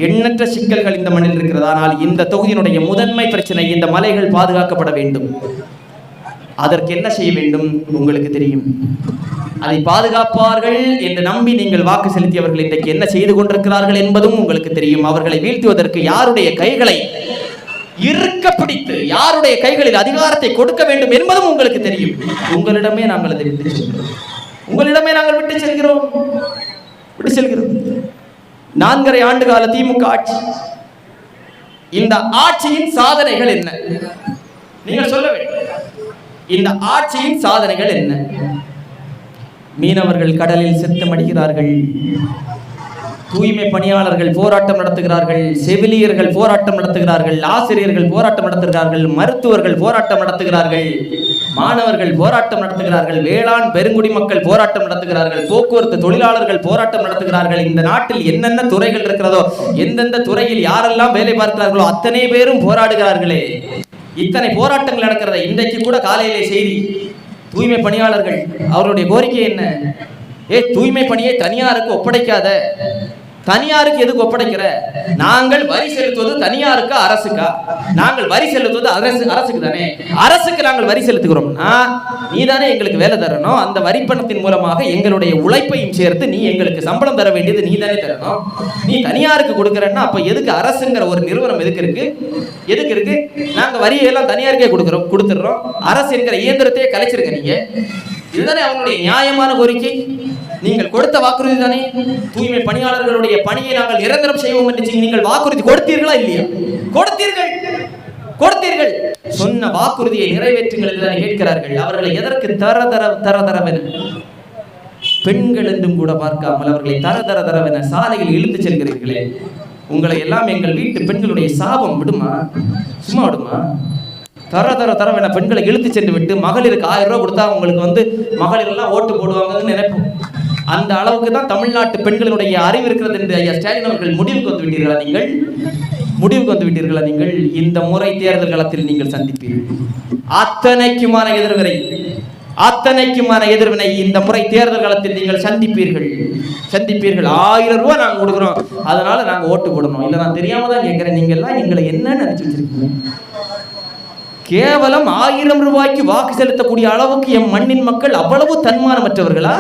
எண்ணற்ற சிக்கல்கள் இந்த மண்ணில் இருக்கிறது. ஆனால் இந்த தொகுதியினுடைய முதன்மை பிரச்சனை, இந்த மலைகள் பாதுகாக்கப்பட வேண்டும். அதற்கு என்ன செய்ய வேண்டும் உங்களுக்கு தெரியும். அதை பாதுகாப்பார்கள் என்று நம்பி நீங்கள் வாக்கு செலுத்தியவர்கள் இன்றைக்கு என்ன செய்து கொண்டிருக்கிறார்கள் என்பதும் உங்களுக்கு தெரியும். அவர்களை வீழ்த்துவதற்கு யாருடைய கைகளை இருக்க பிடித்து, யாருடைய கைகளில் அதிகாரத்தை கொடுக்க வேண்டும் என்பதும் உங்களுக்கு தெரியும். உங்களிடமே நாங்கள் அதை விட்டு செல்கிறோம். உங்களிடமே நாங்கள் விட்டு செல்கிறோம். 4.5 ஆண்டு கால திமுக ஆட்சி. இந்த ஆட்சியின் சாதனைகள் என்ன? நீங்கள் சொல்ல வேண்டும். இந்த ஆட்சியின் சாதனைகள் என்ன? மீனவர்கள் கடலில் செத்தமடிகிறார்கள், தூய்மை பணியாளர்கள் போராட்டம் நடத்துகிறார்கள், செவிலியர்கள் போராட்டம் நடத்துகிறார்கள், ஆசிரியர்கள் போராட்டம் நடத்துகிறார்கள், மருத்துவர்கள் போராட்டம் நடத்துகிறார்கள், மாணவர்கள் போராட்டம் நடத்துகிறார்கள், வேளாண் பெருங்குடி மக்கள் போராட்டம் நடத்துகிறார்கள், போக்குவரத்து தொழிலாளர்கள் போராட்டம் நடத்துகிறார்கள். இந்த நாட்டில் என்னென்ன துறைகள் இருக்கிறதோ, எந்தெந்த துறையில் யாரெல்லாம் வேலை பார்க்கிறார்களோ அத்தனை பேரும் போராடுகிறார்களே. இத்தனை போராட்டங்கள் நடக்கிறத இன்றைக்கு கூட காலையிலே செய்தி, தூய்மை பணியாளர்கள் அவருடைய கோரிக்கை என்ன? தூய்மை பணியை தனியாருக்கு ஒப்படைக்காத. தனியாருக்கு எதுக்கு ஒப்படைக்கிற? நாங்கள் வரி செலுத்துவது தனியாருக்கா அரசுக்கா? நாங்கள் வரி செலுத்துவது அரசுக்கு தானே. அரசுக்கு நாங்கள் வரி செலுத்துகிறோம்னா நீ தானே எங்களுக்கு வேலை தரணும். அந்த வரி பணத்தின் மூலமாக எங்களுடைய உழைப்பையும் சேர்த்து நீ எங்களுக்கு சம்பளம் தர வேண்டியது நீ தானே தரணும். நீ தனியாருக்கு கொடுக்குறன்னா அப்ப எதுக்கு அரசுங்கிற ஒரு நிறுவனம் எதுக்கு இருக்கு? எதுக்கு இருக்கு? நாங்க வரியெல்லாம் தனியாருக்கே கொடுத்துடுறோம். அரசு என்கிற இயந்திரத்தையே கலைச்சிருக்க நீங்க. இதுதானே அவங்களுடைய நியாயமான கோரிக்கை. நீங்கள் கொடுத்த வாக்குறுதி தானே. தூய்மை பணியாளர்களுடைய பணியை நாங்கள் நிரந்தரம் செய்வோம் என்று நீங்கள் வாக்குறுதி கொடுத்தீர்களா இல்லையா? கொடுத்தீர்கள். சொன்ன வாக்குறுதியை நிறைவேற்றுங்கள் என்று தானே கேட்கிறார்கள். அவர்களை எதற்கு தரதரவென, பெண்கள் என்றும் கூட பார்க்காமல் அவர்களை தரதரவென சாலையில் இழுத்து செல்கிறீர்களே. உங்களை எல்லாம் எங்கள் வீட்டு பெண்களுடைய சாபம் விடுமா? சும்மா விடுமா? தரவென பெண்களை இழுத்து சென்று விட்டு மகளிருக்கு 1000 ரூபாய் கொடுத்தா உங்களுக்கு மகளிர் எல்லாம் ஓட்டு போடுவாங்கன்னு நினைப்போம். அந்த அளவுக்கு தான் தமிழ்நாட்டு பெண்களுடைய அறிவு இருக்கிறது என்று ஐயா ஸ்டாலின் அவர்கள் முடிவுக்கு வந்து விட்டீர்களா? நீங்கள் இந்த முறை தேர்தல் களத்தில் நீங்கள் சந்திப்பீர்கள். அத்தனைக்குமான எதிர்வினை இந்த முறை தேர்தல் களத்தில் நீங்கள் சந்திப்பீர்கள். 1000 ரூபாய் நாங்க கொடுக்குறோம், அதனால நாங்க ஓட்டு போடணும். இல்ல நான் தெரியாம தான் கேட்கிறேன். நீங்க எல்லாம் எங்களை என்ன நினைச்சு வச்சிருக்கீங்க? கேவலம் 1000 ரூபாய்க்கு வாக்கு செலுத்தக்கூடிய அளவுக்கு எம் மண்ணின் மக்கள் அவ்வளவு தன்மானமற்றவர்களா?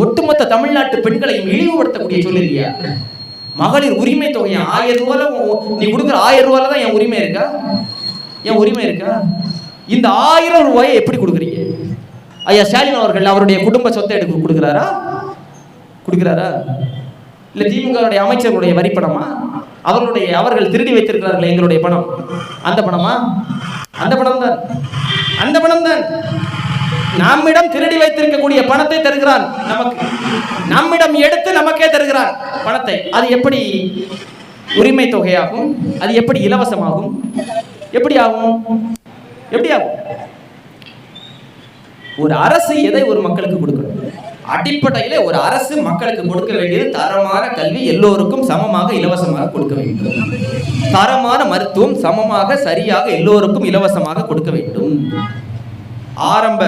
ஒட்டுமொத்த தமிழ்நாட்டு பெண்களையும் இழிவுபடுத்தக்கூடிய சொல்லிருக்கியா? மகளிர் உரிமை தொகையா 1000 ரூபாய் நீ கொடுக்குற 1000 ரூபாயில தான் என் உரிமை இருக்கா? இந்த 1000 ரூபாயை எப்படி கொடுக்குறீங்க? ஐயா ஸ்டாலின் அவர்கள் அவருடைய குடும்ப சொத்தை எடுத்து கொடுக்கிறாரா? இல்ல திமுக அமைச்சர்களுடைய வரி பணமா? அவர்கள் திருடி வைத்திருக்கிறார்கள் எங்களுடைய பணம். அந்த பணமா? அந்த பணம் தான் நம்மிடம் திருடி வைத்திருக்கக்கூடிய பணத்தை தருகிறான் நமக்கு. நம்மிடம் எடுத்து நமக்கே தருகிறான் பணத்தை. அது எப்படி உரிமை தொகையாகும்? அது எப்படி இலவசமாகும்? எப்படி ஆகும்? ஒரு அரசு எதை ஒரு மக்களுக்கு கொடுக்கணும்? அடிப்படையிலே ஒரு அரசு மக்களுக்கு கொடுக்க வேண்டியது தரமான கல்வி, எல்லோருக்கும் சமமாக இலவசமாக கொடுக்க வேண்டும். தரமான மருத்துவம் சமமாக சரியாக எல்லோருக்கும் இலவசமாக கொடுக்க வேண்டும். ஆரம்ப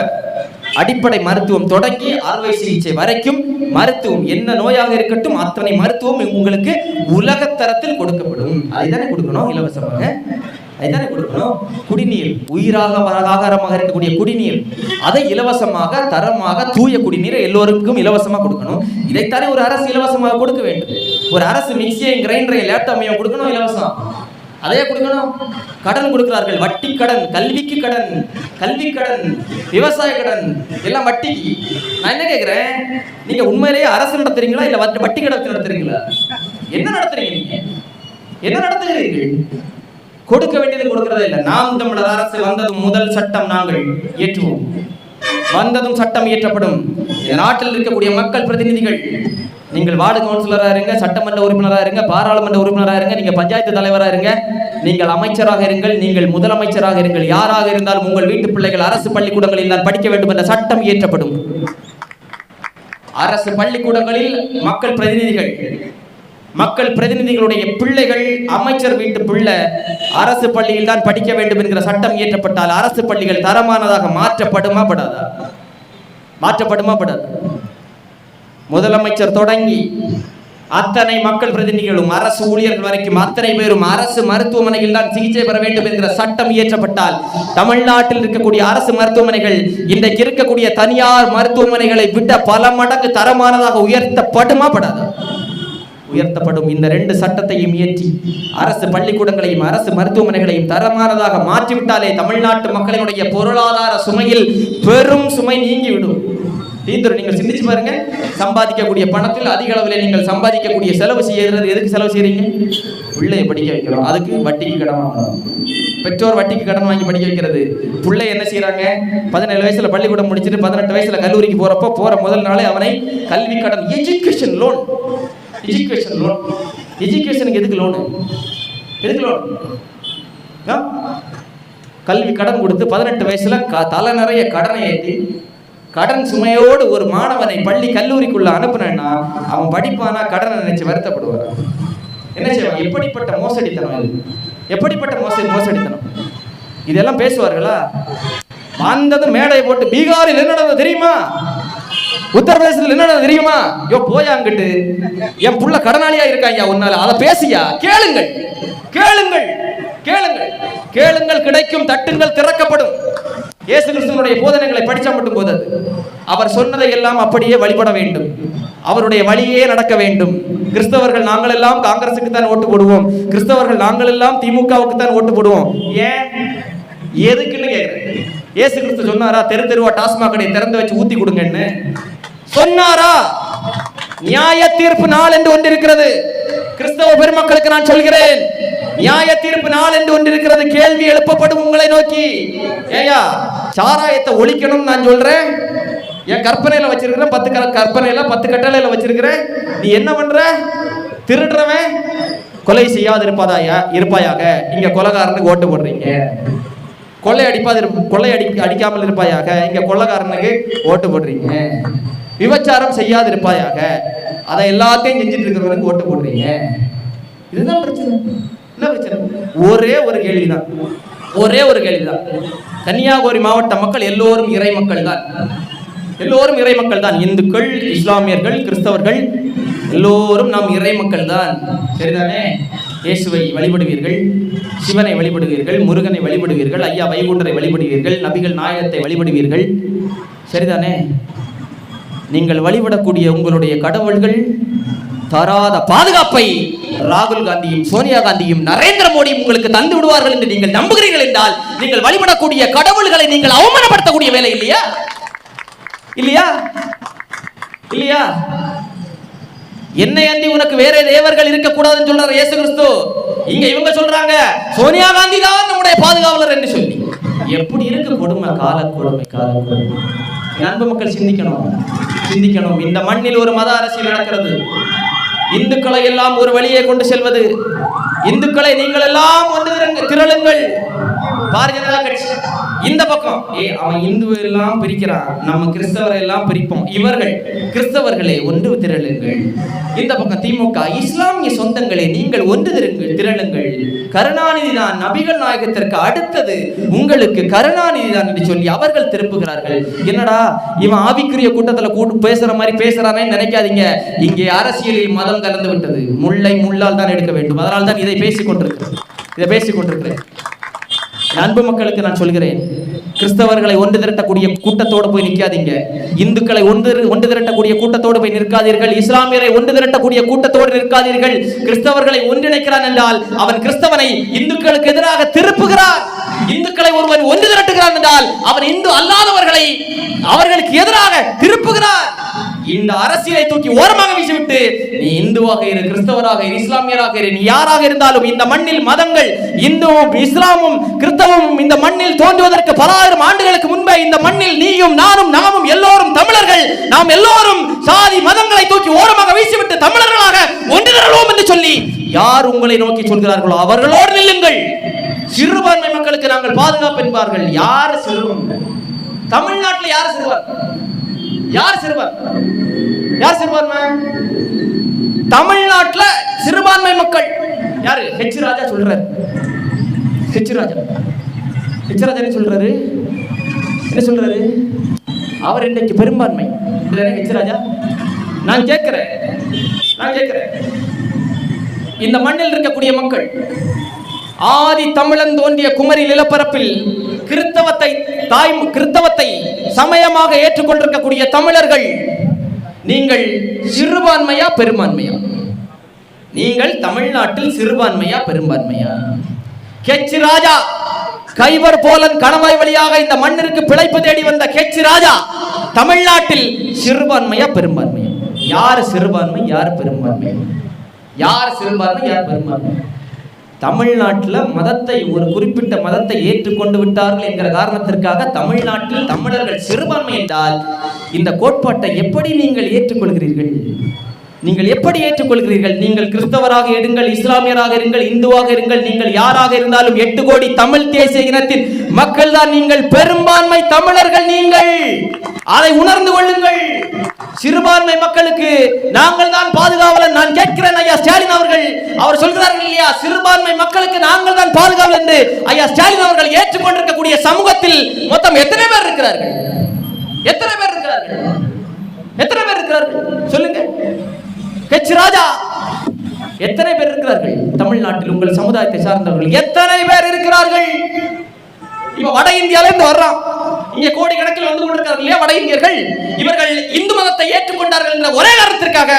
அடிப்படை மருத்துவம் தொடங்கி அறுவை சிகிச்சை வரைக்கும் மருத்துவம் என்ன நோயாக இருக்கட்டும் அத்தனை மருத்துவம் உங்களுக்கு உலகத்தரத்தில் கொடுக்கப்படும். அதுதானே கொடுக்கணும் இலவசமாக. அதுதானே கொடுக்கணும். குடிநீர், உயிராக ஆகாரமாக இருக்கக்கூடிய குடிநீர், அதை இலவசமாக தரமாக தூய குடிநீரை எல்லோருக்கும் இலவசமாக கொடுக்கணும். இதைத்தானே ஒரு அரசு இலவசமாக கொடுக்க வேண்டும். ஒரு அரசு மிக்சியையும் கிரைண்டரையும் லேப்டாப்பையும் கொடுக்கணும் இலவசம், அதையே கொடுக்கணும். கடன் கொடுக்கிறார்கள், வட்டி கடன், கல்விக்கு கடன், கல்வி கடன், விவசாய கடன், எல்லாம் வட்டிக்கு. நான் என்ன கேட்கிறேன், நீங்க உண்மையிலேயே அரசு நடத்துறீங்களா இல்ல வட்டி கடன் நடத்துறீங்களா? என்ன நடத்துறீங்க நீங்க? என்ன நடத்துகிறீர்கள்? கொடுக்க வேண்டியது கொடுக்கறதே இல்லை. நாம் தமிழர் அரசு வந்ததும் முதல் சட்டம் நாங்கள் ஏற்றுவோம். வந்ததும் சட்டம் இயற்றப்படும். நாட்டில் இருக்கக்கூடிய மக்கள் பிரதிநிதிகள், நீங்கள் வார்டு கவுன்சிலராக இருங்க, சட்டமன்ற உறுப்பினராக இருங்க, பாராளுமன்ற உறுப்பினராக இருங்க, நீங்க பஞ்சாயத்து தலைவராக இருங்க, நீங்கள் அமைச்சராக இருங்கள், நீங்கள் முதலமைச்சராக இருங்கள், யாராக இருந்தாலும் உங்கள் வீட்டு பிள்ளைகள் அரசு பள்ளிக்கூடங்களில் தான் படிக்க வேண்டும் என்ற சட்டம் இயற்றப்படும். அரசு பள்ளிக்கூடங்களில் மக்கள் பிரதிநிதிகளுடைய பிள்ளைகள் அமைச்சர் வீட்டு பிள்ளை அரசு பள்ளியில் தான் படிக்க வேண்டும் என்கிற சட்டம் இயற்றப்பட்டால் அரசு பள்ளிகள் தரமானதாக மாற்றப்படுமா படாதா? மாற்றப்படுமா படாது? முதலமைச்சர் தொடங்கி அத்தனை மக்கள் பிரதிநிதிகளும் அரசு ஊழியர்கள் வரைக்கும் அத்தனை பேரும் அரசு மருத்துவமனையில் தான் சிகிச்சை பெற வேண்டும் என்கிற சட்டம் இயற்றப்பட்டால் தமிழ்நாட்டில் இருக்கக்கூடிய அரசு மருத்துவமனைகள் இன்றைக்கு இருக்கக்கூடிய தனியார் மருத்துவமனைகளை விட பல மடங்கு தரமானதாக உயர்த்தப்படுமா படாதா? உயர்த்தப்படும். இந்த ரெண்டு சட்டத்தையும் இயற்றி அரசு பள்ளிக்கூடங்களையும் அரசு மருத்துவமனைகளையும் தரமானதாக மாற்றிவிட்டாலே தமிழ்நாட்டு மக்களினுடைய பொருளாதார சுமையில் பெரும் சுமை நீங்கிவிடும். நீங்கள் சிந்திச்சு பாருங்க, சம்பாதிக்கக்கூடிய பணத்தில் அதிக அளவில் நீங்கள் சம்பாதிக்கக்கூடிய செலவு செய்யறது எதுக்கு செலவு செய்யறீங்க? பிள்ளையை படிக்க வைக்கிறோம், அதுக்கு வட்டிக்கு கடன் வாங்கணும். பெற்றோர் வட்டிக்கு கடன் வாங்கி படிக்க வைக்கிறது. பிள்ளை என்ன செய்யறாங்க? 17 வயசுல பள்ளிக்கூடம் முடிச்சுட்டு 18 வயசுல கல்லூரிக்கு போற முதல் நாளே அவனை கல்வி கடன், எஜுகேஷன் லோன். எஜுகேஷனுக்கு எதுக்கு லோனு? கல்வி கடன் கொடுத்து 18 வயசுல தலை நிறைய கடனை ஏற்றி கடன் சுமையோடு ஒரு மாணவனை பள்ளி கல்லூரிக்குள்ள அனுப்புனா அவன் படிப்பானா? கடனை நினைச்சு வருத்தப்படுவார். என்ன செய்வாங்க? எப்படிப்பட்ட மோசடித்தனம் இது! எப்படிப்பட்ட மோசடித்தனம்! இதெல்லாம் பேசுவார்களா? வந்தது மேடையை போட்டு பீகாரில் என்ன நடந்தது தெரியுமா? உத்தரப்பிரதேசத்தில் என்ன தெரியுமா? யோ போயாங்கிட்டு, என் புள்ள கடனாளியா இருக்காங்க, உன்னால அதை பேசியா? கேளுங்கள், கிடைக்கும், தட்டுங்கள், திறக்கப்படும். இயேசு கிறிஸ்துவினுடைய போதனைகளை படிச்சா மட்டும் போதாது. அவர் சொன்னதை எல்லாம் அப்படியே வழிபட வேண்டும், அவருடைய வழியே நடக்க வேண்டும். கிறிஸ்தவர்கள் நாங்கள் எல்லாம் காங்கிரசுக்கு தான் ஓட்டு போடுவோம், கிறிஸ்தவர்கள் நாங்கள் எல்லாம் திமுகவுக்கு தான் ஓட்டு போடுவோம். ஏன், எதுக்குன்னு கேட்கிறேன். இயேசு கிறிஸ்து சொன்னாரா தெரு தெருவா டாஸ்மாக் கடையை திறந்து வச்சு ஊத்தி கொடுங்கன்னு சொன்னாரா? நியாய தீர்ப்பு நாள் என்று ஒன்று இருக்கிறது. கிறிஸ்தவ பெருமக்களுக்கு நான் சொல்கிறேன், நியாய தீர்ப்பு நாள் என்று ஒன்று இருக்கிறது. கேள்வி எழுப்பப்படும் உங்களை நோக்கி. ஏயா, சாராயத்தை ஒழிக்கணும் நான் சொல்றேன், என் கற்பனையில வச்சிருக்கிறேன், 10 கற்பனையில 10 கட்டளையில வச்சிருக்கிறேன். நீ என்ன பண்ற? திருடுறவன் கொலை செய்யாது இருப்பாயாக, இங்க கொலைகாரனுக்கு ஓட்டு போடுறீங்க. கொள்ளை அடிக்காமல் இருப்பாயாக, இங்க கொள்ளைக்காரனுக்கு ஓட்டு போடுறீங்க. விபச்சாரம் செய்யாது இருப்பாயாக, அதை எல்லாத்தையும் செஞ்சுட்டு இருக்கிறவனுக்கு ஓட்டு போடுறீங்க. இதுதான் பிரச்சனை. என்ன பிரச்சனை? ஒரே ஒரு கேள்விதான். கன்னியாகுமரி மாவட்ட மக்கள் எல்லோரும் இறை மக்கள் தான். இந்துக்கள், இஸ்லாமியர்கள், கிறிஸ்தவர்கள் எல்லோரும் நாம் இறை மக்கள் தான். சரிதானே? இயேசுவை வழிபடுவீர்கள், சிவனை வழிபடுவீர்கள், முருகனை வழிபடுவீர்கள், ஐயா வைகுண்டரை வழிபடுவீர்கள், நபிகள் நாயகத்தை வழிபடுவீர்கள். சரிதானே? நீங்கள் வழிபடக்கூடிய உங்களுடைய கடவுள்கள் தராத பாதுகாப்பை ராகுல் காந்தியும் சோனியா காந்தியும் நரேந்திர மோடியும் உங்களுக்கு தந்து விடுவார்கள் என்று நீங்கள் நம்புகிறீர்கள் என்றால் நீங்கள் வழிபடக்கூடிய கடவுள்களை நீங்கள் அவமானப்படுத்தக்கூடிய வேலை இல்லையா? என்னை அண்டி உனக்கு வேற தேவர்கள் இருக்கக்கூடாதுன்னு சொல்றாரு இயேசு கிறிஸ்து. இங்க இவங்க சொல்றாங்க சோனியா காந்தி தான் நம்முடைய பாதுகாவலர் என்று சொல்லி. எப்படி இருக்கு கொடுமை, கால கொடுமை. அன்பு மக்கள் சிந்திக்கணும். இந்த மண்ணில் ஒரு மத அரசியல் நடக்கிறது. இந்துக்களை எல்லாம் ஒரு வழியை கொண்டு செல்வது. இந்துக்களை நீங்கள் எல்லாம் ஒன்று திரளுங்கள். பாரதிய ஜனதா கட்சி இந்த பக்கம் அவன் இந்து எல்லாம் பிரிக்கிறான், நம்ம கிறிஸ்தவரை எல்லாம் பிரிப்போம். இவர்கள் கிறிஸ்தவர்களே ஒன்று திரளுங்கள். இந்த பக்கம் திமுக, இஸ்லாமிய சொந்தங்களே நீங்கள் ஒன்று திரளுங்கள். கருணாநிதி தான் நபிகள் நாயகத்திற்கு அடுத்தது, உங்களுக்கு கருணாநிதி தான் என்று சொல்லி அவர்கள் திருப்புகிறார்கள். என்னடா இவன் ஆவிக்குரிய கூட்டத்தில் பேசுற மாதிரி பேசுறானே நினைக்காதீங்க. இங்கே அரசியலில் மதம் கலந்து விட்டது. முல்லை முள்ளால் தான் எடுக்க வேண்டும். அதனால் தான் இதை பேசிக் கொண்டிருக்கிறேன். அன்பு மக்களுக்கு நான் சொல்கிறேன், கிறிஸ்தவர்களை ஒன்று திரட்டக்கூடிய கூட்டத்தோடு போய் நிற்காதீங்க. இந்துக்களை ஒன்று திரட்டக்கூடிய கூட்டத்தோடு போய் நிற்காதீர்கள். இஸ்லாமியரை ஒன்று திரட்டக்கூடிய கூட்டத்தோடு நிற்காதீர்கள். கிறிஸ்தவர்களை ஒன்றிணைக்கிறான் என்றால் அவன் கிறிஸ்தவனை இந்துக்களுக்கு எதிராக திருப்புகிறான். இந்துக்களை ஒருவன் ஒன்று திரட்டுகிறான் என்றால் அவன் இந்து அல்லாதவர்களை அவர்களுக்கு எதிராக திருப்புகிறான். இந்த அரசியலை தூக்கி ஓரமாக வீசிவிட்டு நீ இந்துவாக இரு, கிறிஸ்தவராக இரு, இஸ்லாமியராக இரு, நீ யாராக இருந்தாலும் இந்த மண்ணில் மதங்கள் இந்துவும் இஸ்லாமும் கிறிஸ்தவமும் இந்த மண்ணில் தோன்றுவதற்கு பல ஆயிரம் ஆண்டுகளுக்கு முன்பே இந்த மண்ணில் நீயும் நானும் நாமும் எல்லோரும் தமிழர்கள். நாம் எல்லோரும் சாதி மதங்களை தூக்கி ஓரமாக வீசிவிட்டு தமிழர்களாக ஒன்று திரளுவோம் என்று சொல்லி யார் உங்களை நோக்கி சொல்கிறார்களோ அவர்களோடு நில்லுங்கள். சிறுபான்மை மக்களுக்கு நாங்கள் பாதுகாப்பு என்பார்கள். யார் சிறுபான்மை? தமிழ்நாட்டில் யார் சிறுபான்மை? யார் சிறுபான்மை? யார் சிறுபான்மை? தமிழ்நாட்டில் சிறுபான்மை மக்கள் யாரு? ஹெச் ராஜா சொல்றாரு. ஹெச் ராஜா என்ன சொல்றாரு? என்ன சொல்றாரு? அவர் இன்றைக்கு பெரும்பான்மை. ஹெச் ராஜா நான் கேட்கிறேன், இந்த மண்ணில் இருக்கக்கூடிய மக்கள் ஆதி தமிழன் தோன்றிய குமரி நிலப்பரப்பில் கிறிஸ்தவத்தை சமயமாக ஏற்றுக்கொண்டிருக்கக்கூடிய தமிழர்கள் நீங்கள் சிறுபான்மையா பெரும்பான்மையா? நீங்கள் தமிழ்நாட்டில் சிறுபான்மையா பெரும்பான்மையா? ஹெச் ராஜா கைவர் போலன் கணவாய் வழியாக இந்த மண்ணிற்கு பிழைப்பு தேடி வந்த ஹெச் ராஜா தமிழ்நாட்டில் சிறுபான்மையா பெரும்பான்மையா? யார் சிறுபான்மை யார் பெரும்பான்மை? யார் சிறுபான்மை யார் பெரும்பான்மை? தமிழ்நாட்டில் மதத்தை ஒரு குறிப்பிட்ட மதத்தை ஏற்றுக்கொண்டு விட்டார்கள் என்கிற காரணத்திற்காக தமிழ்நாட்டில் தமிழர்கள் சிறுபான்மை என்றால் இந்த கோட்பாட்டை எப்படி நீங்கள் ஏற்றுக்கொள்கிறீர்கள்? நீங்கள் எப்படி ஏற்றுக்கொள்கிறீர்கள்? நீங்கள் கிறிஸ்தவராக இருங்கள், இஸ்லாமியராக இருங்கள், இந்துவாக இருங்கள், நீங்கள் யாராக இருந்தாலும் 8 கோடி தமிழ் தேசிய இனத்தின் மக்கள் தான் நீங்கள். பெரும்பான்மை தமிழர்கள் நீங்கள். அதை உணர்ந்து கொள்ளுங்கள். சிறுபான்மை மக்களுக்கு நாங்கள் தான் பாதுகாவலன். நான் கேட்கிறேன் ஐயா ஸ்டாலின் அவர்கள், அவர் சொல்கிறார்கள் இல்லையா, சிறுபான்மை மக்களுக்கு நாங்கள் தான் பாதுகாவலன் என்று ஐயா ஸ்டாலின் அவர்கள் ஏற்றுக்கொண்டிருக்கக்கூடிய சமூகத்தில் மொத்தம் எத்தனை பேர் இருக்கிறார்கள்? எத்தனை பேர் இருக்கிறார்கள்? எத்தனை பேர் இருக்கிறார்கள் சொல்லுங்க. ஹெச் ராஜா எத்தனை பேர் இருக்கிறார்கள் தமிழ்நாட்டில்? உங்கள் சமுதாயத்தை சார்ந்தவர்கள் எத்தனை பேர் இருக்கிறார்கள்? இப்ப வட இந்தியால இருந்து வர்றான், இங்க கோடிக்கணக்கில் வந்து கொண்டிருக்கிறார்கள் இல்லையா வட இந்தியர்கள். இவர்கள் இந்து மதத்தை ஏற்றுக்கொண்டார்கள் என்ற ஒரே காரணத்திற்காக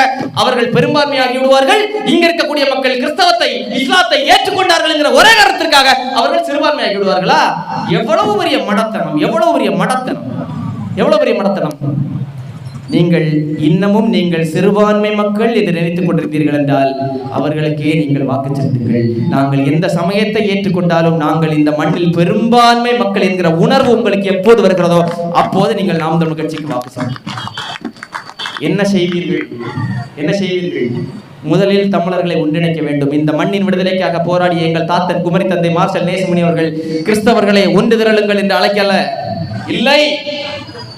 அவர்கள் பெரும்பான்மையாகி விடுவார்கள். இங்க இருக்கக்கூடிய மக்கள் கிறிஸ்தவத்தை இஸ்லாத்தை ஏற்றுக்கொண்டார்கள் என்கிற ஒரே காரணத்திற்காக அவர்கள் சிறுபான்மையாகி விடுவார்களா? எவ்வளவு பெரிய மடத்தனம், எவ்வளவு பெரிய மடத்தனம், எவ்வளவு பெரிய மடத்தனம். நீங்கள் இன்னமும் நீங்கள் சிறுபான்மை மக்கள் என்று நினைத்துக் கொண்டிருந்தீர்கள் என்றால் அவர்களுக்கே நீங்கள் வாக்கு செலுத்துங்கள். நாங்கள் எந்த சமயத்தை ஏற்றுக்கொண்டாலும் நாங்கள் இந்த மண்ணில் பெரும்பான்மை மக்கள் என்கிற உணர்வு உங்களுக்கு எப்போது வருகிறதோ அப்போது நீங்கள் நாம் தமிழர் கட்சிக்கு வாக்கு செலுத்துங்கள். என்ன செய்வீர்கள்? என்ன செய்வீர்கள்? முதலில் தமிழர்களை ஒன்றிணைக்க வேண்டும். இந்த மண்ணின் விடுதலைக்காக போராடிய எங்கள் தாத்தன் குமரி தந்தை மார்ஷல் நேசமணி அவர்கள் கிறிஸ்தவர்களை ஒன்று திரளுங்கள் என்று அழைக்கல. இல்லை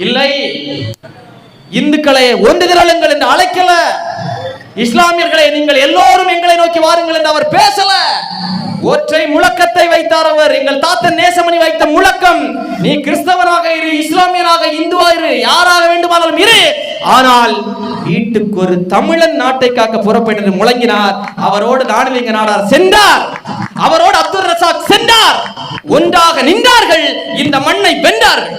இல்லை, இந்துக்களை ஒன்று திரளுங்கள் என்று அழைக்கல. இஸ்லாமியர்களை நீங்கள் எல்லோரும் எங்களை நோக்கி வாருங்கள் என்று அவர் பேசல. ஒற்றை முழக்கத்தை வைத்தார் அவர். எங்கள் தாத்தன் நேசமணி வைத்த முழக்கம், நீ கிறிஸ்தவனாக இரு, இஸ்லாமியனாக இந்துவா இரு, யாராக வேண்டுமானாலும் இரு, ஆனால் வீட்டுக்கு ஒரு தமிழன் நாட்டை காக்க புறப்பட்டு முழங்கினார். அவரோடு தானலிங்க நாடார் சென்றார், அவரோடு அப்துல் ரசாக் சென்றார். ஒன்றாக நின்றார்கள், இந்த மண்ணை வென்றார்கள்.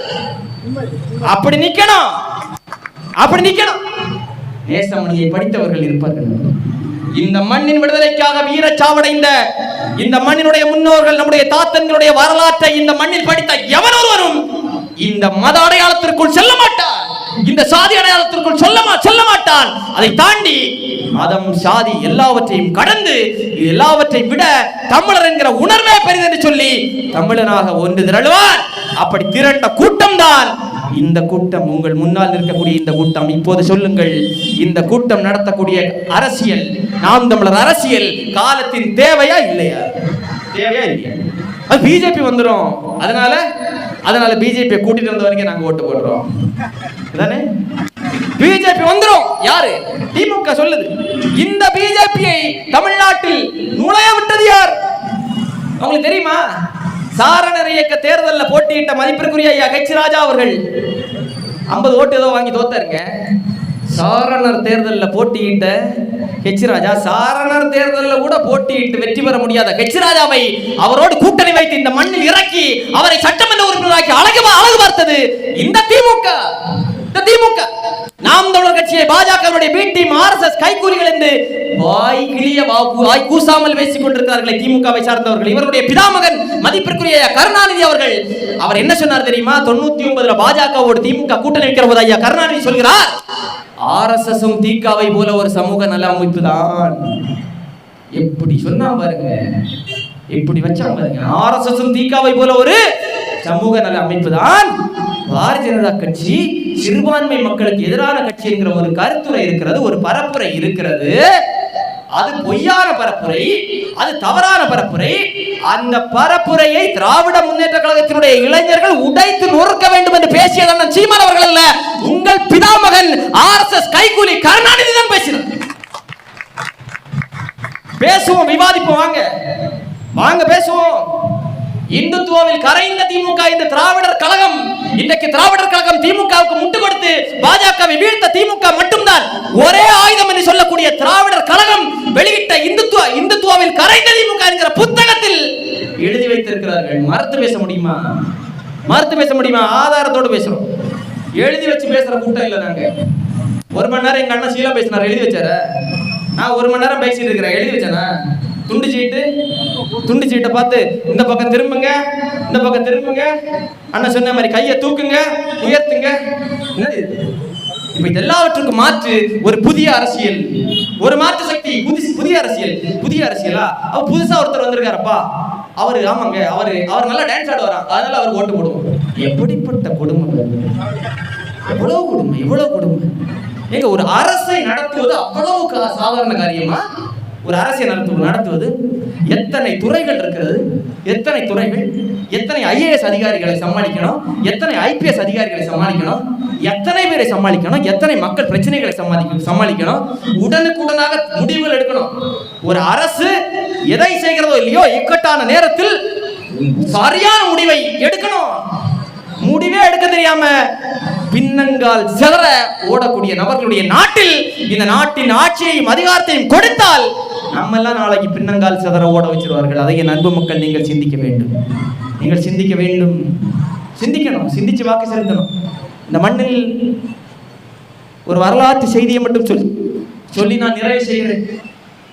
அப்படி நிக்கணும், அப்படி நிக்கணும். நேசமணியை படித்தவர்கள் இருப்பார்கள். இந்த மண்ணின் விடுதலைக்காக வீரச்சாவடைந்த இந்த மண்ணினுடைய முன்னோர்கள், நம்முடைய தாத்தன்களுடைய வரலாற்றை இந்த மண்ணில் படித்த எவன் ஒருவரும் இந்த மத அடையாளத்திற்குள் செல்ல மாட்டான், இந்த சாதி அடையாளத்திற்குள் செல்ல மாட்டான். அதை தாண்டி மதம் சாதி எல்லாவற்றையும் கடந்து எல்லாவற்றை விட தமிழர் என்கிற உணர்வே பெரிது என்று சொல்லி தமிழனாக ஒன்று திரளுவார். அப்படி திரண்ட கூட்டம் தான் இந்த கூட்டம். உங்கள் முன்னால் இருக்கக்கூடிய இந்த கூட்டம். இப்போது சொல்லுங்கள், இந்த கூட்டம் நடத்தக்கூடிய அரசியல், நாம் தமிழர் அரசியல் காலத்தின் தேவையா இல்லையா? தேவையா இல்லையா? அது பிஜேபி வந்துடும், அதனால பிஜேபி கூட்டிட்டு வந்த வரைக்கும் நாங்க ஓட்டு போடுறோம் தானே? பிஜேபி வந்துடும். யாரு? திமுக சொல்லுது. இந்த பிஜேபியை தமிழ்நாட்டில் நுழைய விட்டது யார்? உங்களுக்கு தெரியுமா? சாரணர் இயக்க தேர்தலில் போட்டியிட்ட மதிப்பிற்குரிய ஐயா ஹெச் ராஜா அவர்கள் 50 ஓட்டு ஏதோ வாங்கி தோத்தாருங்க. சாரணர் தேர்தலில் போட்டியிட்ட ஹெச் ராஜா சாரணர் தேர்தலில் கூட போட்டியிட்டு வெற்றி பெற முடியாத ஹெச் ராஜாவை அவரோடு கூட்டணி வைத்து இந்த மண்ணில் இறக்கி அவரை சட்டமன்ற உறுப்பினராக்கி அழகு பார்த்தது இந்த திமுக. நாம் தமிழர் கட்சியை பாஜகவுடைய பி டீம் ஆர்எஸ்எஸ் கைக்கூலிகள் என்று வாய் கூசாமல் பேசிக் கொண்டிருக்கிறார்களே திமுகவை சார்ந்தவர்கள். இவருடைய பிதாமகன் மதிப்பிற்குரிய கருணாநிதி அவர்கள் அவர் என்ன சொன்னார் தெரியுமா? 99 பாஜகவோடு திமுக கூட்டணி வைக்கிற போது ஐயா கருணாநிதி சொல்கிறார், ஆர்எஸ்எஸும் திகாவை போல ஒரு சமூக நல அமைப்பு தான். எப்படி சொன்னா பாருங்க, எப்படி வச்சா பாருங்க. ஆர்எஸ்எஸும் திகாவை போல ஒரு சமூக நல அமைப்பு தான் பாரதிய ஜனதா கட்சி. சிறுபான்மை மக்களுக்கு எதிரான கட்சி என்கிற ஒரு கருத்துரை இருக்கிறது, ஒரு பரப்புரை இருக்கிறது. அது பொய்யான பரப்புரை, அது தவறான பரப்புரை. அந்த பரப்புரையை திராவிட முன்னேற்ற கழகத்தினுடைய இளைஞர்கள் உடைத்து நொறுக்க வேண்டும் என்று பேசியது சீமான் அவர்கள் அல்ல, உங்கள் பிதாமகன் ஆர்எஸ்எஸ் கைக்கூலி கருணாநிதி தான் பேசினார். பேசுவோம், விவாதிப்போம், வாங்க பேசுவோம். இந்துத்துவாவில் கரைந்த திமுக இந்த திராவிடர் கழகம். இன்றைக்கு திராவிடர் கழகம் திமுகவுக்கு முட்டு கொடுத்து பாஜகவை வீழ்த்த திமுக மட்டும்தான் ஒரே ஆயுதம் என்று சொல்லக்கூடிய திராவிடர் கழகம் வெளியிட்ட இந்துத்துவாவில் கரைந்த திமுக என்கிற புத்தகத்தில் எழுதி வைத்திருக்கிறார்கள். மறுத்து பேச முடியுமா? ஆதாரத்தோடு பேசுறோம். எழுதி வச்சு பேசுற கூட்டம் இல்ல. நாங்க 1 மணி நேரம் எங்க அண்ணன் சீலா பேசினார், எழுதி வச்சார. நான் 1 மணி நேரம் பேசிட்டு இருக்கிறேன், எழுதி வச்சேனா? துண்டு சீட்டை பார்த்து இந்த பக்கம் திரும்புங்க, அண்ணன் சொன்ன மாதிரி கையை தூக்குங்க, உயர்த்துங்க. இப்ப எல்லாவற்றுக்கும் மாற்று ஒரு புதிய அரசியல், ஒரு மாற்று சக்தி, புதிய அரசியலா? அவ புதுசா ஒருத்தர் வந்திருக்காரப்பா, அவரு ஆமாங்க, அவர் நல்லா டான்ஸ் ஆடுவாராம், அதனால அவர் ஓட்டு போடுவோம். எப்படிப்பட்ட கொடுமை, எவ்வளவு கொடுமை. ஏங்க, ஒரு அரசை நடத்துவது அவ்வளவு சாதாரண காரியமா? ஒரு அரசியல் நடத்துவது எத்தனை துறைகள் இருக்கிறது, எத்தனை ஐஏஎஸ் அதிகாரிகளை சமாளிக்கணும், எத்தனை ஐபிஎஸ் அதிகாரிகளை சமாளிக்கணும், எத்தனை பேரை சமாளிக்கணும், எத்தனை மக்கள் பிரச்சனைகளை சமாளிக்கணும், உடனுக்குடனாக முடிவுகள் எடுக்கணும். ஒரு அரசு எதை செய்கிறதோ இல்லையோ இக்கட்டான நேரத்தில் சரியான முடிவை எடுக்கணும். முடிவே எடுக்க தெரியாம பின்னங்கால் செதற ஓடக்கூடிய நபர்களுடைய நாட்டில் இந்த நாட்டின் ஆட்சியையும் அதிகாரத்தையும் கொடுத்தால் நம்ம எல்லாம் நாளைக்கு பின்னங்கால் செதற ஓட வச்சிருவார்கள். அதை என் அன்பு மக்கள் நீங்கள் சிந்திக்க வேண்டும். சிந்திக்கணும், சிந்திச்சு வாக்கு செலுத்தணும். இந்த மண்ணில் ஒரு வரலாற்று செய்தியை மட்டும் சொல்லி நான் நிறைவு செய்கிறேன்.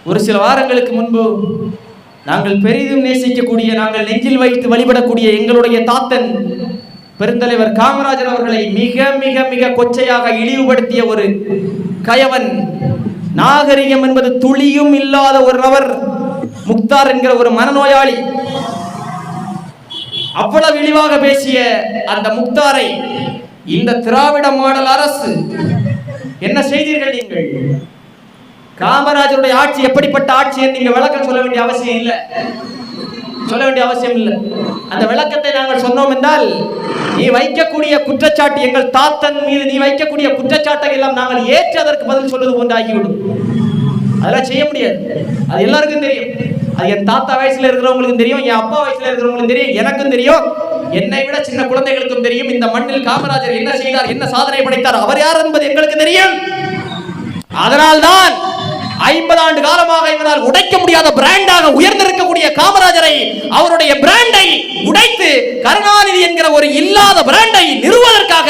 ஒரு சில வாரங்களுக்கு முன்பு நாங்கள் பெரிதும் நேசிக்கக்கூடிய, நாங்கள் நெஞ்சில் வைத்து வழிபடக்கூடிய எங்களுடைய தாத்தன் பெருந்தலைவர் காமராஜர் அவர்களை மிக மிக மிக கொச்சையாக இழிவுபடுத்திய ஒரு கயவன், நாகரிகம் என்பது துளியும் இல்லாத ஒரு நபர் முக்தார் என்கிற ஒரு மனநோயாளி, அவ்வளவு இழிவாக பேசிய அந்த முக்தாரை இந்த திராவிட மாடல் அரசு என்ன செய்தீர்கள்? நீங்கள் காமராஜருடைய ஆட்சி எப்படிப்பட்ட ஆட்சி என்று நீங்க விளக்கம் சொல்ல வேண்டிய அவசியம் இல்லை. அந்த விளக்கத்தை நாங்கள் சொன்னோம் என்றால் நீ வைக்கக்கூடிய குற்றச்சாட்டு, எங்கள் தாத்தன் மீது நீ வைக்கக்கூடிய குற்றச்சாட்டை எல்லாம் நாங்கள் ஏற்று அதற்கு பதில் சொல்வது போன்று ஆகிவிடும். அதெல்லாம் செய்ய முடியாது. அது எல்லாருக்கும் தெரியும். அது என் தாத்தா வயசுல இருக்கிறவங்களுக்கும் தெரியும், என் அப்பா வயசுல இருக்கிறவங்களுக்கும் தெரியும், எனக்கும் தெரியும், என்னை விட சின்ன குழந்தைகளுக்கும் தெரியும். இந்த மண்ணில் காமராஜர் என்ன செய்தார், என்ன சாதனை படைத்தார், அவர் யார் என்பது எங்களுக்கு தெரியும். அதனால்தான் 50 ஆண்டு காலமாக இவரால் உடைக்க முடியாத பிராண்டாக உயர்ந்திருக்கக்கூடிய காமராஜரை, அவருடைய பிராண்டை உடைத்து கருணாநிதி என்கிற ஒரு இல்லாத பிராண்டை நிறுவுவதற்காக,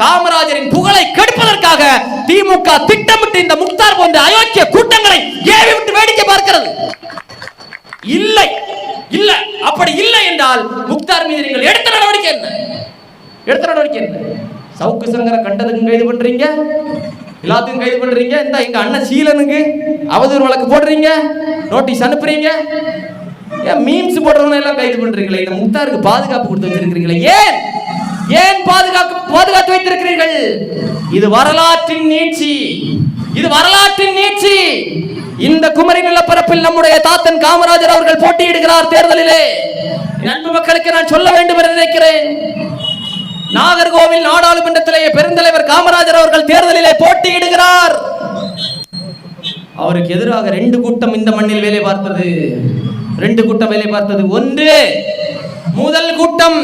காமராஜரின் புகழை கெடுப்பதற்காக திமுக திட்டமிட்டு இந்த முக்தார் போன்ற அயோக்கிய கூட்டங்களை ஏவி விட்டு வேடிக்கை பார்க்கிறது. இல்லை, அப்படி இல்லை என்றால் முக்தார் மீது நீங்கள் எடுத்த நடவடிக்கை என்ன? சவுக்கு சங்கரை கண்டதுக்கு கைது பண்றீங்க, எல்லாத்தையும் கைது பண்றீங்க. இந்த எங்க அண்ணன் சீலனுக்கு அவதூறு வழக்கு போடுறீங்க, நோட்டீஸ் அனுப்புறீங்க, மீம்ஸ் போடுறவங்க எல்லாம் கைது பண்றீங்களே. இந்த முக்தாருக்கு பாதுகாப்பு கொடுத்து வச்சிருக்கிறீங்களே, ஏன் பாதுகாத்து வைத்திருக்கிறீர்கள்? இது வரலாற்றின் நீட்சி. இந்த குமரி நிலப்பரப்பில் நம்முடைய தாத்தன் காமராஜர் அவர்கள் போட்டியிடுகிறார் தேர்தலிலே. அன்பு மக்களுக்கு நான் சொல்ல வேண்டும் என்று நினைக்கிறேன். நாகர்கோவில் நாடாளுமன்றத்திலேயே பெருந்தலைவர் காமராஜர் அவர்கள் தேர்தலிலே போட்டியிடுகிறார். அவருக்கு எதிராக 2 கூட்டம் இந்த மண்ணில் வேலை பார்த்தது. 2 கூட்டம் வேலை பார்த்தது. ஒன்று, முதல் கூட்டம்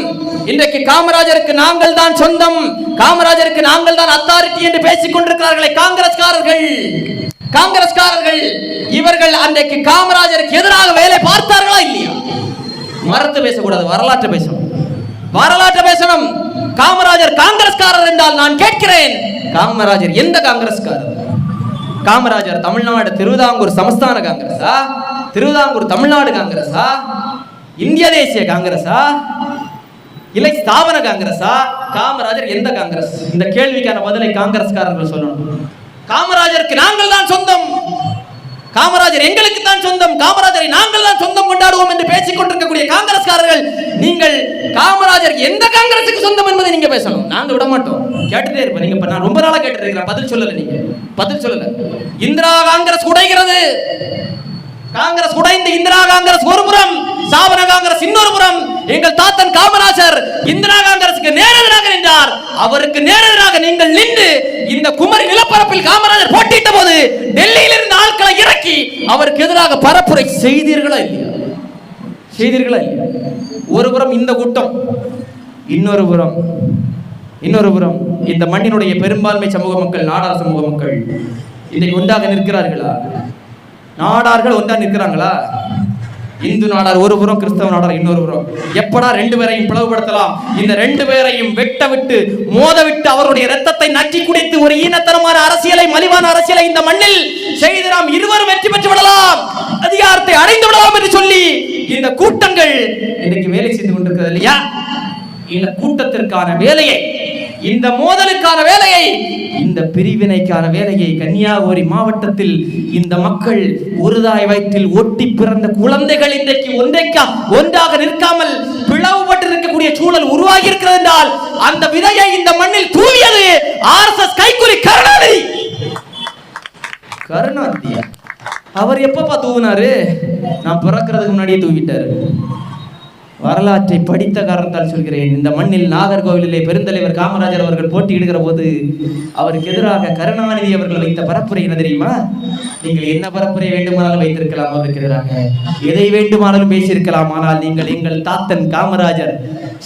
இன்றைக்கு காமராஜருக்கு நாங்கள் தான் சொந்தம், காமராஜருக்கு நாங்கள் தான் அத்தாரிட்டி என்று பேசிக் கொண்டிருக்கிறார்களே காங்கிரஸ்காரர்கள். இவர்கள் அன்றைக்கு காமராஜருக்கு எதிராக வேலை பார்த்தார்களா இல்லையா? மறந்து பேசக்கூடாது, வரலாற்று பேசணும். காமராஜர் காங்கிரஸ்காரர் என்றால் நான் கேட்கிறேன், காமராஜர் எந்த காங்கிரஸ்காரர்? காமராஜர் தமிழ்நாடு திருவிதாங்கூர் சமஸ்தான காங்கிரஸா, திருவிதாங்கூர் தமிழ்நாடு காங்கிரஸா, இந்திய தேசிய காங்கிரஸா, இல்லை ஸ்தாபன காங்கிரஸா? காமராஜர் எந்த காங்கிரஸ்? இந்த கேள்விக்கான பதிலை காங்கிரஸ்காரர்கள் சொல்லணும். காமராஜருக்கு நாங்கள் தான் சொந்தம், காமராஜர் எங்களுக்கு தான் சொந்தம், காமராஜரை நாங்கள் தான் சொந்தம் கொண்டாடுவோம் என்று பேசிக் கொண்டிருக்கக்கூடிய காங்கிரஸ்காரர்கள், நீங்கள் காமராஜர் எந்த காங்கிரசுக்கு சொந்தம் என்பதை நீங்க பேசணும். நாங்க விட மாட்டோம், கேட்டுட்டே இருப்போம். நீங்க நான் ரொம்ப நாளா கேட்டுட்டு இருக்கிறேன், பதில் சொல்லல. நீங்க பதில் சொல்லல. இந்திரா காங்கிரஸ் உடைகிறது, காங்கிரஸ் உடைந்து இந்திரா காங்கிரஸ் ஒரு புறம், ஸ்தாபன காங்கிரஸ் இன்னொரு புறம். எங்கள் தாத்தன் காமராஜர் இந்திரா காங்கிரசுக்கு நேரெதிராக நின்றார். அவருக்கு நேரெதிராக நீங்கள் நின்று இந்த குமரி நிலப்பரப்பில் காமராஜர் போட்டியிட்ட போது டெல்லியில் இருந்து ஆட்களை இறக்கி அவருக்கு எதிராக பரப்புரை செய்தீர்களா இல்லையா? ஒரு புறம் இந்த கூட்டம், இன்னொரு புறம் இந்த மண்ணினுடைய பெரும்பான்மை சமூக மக்கள், நாடார் சமூக மக்கள் இன்னைக்கு ஒன்றாக நிற்கிறார்களா? நாடார்கள் ஒன்றாக நிற்கிறாங்களா? இந்து நாடார் ஒரு புறம், கிறிஸ்தவ நாடார் இன்னொரு புறம். எப்படா ரெண்டு பேரையும் பிளவுபடுத்தலாம், இந்த ரெண்டு பேரையும் வெட்ட விட்டு மோத விட்டு அவருடைய ரத்தத்தை நக்கி குடித்து ஒரு ஈனத்தனமான அரசியலை, மலிவான அரசியலை இந்த மண்ணில் செய்து நாம் இருவரும் வெற்றி பெற்று விடலாம், அதிகாரத்தை அடைந்து விடலாம் என்று சொல்லி இந்த கூட்டங்கள் இன்னைக்கு வேலை செய்து கொண்டிருக்கிறது இல்லையா? இந்த கூட்டத்திற்கான வேலையை, இந்த மோதலுக்கான வேலையை, இந்த பிரிவினைக்கான வேலையை கன்னியாகுமரி மாவட்டத்தில் இந்த மக்கள் ஒருதாய் வயிற்றில் ஒட்டி பிறந்த குழந்தைகள் இன்றைக்கு ஒன்றாக நிற்காமல் பிளவுபட்டு இருக்கக்கூடிய சூழல் உருவாகி இருக்கிறது என்றால் அந்த விதையை இந்த மண்ணில் தூவியது ஆர்எஸ்எஸ் கைக்கூலி கருணாநிதி. அவர் எப்பப்பா தூவினாரு? நான் பிறக்கிறதுக்கு முன்னாடியே தூவிட்டாரு. வரலாற்றை படித்த காரணத்தால் சொல்கிறேன். இந்த மண்ணில் நாகர்கோவிலிலே பெருந்தலைவர் காமராஜர் அவர்கள் போட்டியிடுகிற போது அவருக்கு எதிராக கருணாநிதி அவர்கள் வைத்த பரப்புரை என்ன தெரியுமா? நீங்கள் என்ன பரப்புரை வேண்டுமானாலும் வைத்திருக்கலாம், அவருக்கு எதிராக எதை வேண்டுமானாலும் பேசியிருக்கலாம். ஆனால் நீங்கள் எங்கள் தாத்தன் காமராஜர்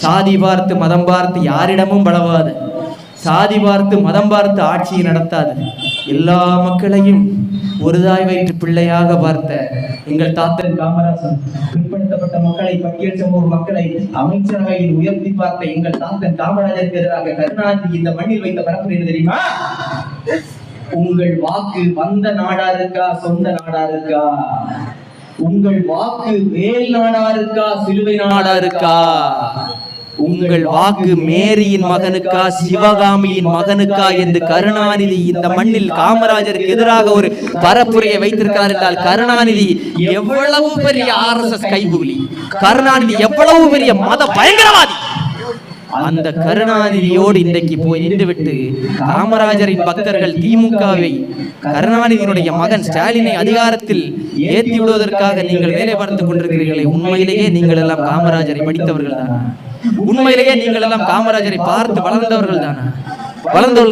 சாதி பார்த்து மதம் பார்த்து யாரிடமும் பழவாது, சாதி பார்த்து மதம் பார்த்து ஆட்சியை நடத்தாது, எல்லா மக்களையும் ஒருதாய் வயிற்று பிள்ளையாக பார்த்த எங்கள் தாத்தன் காமராஜர், பிற்படுத்தப்பட்ட மக்களை, பட்டியல் சமூக மக்களை அமைச்சரவையில் உயர்த்தி பார்த்த எங்கள் தாத்தன் காமராஜருக்கு எதிராக கருணாநிதி இந்த மண்ணில் வைத்த பரப்புரை என்ன தெரியுமா? உங்கள் வாக்கு வந்த நாடா இருக்கா, சொந்த நாடா இருக்கா? உங்கள் வாக்கு வேல் நாடா இருக்கா, சிலுவை நாடா இருக்கா? உங்கள் வாக்கு மேரியின் மகனுக்கா, சிவகாமியின் மகனுக்கா என்று கருணாநிதி இந்த மண்ணில் காமராஜருக்கு எதிராக ஒரு பரப்புரையை வைத்திருக்கிறார் என்றால் கருணாநிதி எவ்வளவு பெரிய ஆர்எஸ்எஸ் கைகூலி, கருணாநிதி எவ்வளவு பெரிய மத பயங்கரவாதி. அந்த கருணாநிதியோடு இன்றைக்கு போய் நின்றுவிட்டு காமராஜரின் பக்தர்கள் திமுகவை, கருணாநிதியினுடைய மகன் ஸ்டாலினை அதிகாரத்தில் ஏற்றி விடுவதற்காக நீங்கள் வேலை பார்த்துக் கொண்டிருக்கிறீர்களே, உண்மையிலேயே நீங்கள் எல்லாம் காமராஜரை படித்தவர்கள் தானா? உண்மையிலேயே நீங்கள் எல்லாம் காமராஜரை பார்த்து வளர்ந்தவர்கள்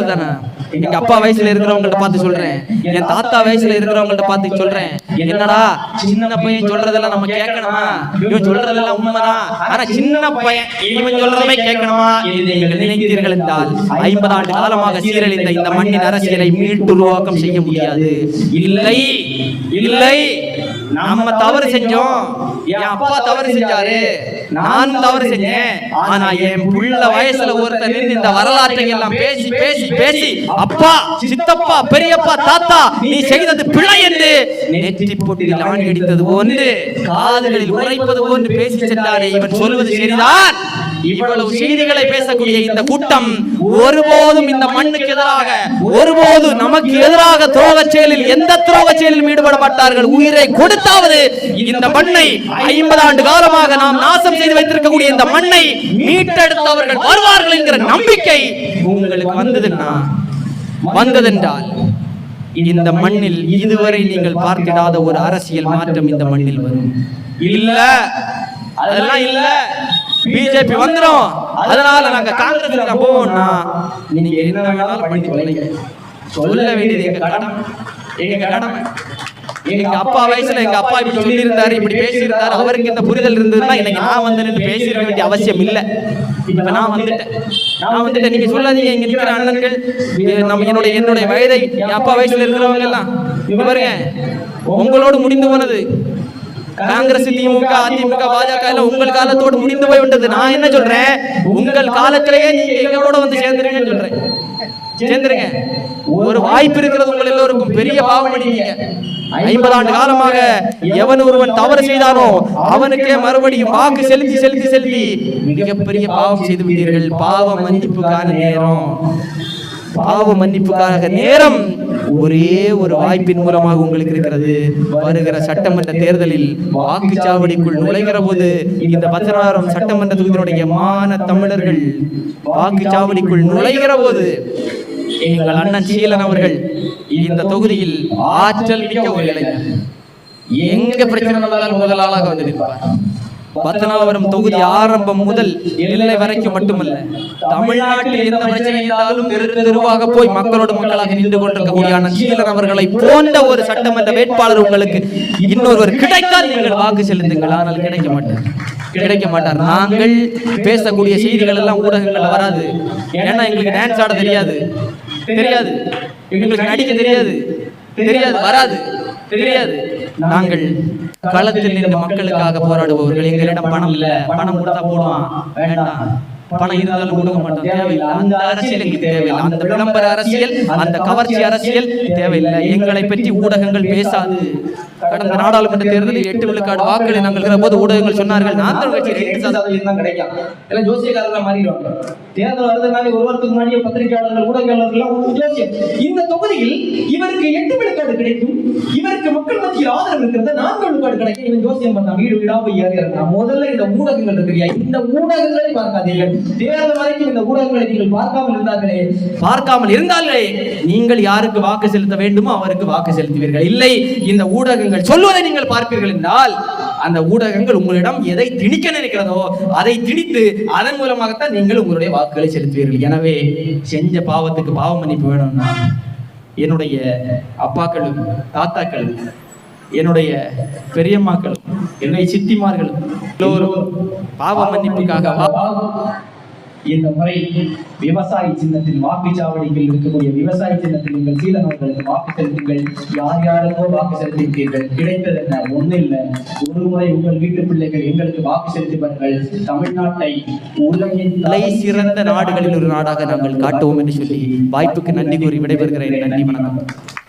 தானா? எங்க அப்பா வயசுல இருக்கிறவங்கள்ட்ட பார்த்து சொல்றேன், என் தாத்தா வயசுல இருக்கிறவங்கள்ட்ட பார்த்து சொல்றேன், என்னடா சின்ன பையன் சொல்றதெல்லாம் நம்ம கேட்கணுமா? இவன் சொல்றதெல்லாம் உண்மைதான், ஆனா சின்ன பையன் இவன் சொல்றதுமே கேட்கணுமா என்று நீங்கள் நினைத்தீர்கள் என்றால் 50 ஆண்டு காலமாக சீரழிந்த இந்த மண்ணின் அரசியலை மீட்டு உருவாக்கம் செய்ய முடியாது. இல்லை, நம்ம தவறு செஞ்சோம், என் அப்பா தவறு செஞ்சாரு, நான் தவறு செஞ்சேன், ஆனா என் புள்ள வயசுல ஒருத்தர் நின்று இந்த வரலாற்றை எல்லாம் பேசி பேசி பேசி அப்பா, சித்தப்பா, பெரியப்பா, தாத்தா நீ செய்தது பிழை என்று நெற்றி போட்டியில் ஆணி அடித்தது போன்று, காதுகளில் உரைப்பது போன்று பேசி சென்றாரே, இவன் சொல்வது சரிதான். இவ்வளவு செய்திகளை பேசக்கூடிய இந்த கூட்டம் ஒருபோதும் இந்த மண்ணுக்கு எதிராக, ஒருபோது நமக்கு எதிராக துரோக செயலில், எந்த துரோக செயலில் ஈடுபட மாட்டார்கள். உயிரை கொடுத்தாவது இந்த மண்ணை 50 ஆண்டு காலமாக நாம் நாசம் செய்து வைத்திருக்கக்கூடிய இந்த மண்ணை மீட்டெடுத்தவர்கள் வருவார்கள் என்கிற நம்பிக்கை உங்களுக்கு வந்ததென்றால் இந்த மண்ணில் இதுவரை நீங்கள் பார்த்திடாத ஒரு அரசியல் மாற்றம் இந்த மண்ணில் வரும். இல்ல, அதெல்லாம் இல்ல, பிஜேபி வந்துடும், அதனால நாங்க காங்கிரஸ் போவோம்னா நீங்க என்ன வேணாலும் பண்ணி சொல்ல வேண்டியது எங்க கடமை. எங்க அப்பா வயசுல எங்க அப்பா இப்படி சொல்லி இருந்தாரு, இப்படி பேசியிருந்தாரு, அவருக்கு இந்த புரிதல் இருந்ததுன்னா இன்னைக்கு நான் வந்து நின்று பேசியிருக்க வேண்டிய அவசியம் இல்லை. இப்ப நான் வந்துட்டேன். நீங்க சொல்லாதீங்க, இங்க இருக்கிற அண்ணன்கள் நம்ம என்னுடைய வயதை என் அப்பா வயசுல இருக்கிறவங்க எல்லாம் இங்க பாருங்க, உங்களோடு முடிந்து போனது. காங்கிரஸ், திமுக, அதிமுக, பாஜக எல்லாம் உங்கள் காலத்தோடு முடிந்து போய் விட்டது. நான் என்ன சொல்றேன், உங்கள் காலத்திலேயே நீங்க எங்களோட வந்து சேர்ந்துருங்கன்னு சொல்றேன். சேர்ந்துருங்க. ஒரு வாய்ப்பு இருக்கிறது உங்கள் எல்லோருக்கும். பெரிய பாவம் பண்ணீங்க. 50 ஆண்டு காலமாக எவன் ஒருவன் தவறு செய்தானோ அவனுக்கே மறுபடியும் வாக்கு செலுத்தி செலுத்தி செலுத்தி மிகப்பெரிய பாவம் செய்து விட்டீர்கள். பாவ மன்னிப்புக்கான நேரம், பாவ மன்னிப்புக்காக நேரம் ஒரே ஒரு வாய்ப்பின் மூலமாக உங்களுக்கு இருக்கிறது. வருகிற சட்டமன்ற தேர்தலில் வாக்குச்சாவடிக்குள் நுழைகிற போது இந்த 16 சட்டமன்ற தொகுதியினுடைய மான தமிழர்கள் வாக்குச்சாவடிக்குள் நுழைகிற போது எங்கள் அண்ணன் சீலன் அவர்கள் இந்த தொகுதியில் ஆற்றல் மிக்க ஒரு இளைஞர், எங்க பிரச்சனை நடந்தாலும் முதல் ஆளாக வந்து நிற்பார். 16 தொகுதி ஆரம்பம் முதல் எல்லை வரைக்கும் மட்டுமல்ல, தமிழ்நாட்டில் எந்த பிரச்சனை இருந்தாலும் தெருவாக போய் மக்களோடு மக்களாக நின்று கொண்டிருக்கக்கூடிய அண்ணன் சீலன் அவர்களை போன்ற ஒரு சட்டமன்ற வேட்பாளர் உங்களுக்கு இன்னொருவர் கிடைத்தால் நீங்கள் வாக்கு செலுத்துங்கள். ஆனால் கிடைக்க மாட்டார். நாங்கள் பேசக்கூடிய செய்திகள் எல்லாம் ஊடகங்கள்ல வராது. ஏன்னா எங்களுக்கு டான்ஸ் ஆட தெரியாது, எங்களுக்கு நடிக்க தெரியாது, வராது, தெரியாது. நாங்கள் களத்தில் நின்று மக்களுக்காக போராடுபவர்கள். எங்களிடம் பணம் இல்ல, பணம் கொடுத்தா போடுவான், வேண்டாம், பணம் இருந்தாலும் கொடுக்க மாட்டோம், தேவையில்லை. அந்த அரசியல் எங்களுக்கு தேவையில்லை. அந்த விளம்பர அரசியல், அந்த கவர்ச்சி அரசியல் தேவையில்லை. எங்களை பற்றி ஊடகங்கள் பேசாது. கடந்த நாடாளுமன்ற தேர்தலில் 8 விழுக்காடு வாக்குகளை நாங்கள் போது ஊடகங்கள் சொன்னார்கள், நான் கட்சி 2% தான் கிடைக்கும், எல்லாம் ஜோசியக்காரர்கள் மாறிடுவாங்க. தேர்தல் வருதுனாலே ஒரு வாரத்துக்கு முன்னாடியே பத்திரிகையாளர்கள், ஊடகங்கள் ஜோசியம். இந்த தொகுதியில் இவருக்கு 8 விழுக்காடு கிடைக்கும், இவருக்கு மக்கள் மத்தியில் ஆதரவு இருக்கிறது, 4 விழுக்காடு கிடைக்கும், இவன் ஜோசியம் பண்ணா வீடு வீடா போய் ஏறினா. முதல்ல இந்த ஊடகங்கள் இருக்கிறியா, இந்த ஊடகங்களை பார்க்காதீர்கள். தேர்தல் வரைக்கும் இந்த ஊடகங்களை நீங்கள் பார்க்காமல் இருந்தாலே நீங்கள் யாருக்கு வாக்கு செலுத்த வேண்டுமோ அவருக்கு வாக்கு செலுத்துவீர்கள். இல்லை, இந்த ஊடகங்கள் சொல்வதை நீங்கள் பார்ப்பீர்கள் என்றால் அந்த ஊடகங்கள் உங்களிடம் எதை திணிக்க நினைக்கிறதோ அதை திணித்து அதன் மூலமாகத்தான் நீங்கள் உங்களுடைய வாக்குகளை செலுத்துவீர்கள். எனவே செஞ்ச பாவத்துக்கு பாவ மன்னிப்பு வேணும்னா என்னுடைய அப்பாக்களும் தாத்தாக்களும் என்னுடைய பெரியம்மாக்களும் என்னுடைய சித்திமார்களும் எல்லோரும் பாவ மன்னிப்புக்காக இந்த முறை விவசாய சின்னத்தில் வாக்குச்சாவடியில் இருக்கக்கூடிய விவசாய சின்னத்தில் நீங்கள் சீலன் அவர்களுக்கு வாக்கு செலுத்துங்கள். யார் யாருக்கோ வாக்கு செலுத்தியிருக்கீர்கள், கிடைத்தது என்ன? ஒண்ணு இல்லை, ஒரு முறை உங்கள் வீட்டு பிள்ளைகள் எங்களுக்கு வாக்கு செலுத்துவார்கள். தமிழ்நாட்டை உலகின் தலை சிறந்த நாடுகளில் ஒரு நாடாக நாங்கள் காட்டுவோம் என்று சொல்லி வாய்ப்புக்கு நன்றி கூறி விடைபெறுகிறேன். நன்றி, வணக்கம்.